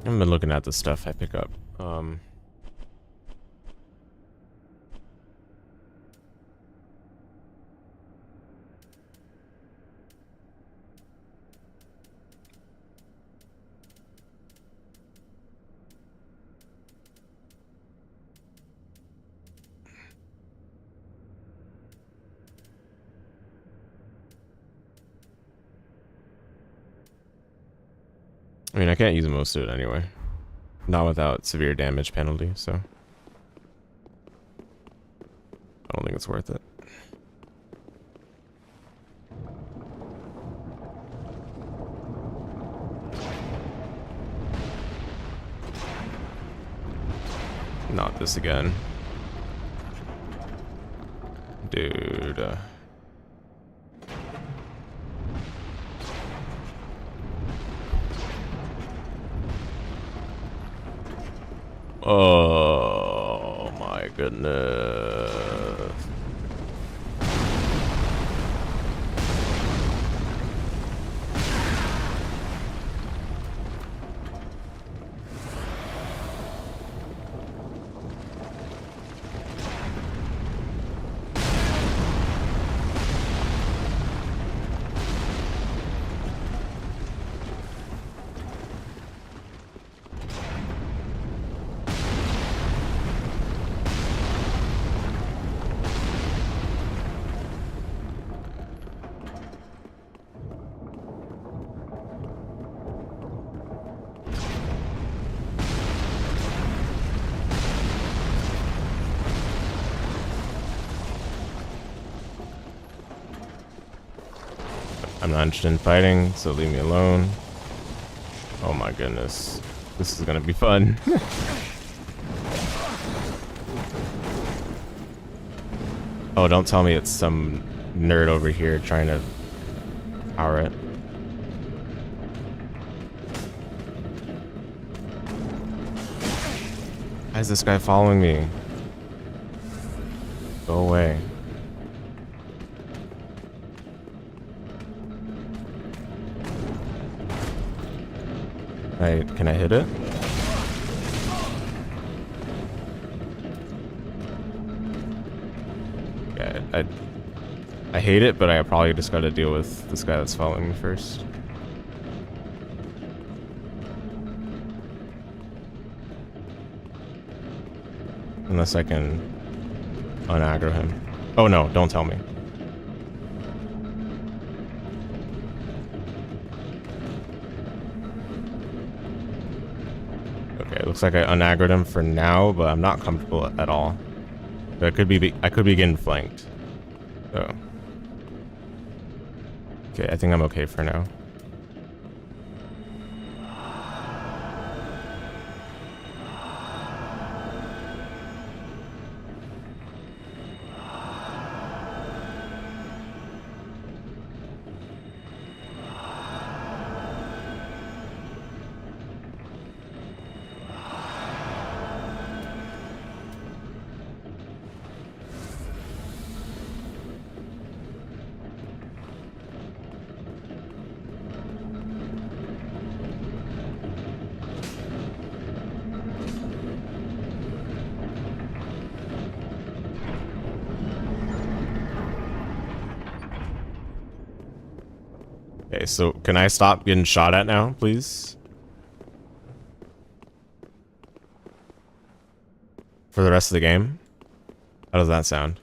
I haven't been looking at the stuff I pick up. I mean, I can't use most of it anyway. Not without severe damage penalty, so I don't think it's worth it. Not this again. Dude. Oh my goodness. I'm not interested in fighting, so leave me alone. Oh my goodness. This is gonna be fun. Oh, don't tell me it's some nerd over here trying to power it. Why is this guy following me? Go away. Can I hit it? I hate it, but I probably just got to deal with this guy that's following me first. Unless I can unaggro him. Oh no, don't tell me. Okay, it looks like I unaggroed him for now, but I'm not comfortable at all. So I could be getting flanked. So. Okay, I think I'm okay for now. Okay, so can I stop getting shot at now, please? For the rest of the game? How does that sound?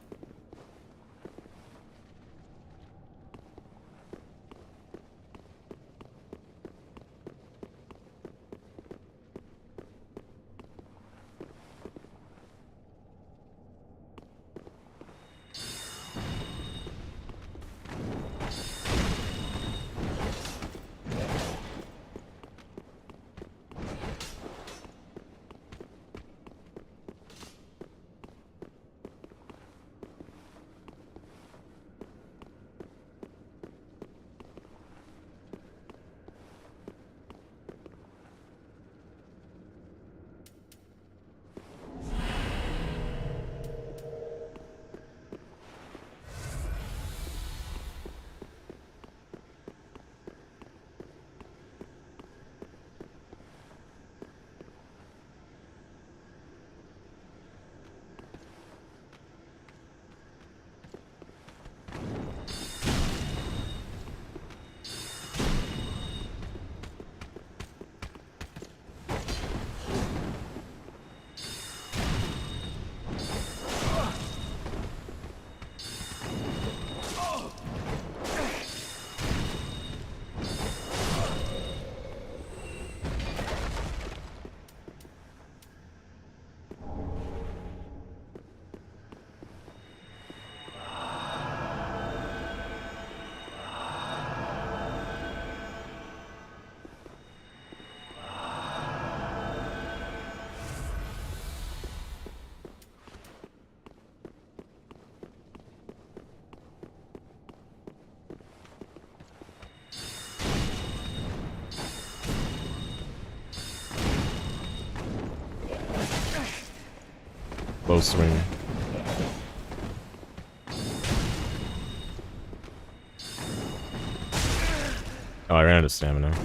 Low swing. Oh, I ran out of stamina.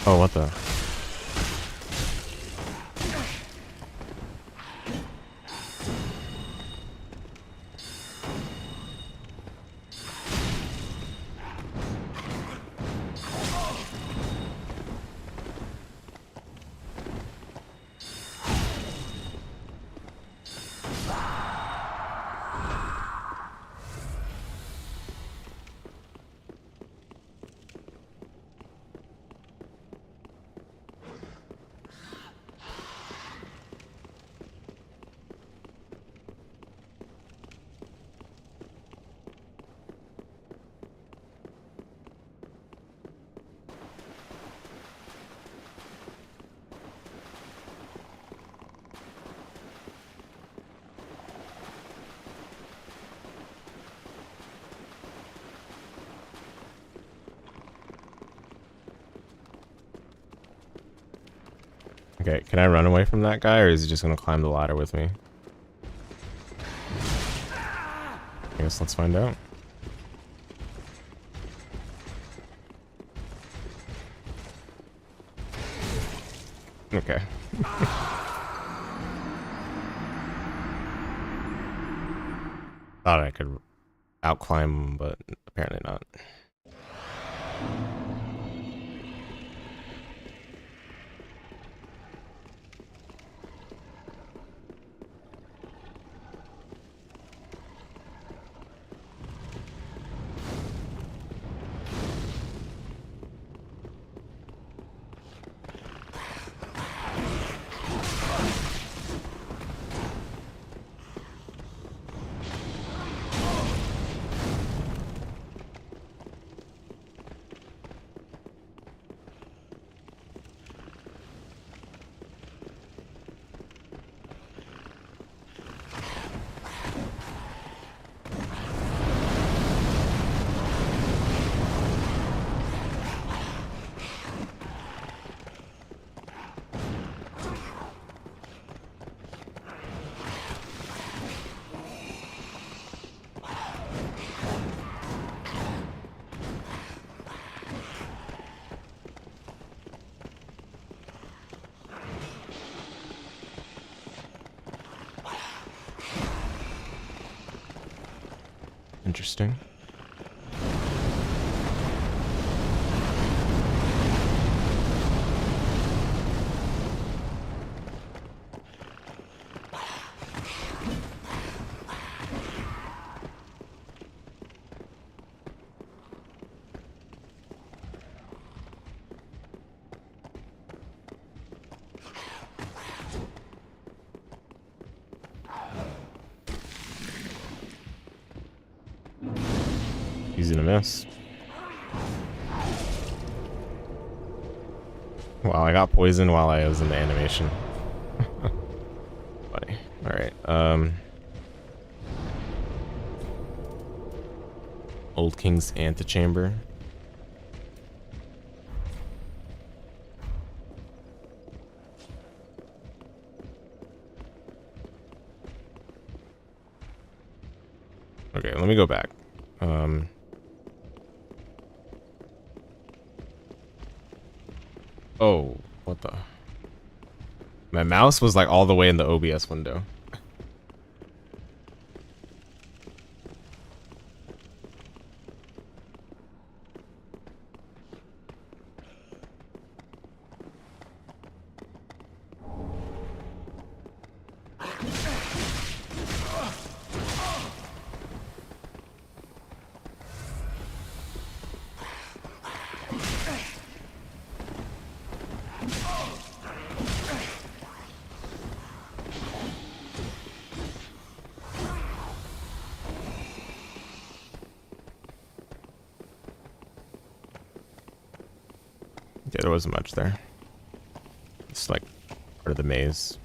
Oh, what the? Okay, can I run away from that guy, or is he just gonna climb the ladder with me? I guess let's find out. Okay. Thought I could outclimb him, but apparently not. Interesting. Easy to miss. Wow, I got poisoned while I was in the animation. Funny. Alright, Old King's Antechamber. Okay, let me go back. Oh, what the? My mouse was like all the way in the OBS window. Yeah, there wasn't much there. It's like part of the maze.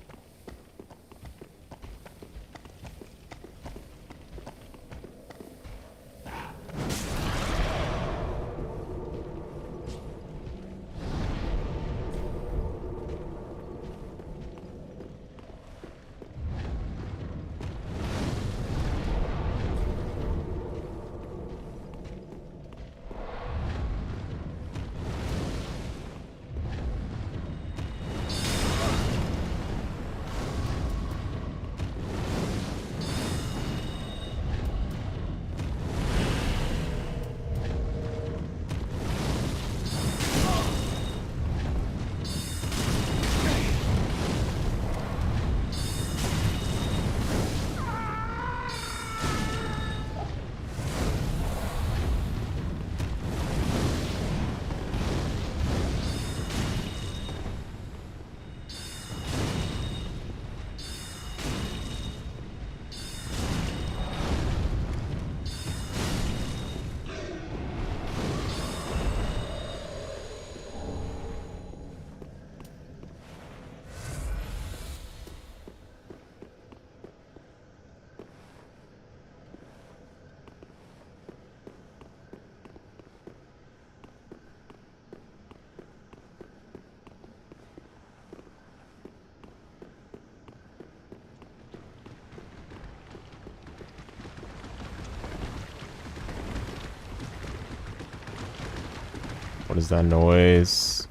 What is that noise?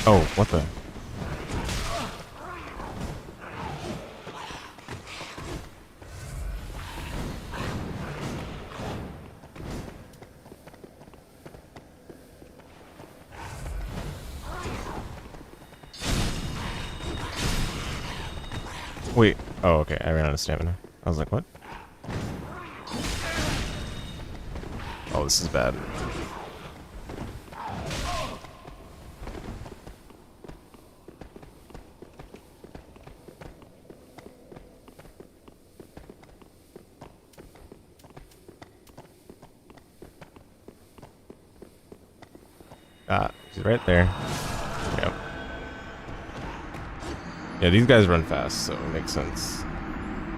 Oh, what the? Wait. Oh, okay. I ran out of stamina. I was like, what? Oh, this is bad. Ah, he's right there. Yep. Yeah, these guys run fast, so it makes sense.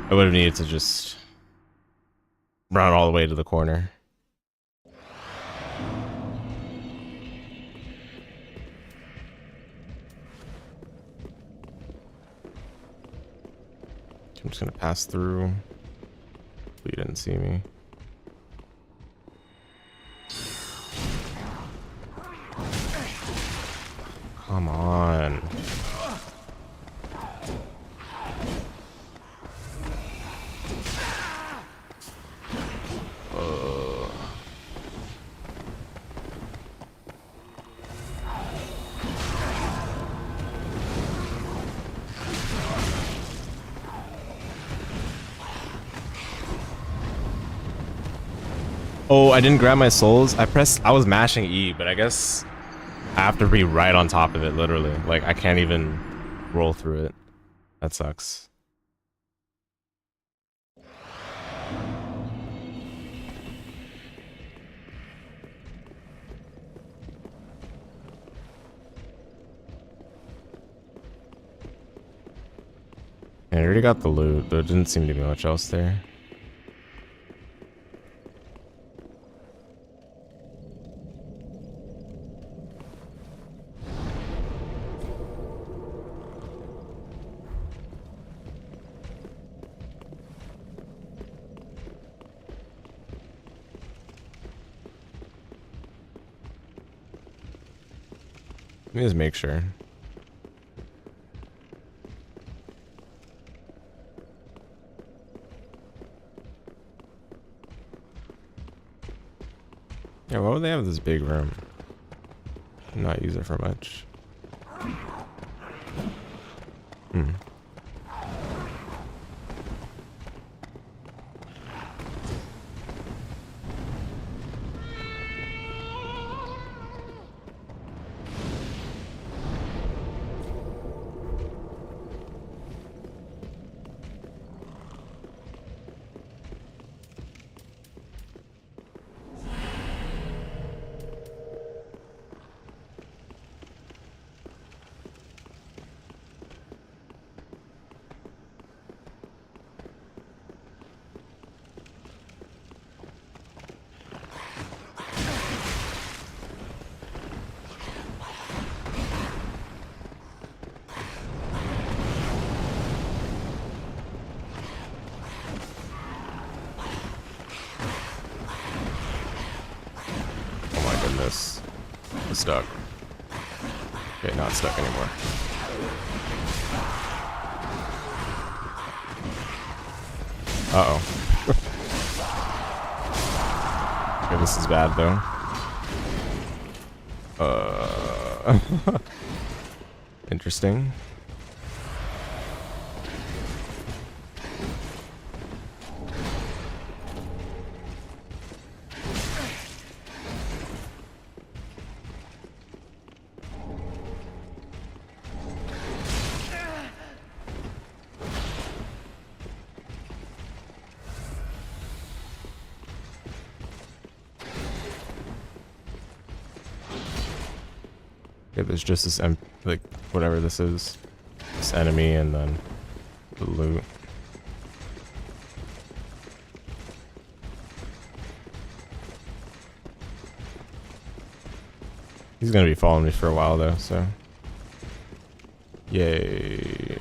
I would have needed to just run all the way to the corner. I'm just gonna pass through. You didn't see me. Come on. Oh, I didn't grab my souls. I was mashing E, but I guess I have to be right on top of it, literally. Like, I can't even roll through it. That sucks. I already got the loot. There didn't seem to be much else there. Let me just make sure. Yeah, why would they have this big room? Not use it for much. Hmm. Stuck. Okay, not stuck anymore. Uh-oh. Okay, this is bad, though. Interesting. Okay, there's just this, like, whatever this is. This enemy and then the loot. He's gonna be following me for a while, though, so. Yay.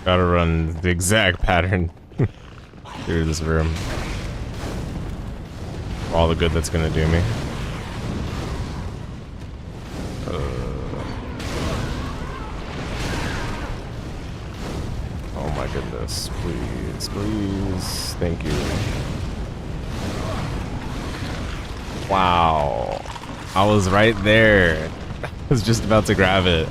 Gotta run the exact pattern through this room. All the good that's gonna do me. Oh my goodness, please, please, thank you. Wow, I was right there. I was just about to grab it.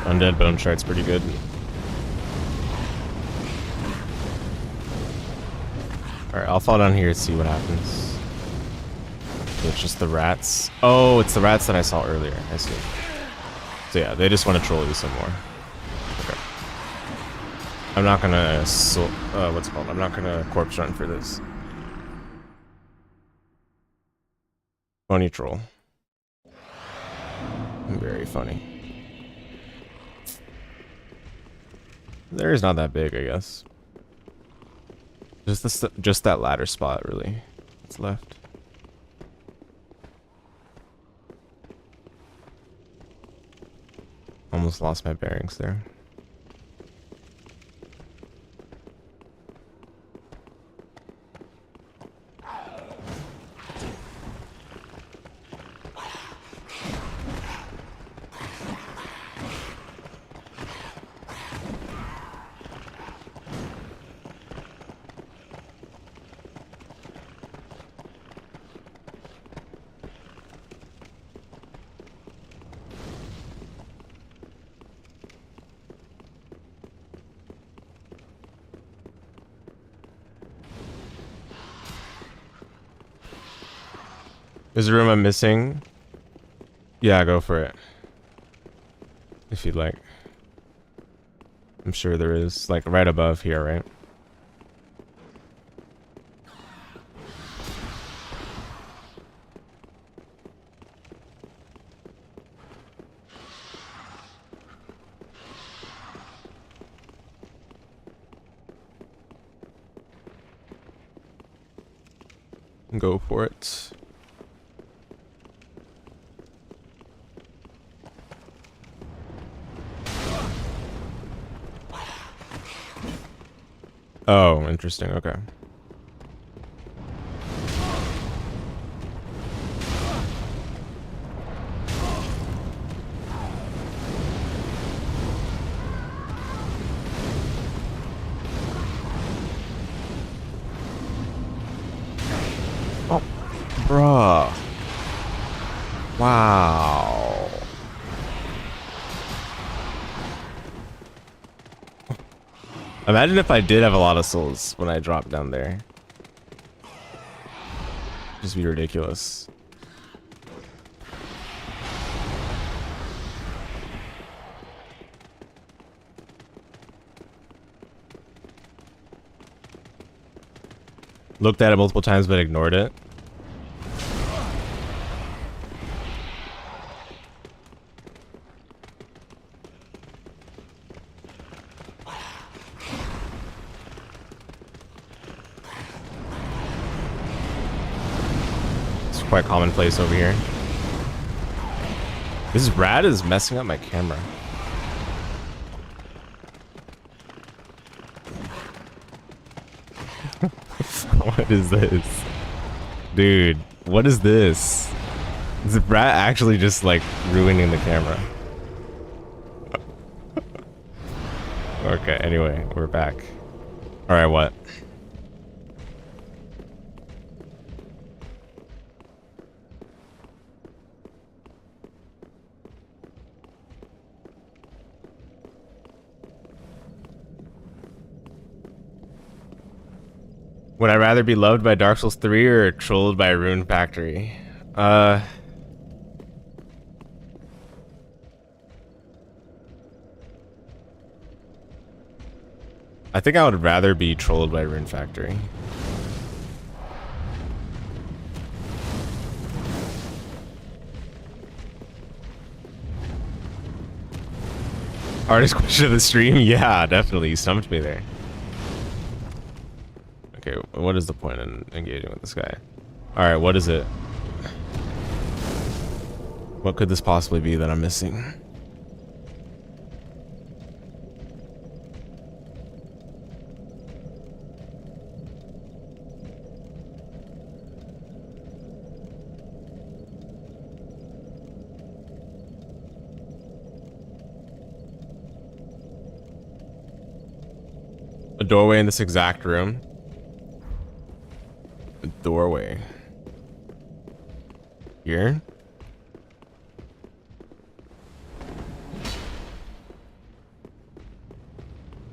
Undead Bone Shard's pretty good. Alright, I'll fall down here and see what happens. It's just the rats. Oh, it's the rats that I saw earlier. I see. So yeah, they just want to troll you some more. Okay. I'm not gonna what's it called? I'm not gonna corpse run for this. Funny troll. Very funny. There is not that big, I guess. Just that ladder spot, really. It's left. Almost lost my bearings there. There's a room I'm missing. Yeah, go for it. If you'd like. I'm sure there is, like right above here, right? Go for it. Oh, interesting. Okay. Oh, bruh. Wow. Imagine if I did have a lot of souls when I dropped down there. Just be ridiculous. Looked at it multiple times but ignored it. Quite commonplace over here. This rat is messing up my camera. What is this? Dude, what is this? Is the rat actually just like ruining the camera? Okay, anyway, we're back. Alright, what? Would I rather be loved by Dark Souls 3 or trolled by Rune Factory? I think I would rather be trolled by Rune Factory. Hardest question of the stream? Yeah, definitely. You stumped me there. Okay, what is the point in engaging with this guy? Alright, what is it? What could this possibly be that I'm missing? A doorway in this exact room. A doorway. Here?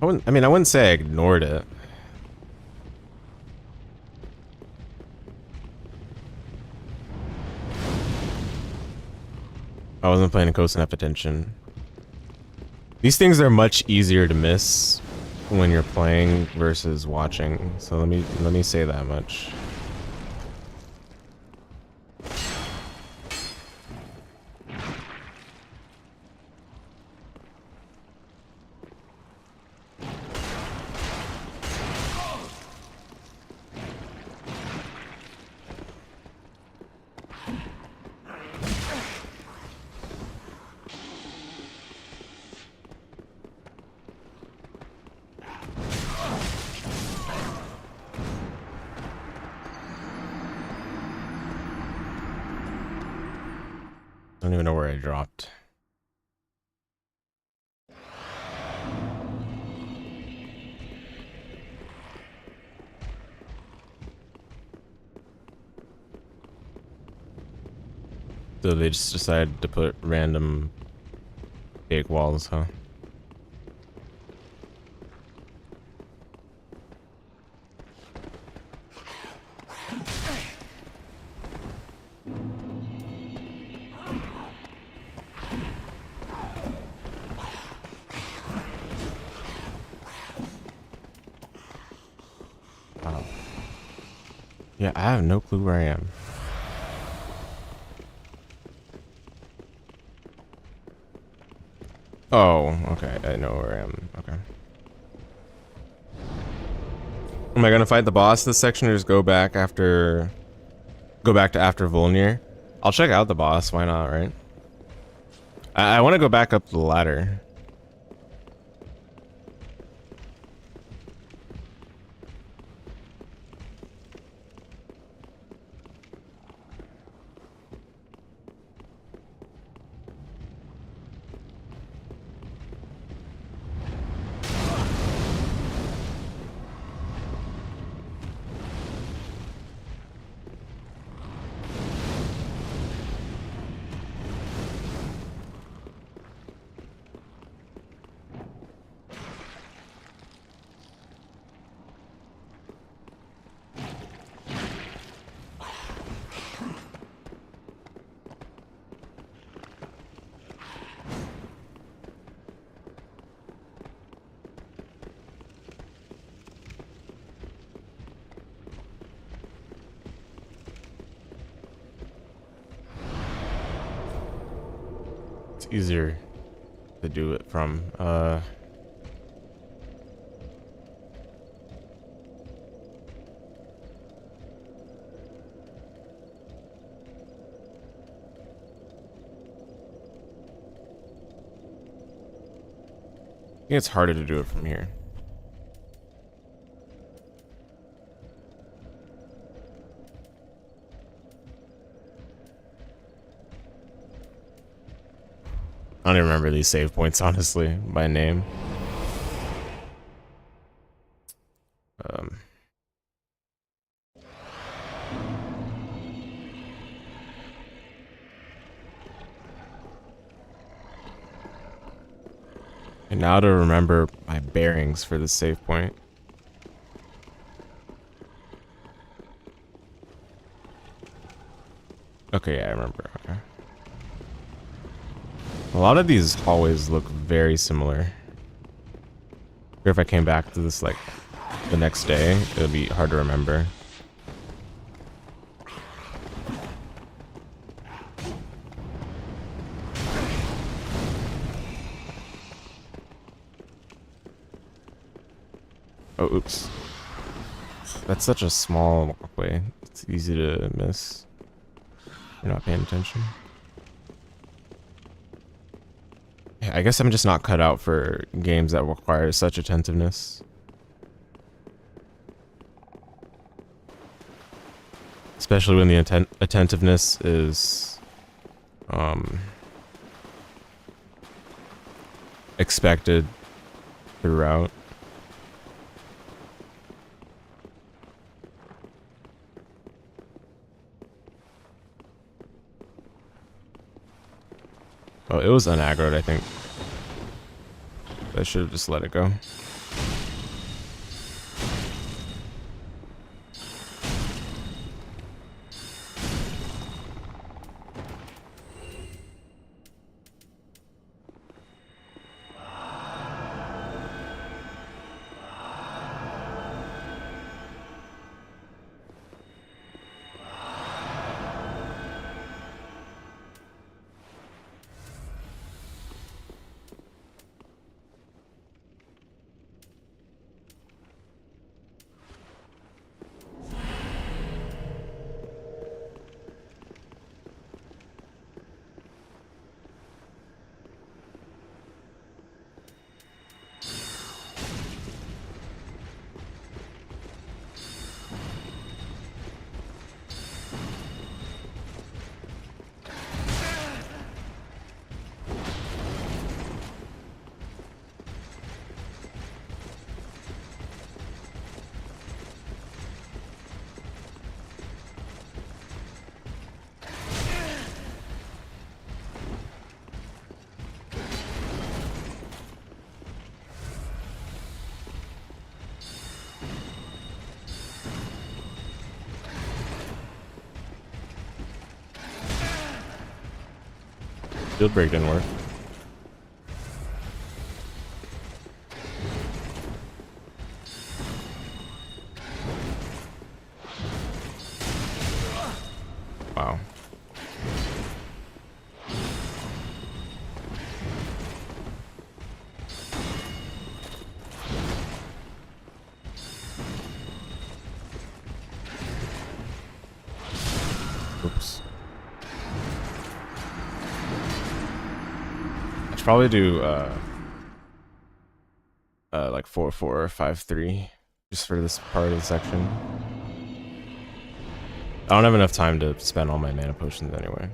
I wouldn't say I ignored it. I wasn't paying close enough attention. These things are much easier to miss when you're playing versus watching. So let me say that much. don't even know where I dropped. So they just decided to put random fake walls, huh? Wow. Yeah, I have no clue where I am. Oh, okay. I know where I am. Okay. Am I gonna fight the boss this section or just go back to after Volnir? I'll check out the boss. Why not, right? I want to go back up the ladder. Easier to do it from. I think it's harder to do it from here. I don't even remember these save points, honestly, by name. And now to remember my bearings for this save point. Okay, yeah, I remember. Okay. A lot of these hallways look very similar. Or if I came back to this like the next day, it would be hard to remember. Oh, oops. That's such a small walkway. It's easy to miss. You're not paying attention. Yeah, I guess I'm just not cut out for games that require such attentiveness. Especially when the attentiveness is expected throughout. Oh, it was unaggroed, I think. I should have just let it go. Field break didn't work. Wow. Oops. I should probably do like 4-4 or 5-3 just for this part of the section. I don't have enough time to spend all my mana potions anyway.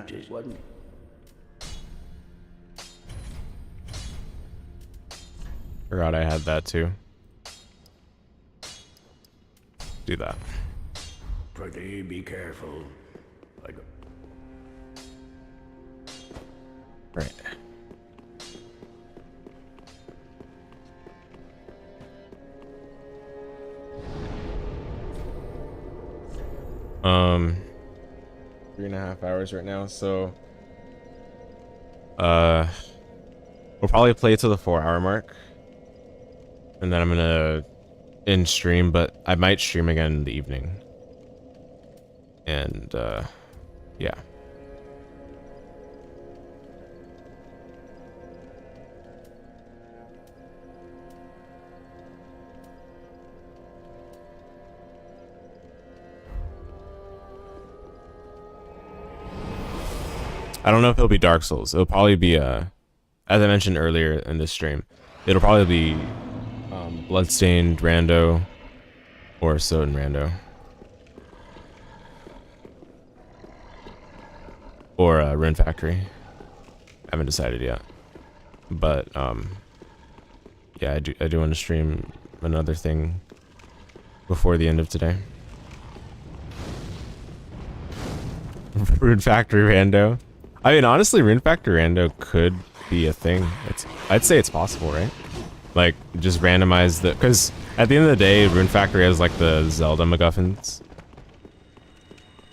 Just wasn't. Forgot I had that too. Do that. Pretty be careful. Like Right. Um, 3.5 hours right now, so we'll probably play to the 4-hour mark, and then I'm gonna end stream, but I might stream again in the evening. And yeah. I don't know if it'll be Dark Souls. It'll probably be as I mentioned earlier in this stream, it'll probably be Bloodstained Rando or Soden Rando. Or Rune Factory. I haven't decided yet. But yeah, I do want to stream another thing before the end of today. Rune Factory Rando. I mean, honestly, Rune Factory Rando could be a thing. I'd say it's possible, right? Like, just randomize the... Because at the end of the day, Rune Factory has, like, the Zelda MacGuffins.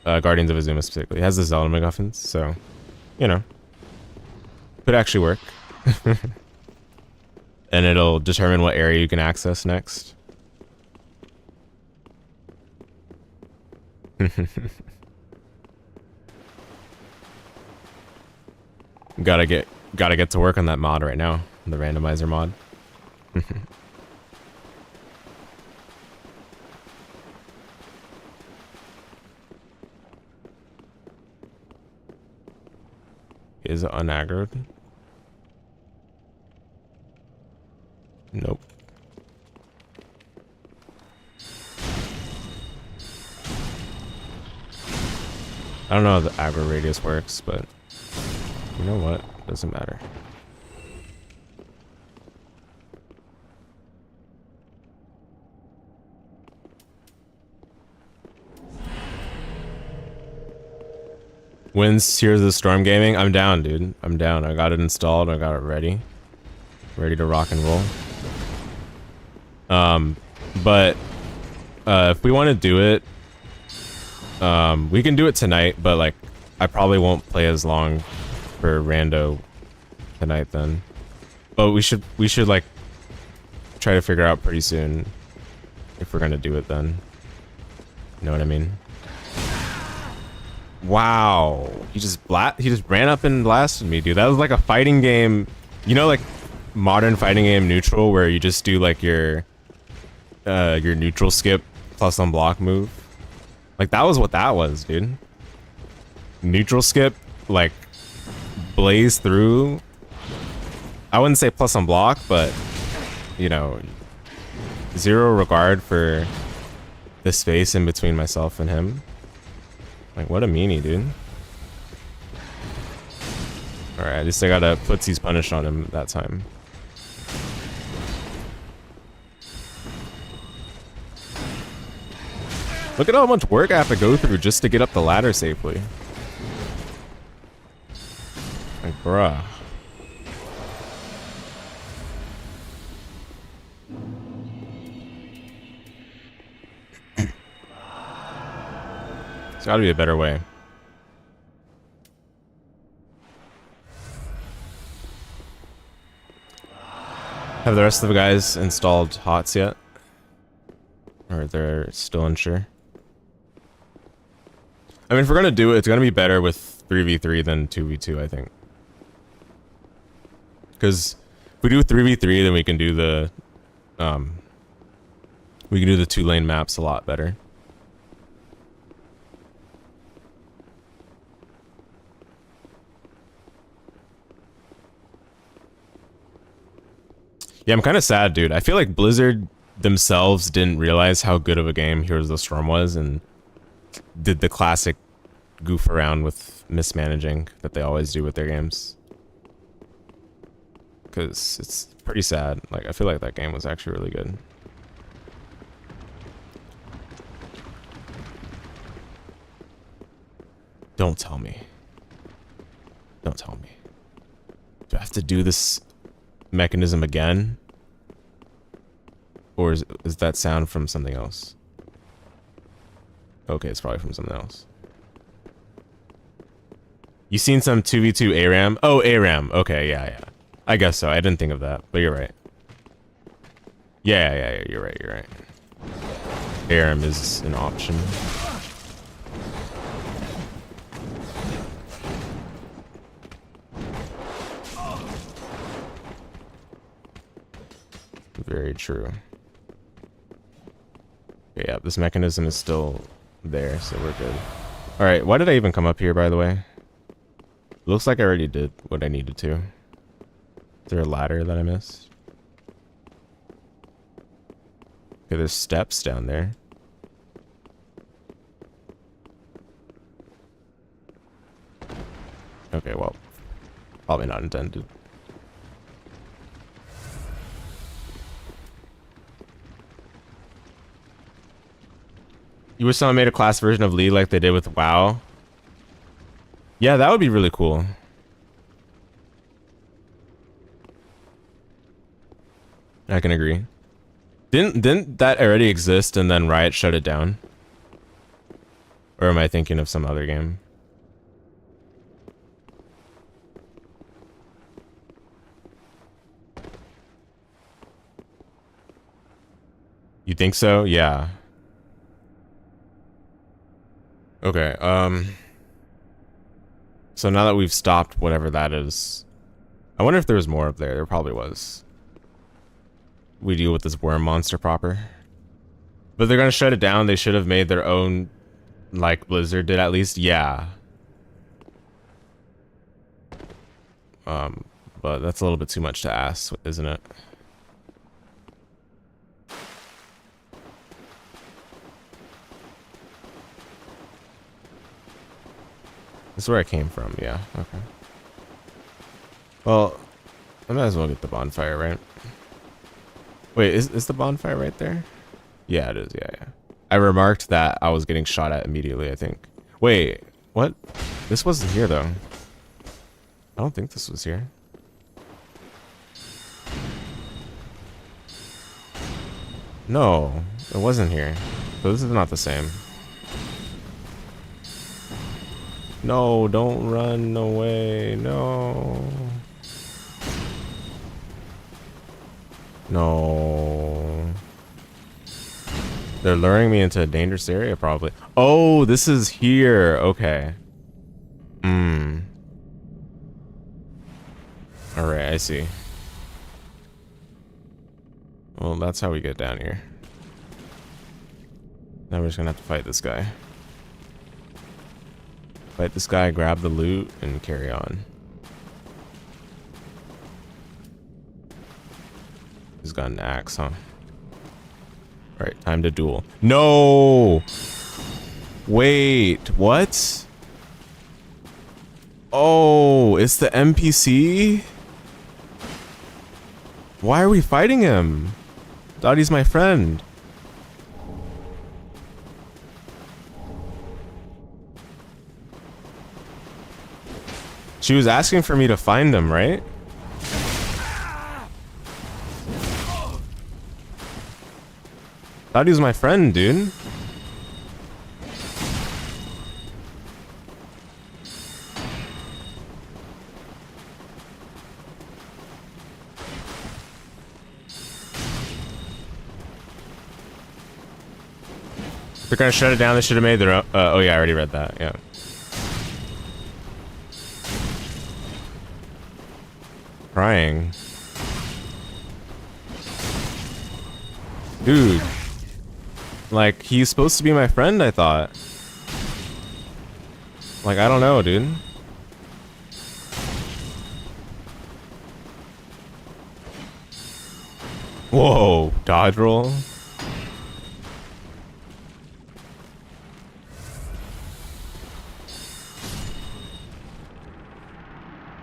Guardians of Azuma specifically. It has the Zelda MacGuffins, so... You know. Could actually work. And it'll determine what area you can access next. Gotta get to work on that mod right now, the randomizer mod. Is it unaggroed? Nope. I don't know how the aggro radius works, but you know what? Doesn't matter. When's Tears of the Storm Gaming? I'm down, dude. I'm down. I got it installed. I got it ready. Ready to rock and roll. But if we want to do it, we can do it tonight, but like I probably won't play as long for rando tonight then. But we should like try to figure out pretty soon if we're gonna do it then. You know what I mean? Wow, he just ran up and blasted me, dude. That was like a fighting game, you know, like modern fighting game neutral, where you just do like your neutral skip plus unblock move. Like that was what that was, dude. Neutral skip, like blaze through. I wouldn't say plus unblock, but you know, zero regard for the space in between myself and him. Like, what a meanie, dude. Alright, at least I got a footsie's punish on him that time. Look at how much work I have to go through just to get up the ladder safely. Like, bruh. There's gotta be a better way. Have the rest of the guys installed HOTS yet? Or they're still unsure? I mean, if we're gonna do it, it's gonna be better with 3v3 than 2v2, I think. Because if we do 3v3, then we can do the 2-lane maps a lot better. Yeah, I'm kind of sad, dude. I feel like Blizzard themselves didn't realize how good of a game Heroes of the Storm was and did the classic goof around with mismanaging that they always do with their games. Because it's pretty sad. Like, I feel like that game was actually really good. Don't tell me. Don't tell me. Do I have to do this mechanism again? Or is that sound from something else? Okay, it's probably from something else. You seen some 2v2 ARAM? Oh, ARAM. Okay, yeah. I guess so. I didn't think of that, but you're right. Yeah, you're right. ARAM is an option. Very true. Okay, yeah, this mechanism is still there, so we're good. Alright, why did I even come up here, by the way? Looks like I already did what I needed to. Is there a ladder that I missed? Okay, there's steps down there. Okay, well, probably not intended. You wish someone made a class version of League like they did with WoW? Yeah, that would be really cool. I can agree. Didn't that already exist and then Riot shut it down? Or am I thinking of some other game? You think so? Yeah. Okay, so now that we've stopped whatever that is, I wonder if there was more up there. There probably was. We deal with this worm monster proper. But they're gonna shut it down. They should have made their own, like Blizzard did at least. Yeah. But that's a little bit too much to ask, isn't it? This is where I came from, yeah, okay. Well, I might as well get the bonfire, right? Wait, is the bonfire right there? Yeah, it is, yeah. I remarked that I was getting shot at immediately, I think. Wait, what? This wasn't here, though. I don't think this was here. No, it wasn't here. So this is not the same. No, don't run away. No. No. They're luring me into a dangerous area, probably. Oh, this is here. Okay. Alright, I see. Well, that's how we get down here. Now we're just gonna have to fight this guy. Fight this guy, grab the loot, and carry on. He's got an axe, huh? Alright, time to duel. No! Wait, what? Oh, it's the NPC? Why are we fighting him? Thought he's my friend. She was asking for me to find him, right? Thought he was my friend, dude. If they're gonna shut it down, they should have made their own. Oh yeah, I already read that. Yeah. Crying. Dude. Like, he's supposed to be my friend, I thought. Like, I don't know, dude. Whoa, dodge roll.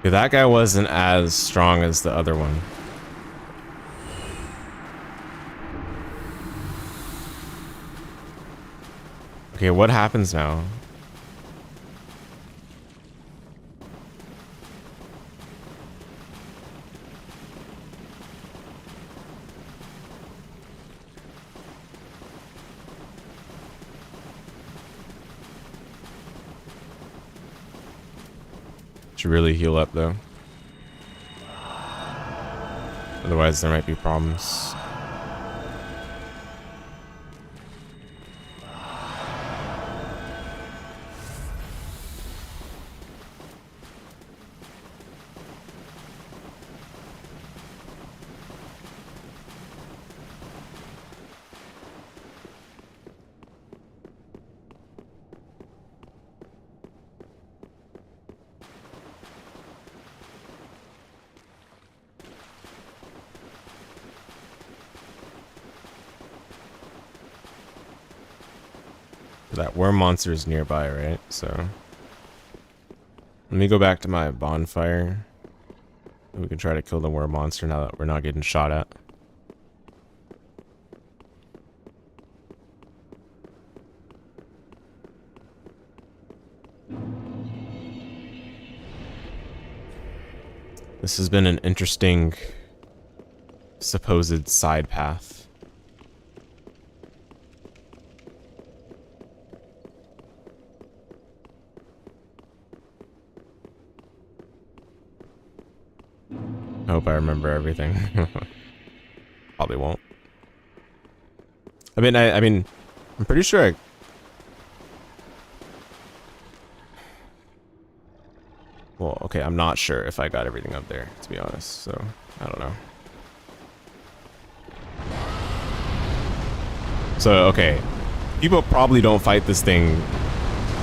Yeah, that guy wasn't as strong as the other one. Okay, what happens now? Should really heal up though. Otherwise there might be problems. That worm monster is nearby, right? So let me go back to my bonfire. We can try to kill the worm monster now that we're not getting shot at. This has been an interesting supposed side path. I hope I remember everything. Probably won't. I mean, I'm pretty sure I... Well, okay, I'm not sure if I got everything up there, to be honest, so I don't know. So, okay. People probably don't fight this thing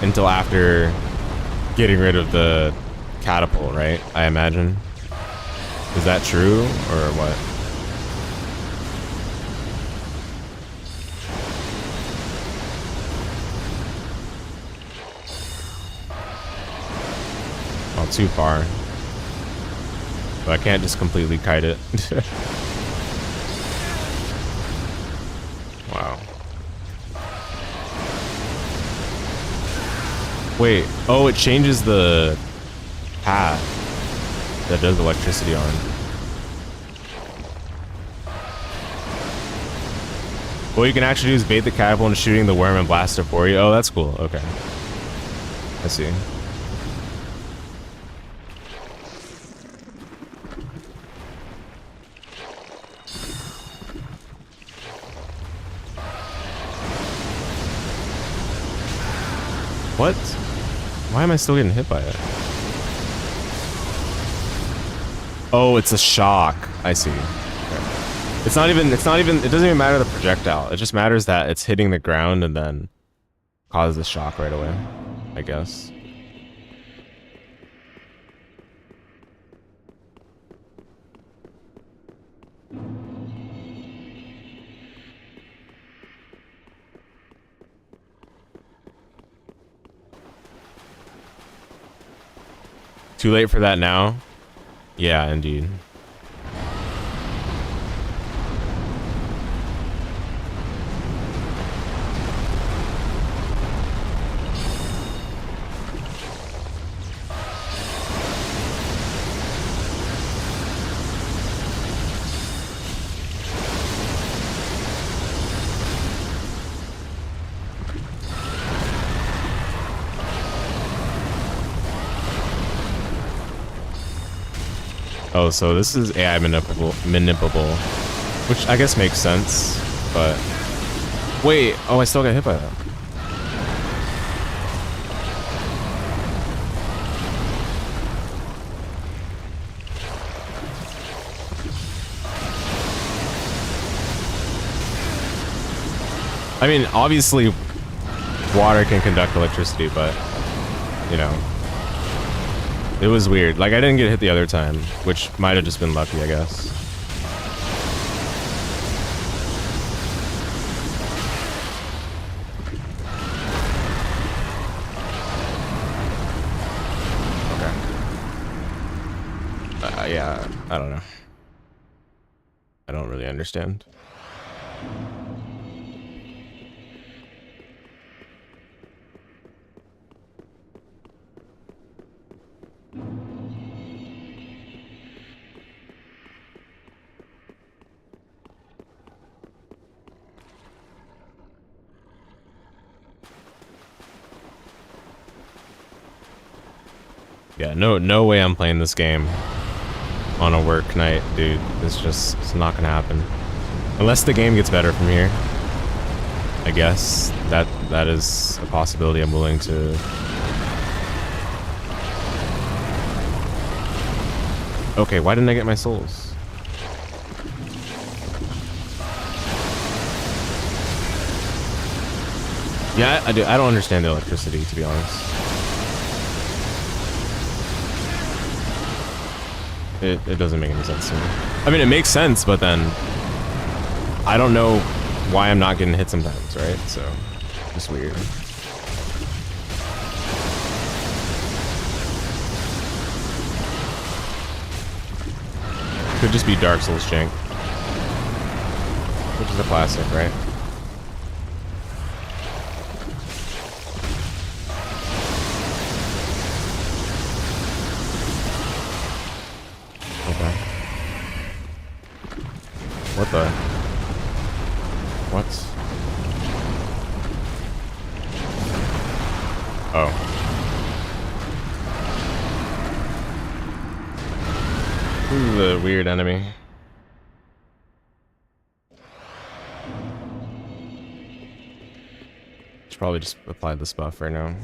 until after getting rid of the catapult, right? I imagine. Is that true, or what? Oh, too far. But I can't just completely kite it. Wow. Wait, oh, it changes the path that does electricity on. What you can actually do is bait the catapult and shooting the worm and blast it for you. Oh, that's cool. Okay. I see. What? Why am I still getting hit by it? Oh, it's a shock. I see. Okay. It doesn't even matter the projectile. It just matters that it's hitting the ground and then causes a shock right away, I guess. Too late for that now? Yeah, indeed. Oh, so this is AI manipulable, which I guess makes sense, but wait, oh, I still got hit by that. I mean, obviously water can conduct electricity, but you know, it was weird. Like, I didn't get hit the other time, which might have just been lucky, I guess. Okay. Yeah, I don't know. I don't really understand. Yeah, no way I'm playing this game on a work night, dude. It's not gonna happen. Unless the game gets better from here. I guess that is a possibility I'm willing to. Okay, why didn't I get my souls? Yeah, I don't understand the electricity, to be honest. It doesn't make any sense to me. I mean, it makes sense, but then I don't know why I'm not getting hit sometimes, right? So, just weird. Could just be Dark Souls jank, which is a classic, right? What the? What? Oh. This is a weird enemy. Should probably just apply this buff right now.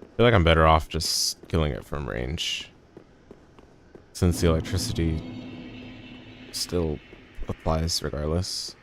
I feel like I'm better off just killing it from range, since the electricity still applies regardless.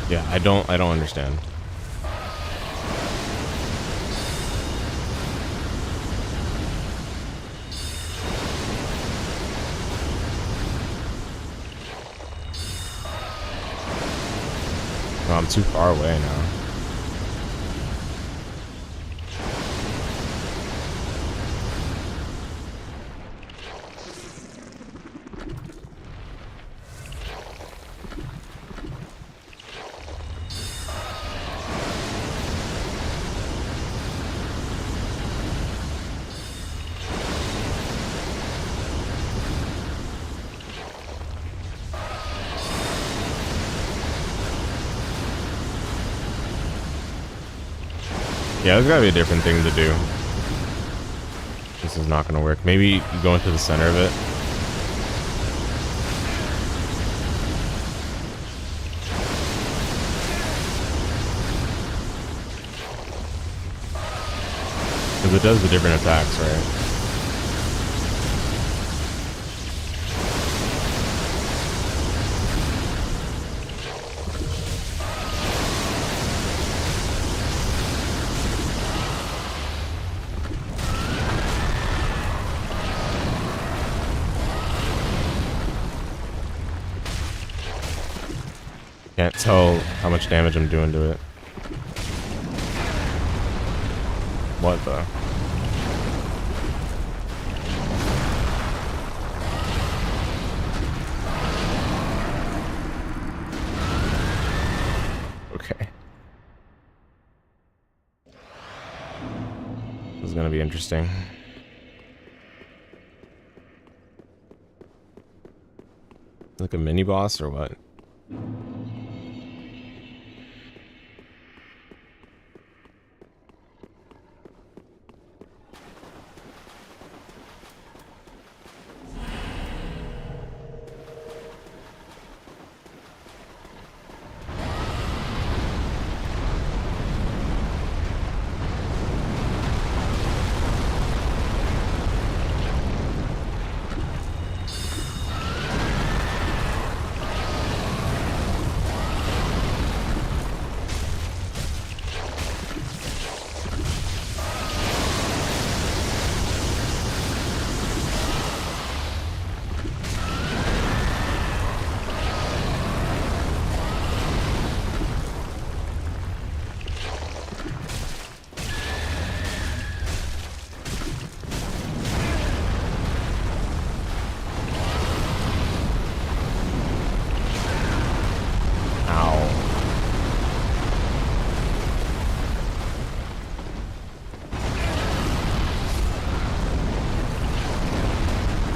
Yeah, I don't understand. Oh, I'm too far away now. Yeah, there's gotta be a different thing to do. This is not gonna work. Maybe you go into the center of it. Because it does the different attacks, right? can't tell how much damage I'm doing to it. What the? Okay. This is gonna be interesting. Like a mini boss or what?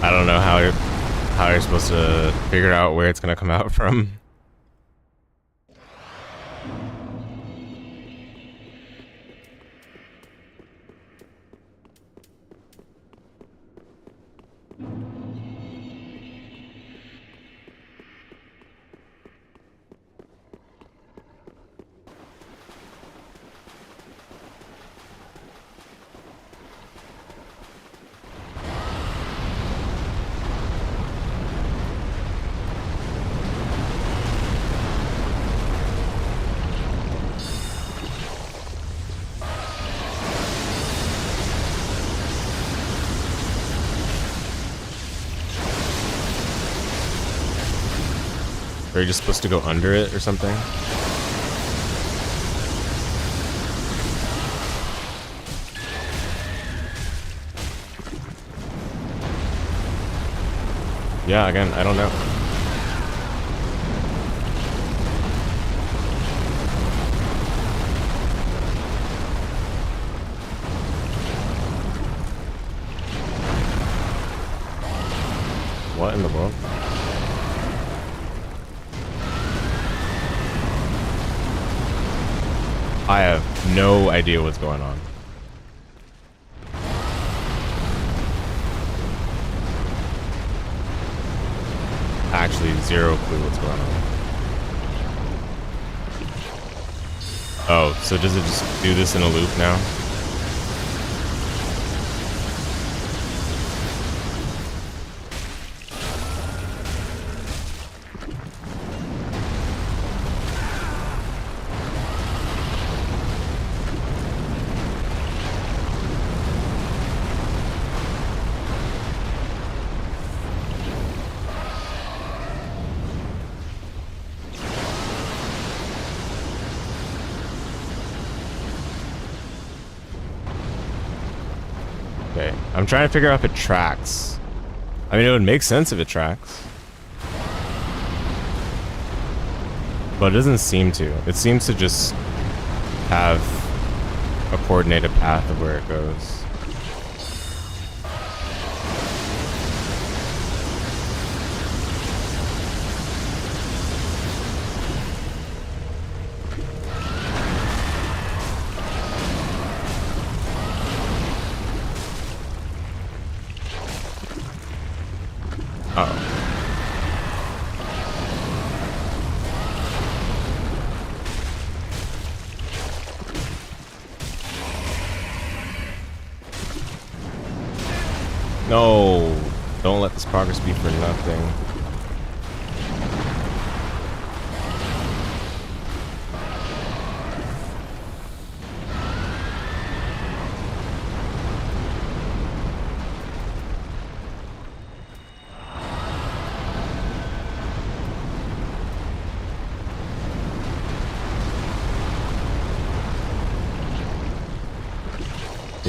I don't know how you're supposed to figure out where it's gonna come out from. Are you just supposed to go under it or something? Yeah, again, I don't know. What in the world? I have no idea what's going on. Actually, zero clue what's going on. Oh, so does it just do this in a loop now? Okay, I'm trying to figure out if it tracks. I mean, it would make sense if it tracks. But it doesn't seem to. It seems to just have a coordinated path of where it goes. No, don't let this progress be for nothing.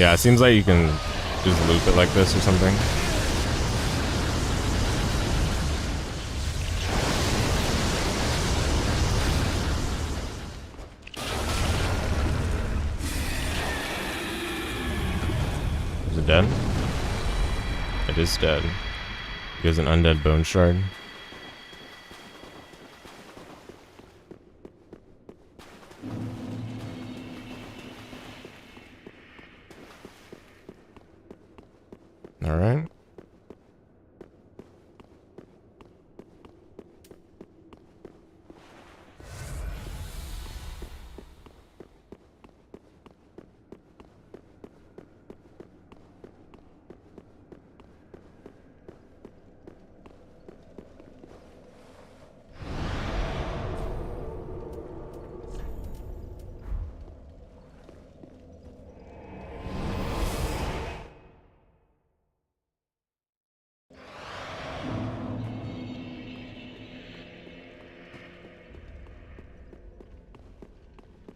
Yeah, it seems like you can just loop it like this or something. Is it dead? It is dead. He has an undead bone shard. All right.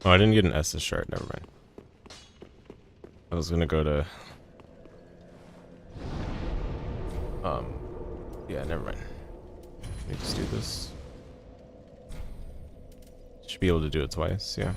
Oh, I didn't get an Estus shard. Never mind. I was gonna go to. Yeah, never mind. Let me just do this. Should be able to do it twice. Yeah.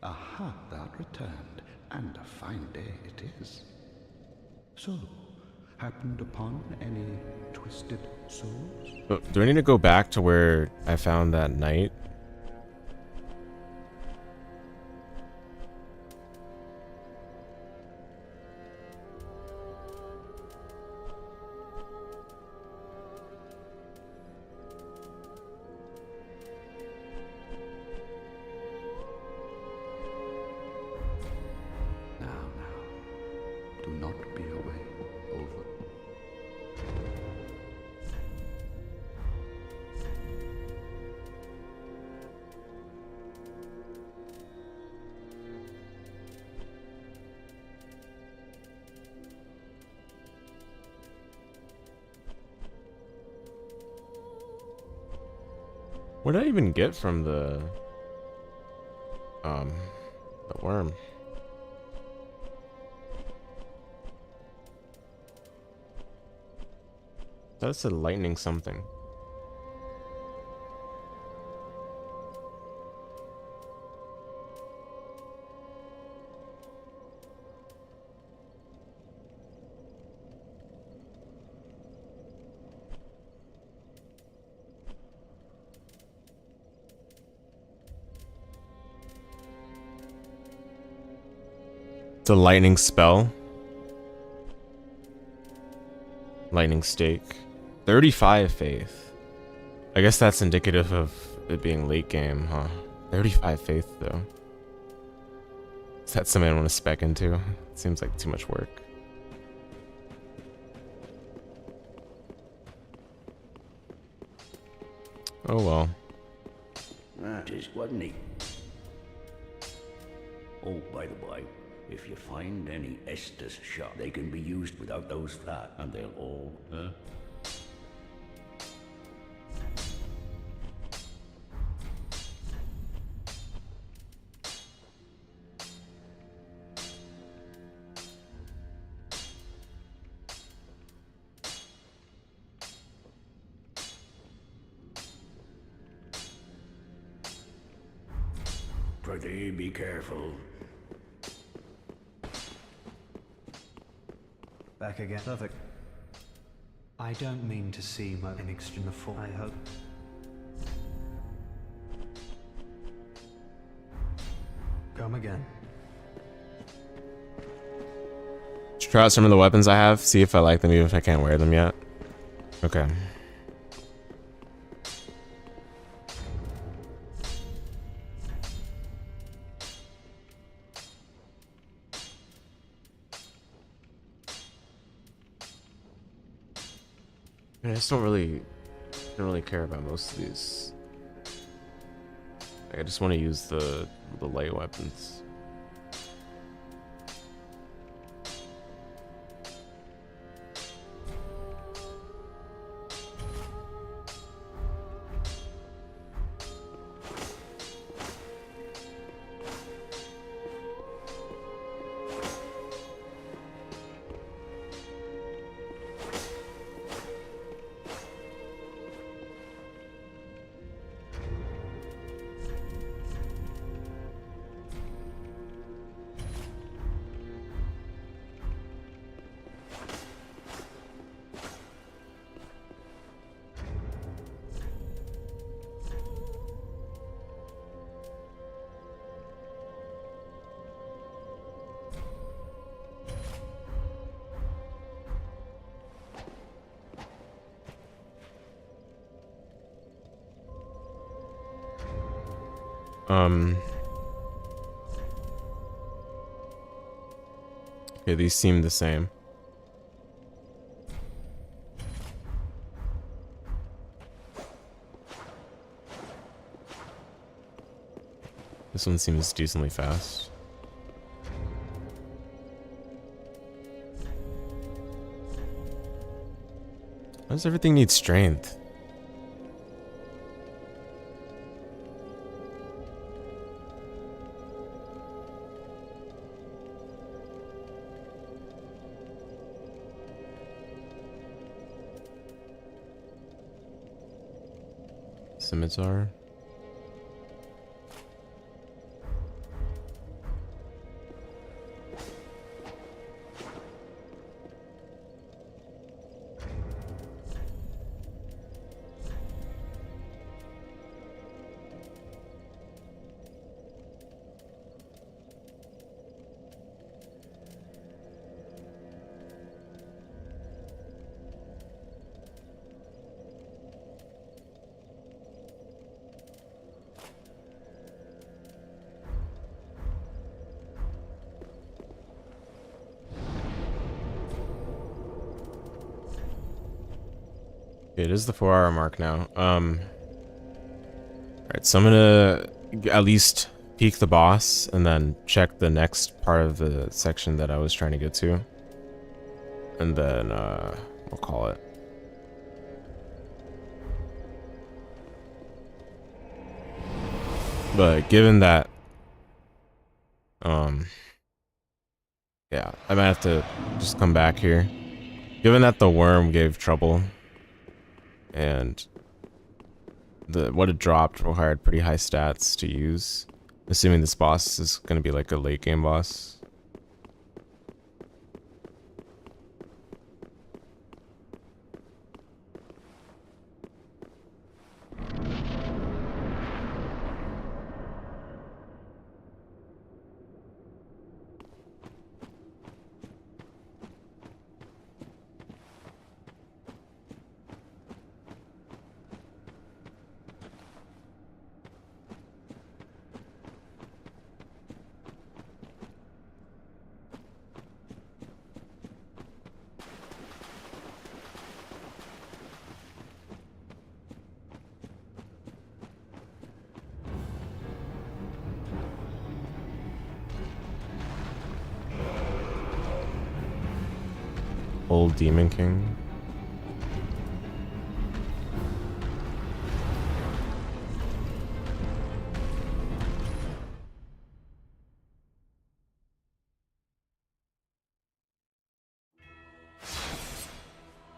Aha, thou returned, and a fine day it is. So, happened upon any twisted souls? Oh, do I need to go back to where I found that knight? Do not be away. Over. What did I even get from the worm? That said lightning something. It's a lightning spell. Lightning stake. 35 faith. I guess that's indicative of it being late game, huh? 35 faith though. Is that something I want to spec into? It seems like too much work. Oh well. That is, wasn't he? Oh, by the way, if you find any Estus shot, they can be used without those flat, and they'll all, Pretty be careful. Back again. Perfect. I don't mean to seem an extreme fool. I hope. Come again. Should try out some of the weapons I have, see if I like them even if I can't wear them yet. Okay. I just don't really care about most of these. Like, I just want to use the light weapons. Okay, these seem the same. This one seems decently fast. Why does everything need strength? Scimitar. It is the 4-hour mark now. Alright, so I'm gonna at least peek the boss and then check the next part of the section that I was trying to get to. And then we'll call it. But given that yeah, I might have to just come back here. Given that the worm gave trouble and what it dropped required pretty high stats to use, assuming this boss is going to be like a late game boss. Old Demon King.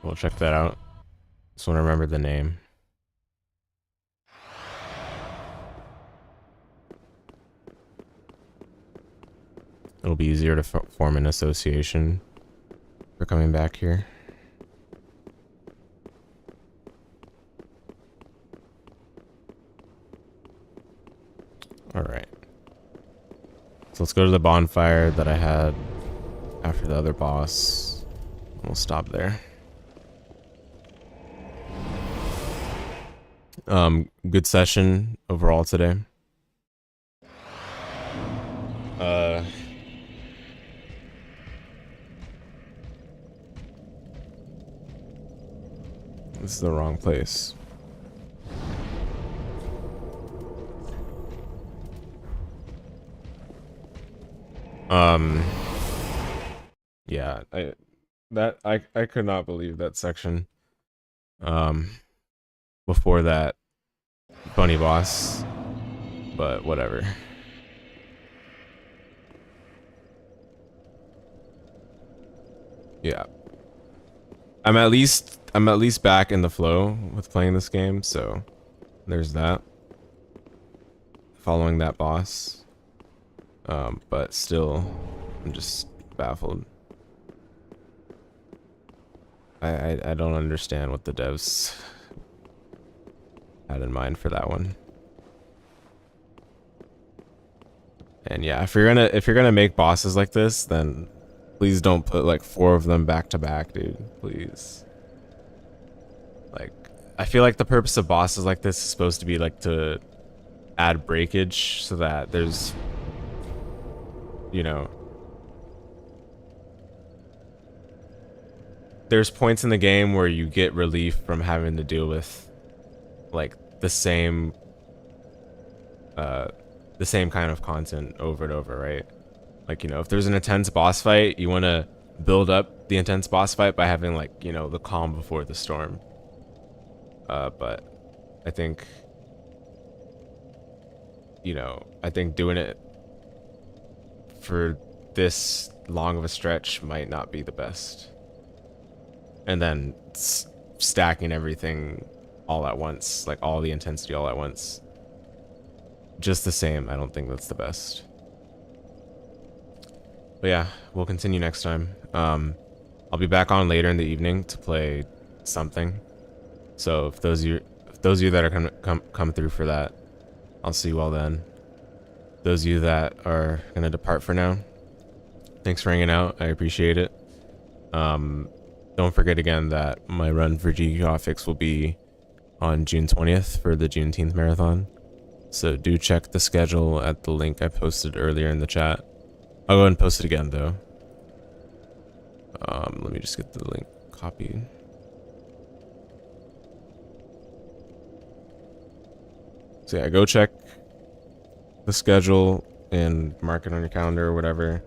We'll check that out. Just want to remember the name. It'll be easier to form an association for coming back here. Alright. So let's go to the bonfire that I had after the other boss. We'll stop there. Good session overall today. This is the wrong place. Yeah, I could not believe that section. Before that bunny boss, but whatever. Yeah. I'm at least back in the flow with playing this game, so there's that. Following that boss. But still I'm just baffled. I don't understand what the devs had in mind for that one. And yeah, if you're gonna make bosses like this, then please don't put like 4 of them back to back, dude. Please. Like, I feel like the purpose of bosses like this is supposed to be like to add breakage so that there's, you know, there's points in the game where you get relief from having to deal with like the same kind of content over and over, right? Like, you know, if there's an intense boss fight, you want to build up the intense boss fight by having like, you know, the calm before the storm. But I think, you know, I think doing it for this long of a stretch might not be the best. And then stacking everything all at once, like all the intensity all at once, just the same, I don't think that's the best. But yeah, we'll continue next time. I'll be back on later in the evening to play something. So if those of you that are gonna come through for that, I'll see you all then. Those of you that are gonna depart for now, thanks for hanging out. I appreciate it. Don't forget again that my run for GQ Hotfix will be on June 20th for the Juneteenth marathon. So do check the schedule at the link I posted earlier in the chat. I'll go ahead and post it again though. Let me just get the link copied. So yeah, go check the schedule and mark it on your calendar or whatever.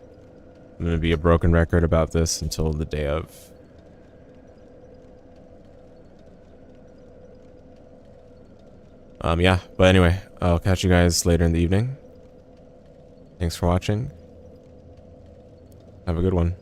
I'm gonna be a broken record about this until the day of. Yeah, but anyway, I'll catch you guys later in the evening. Thanks for watching. Have a good one.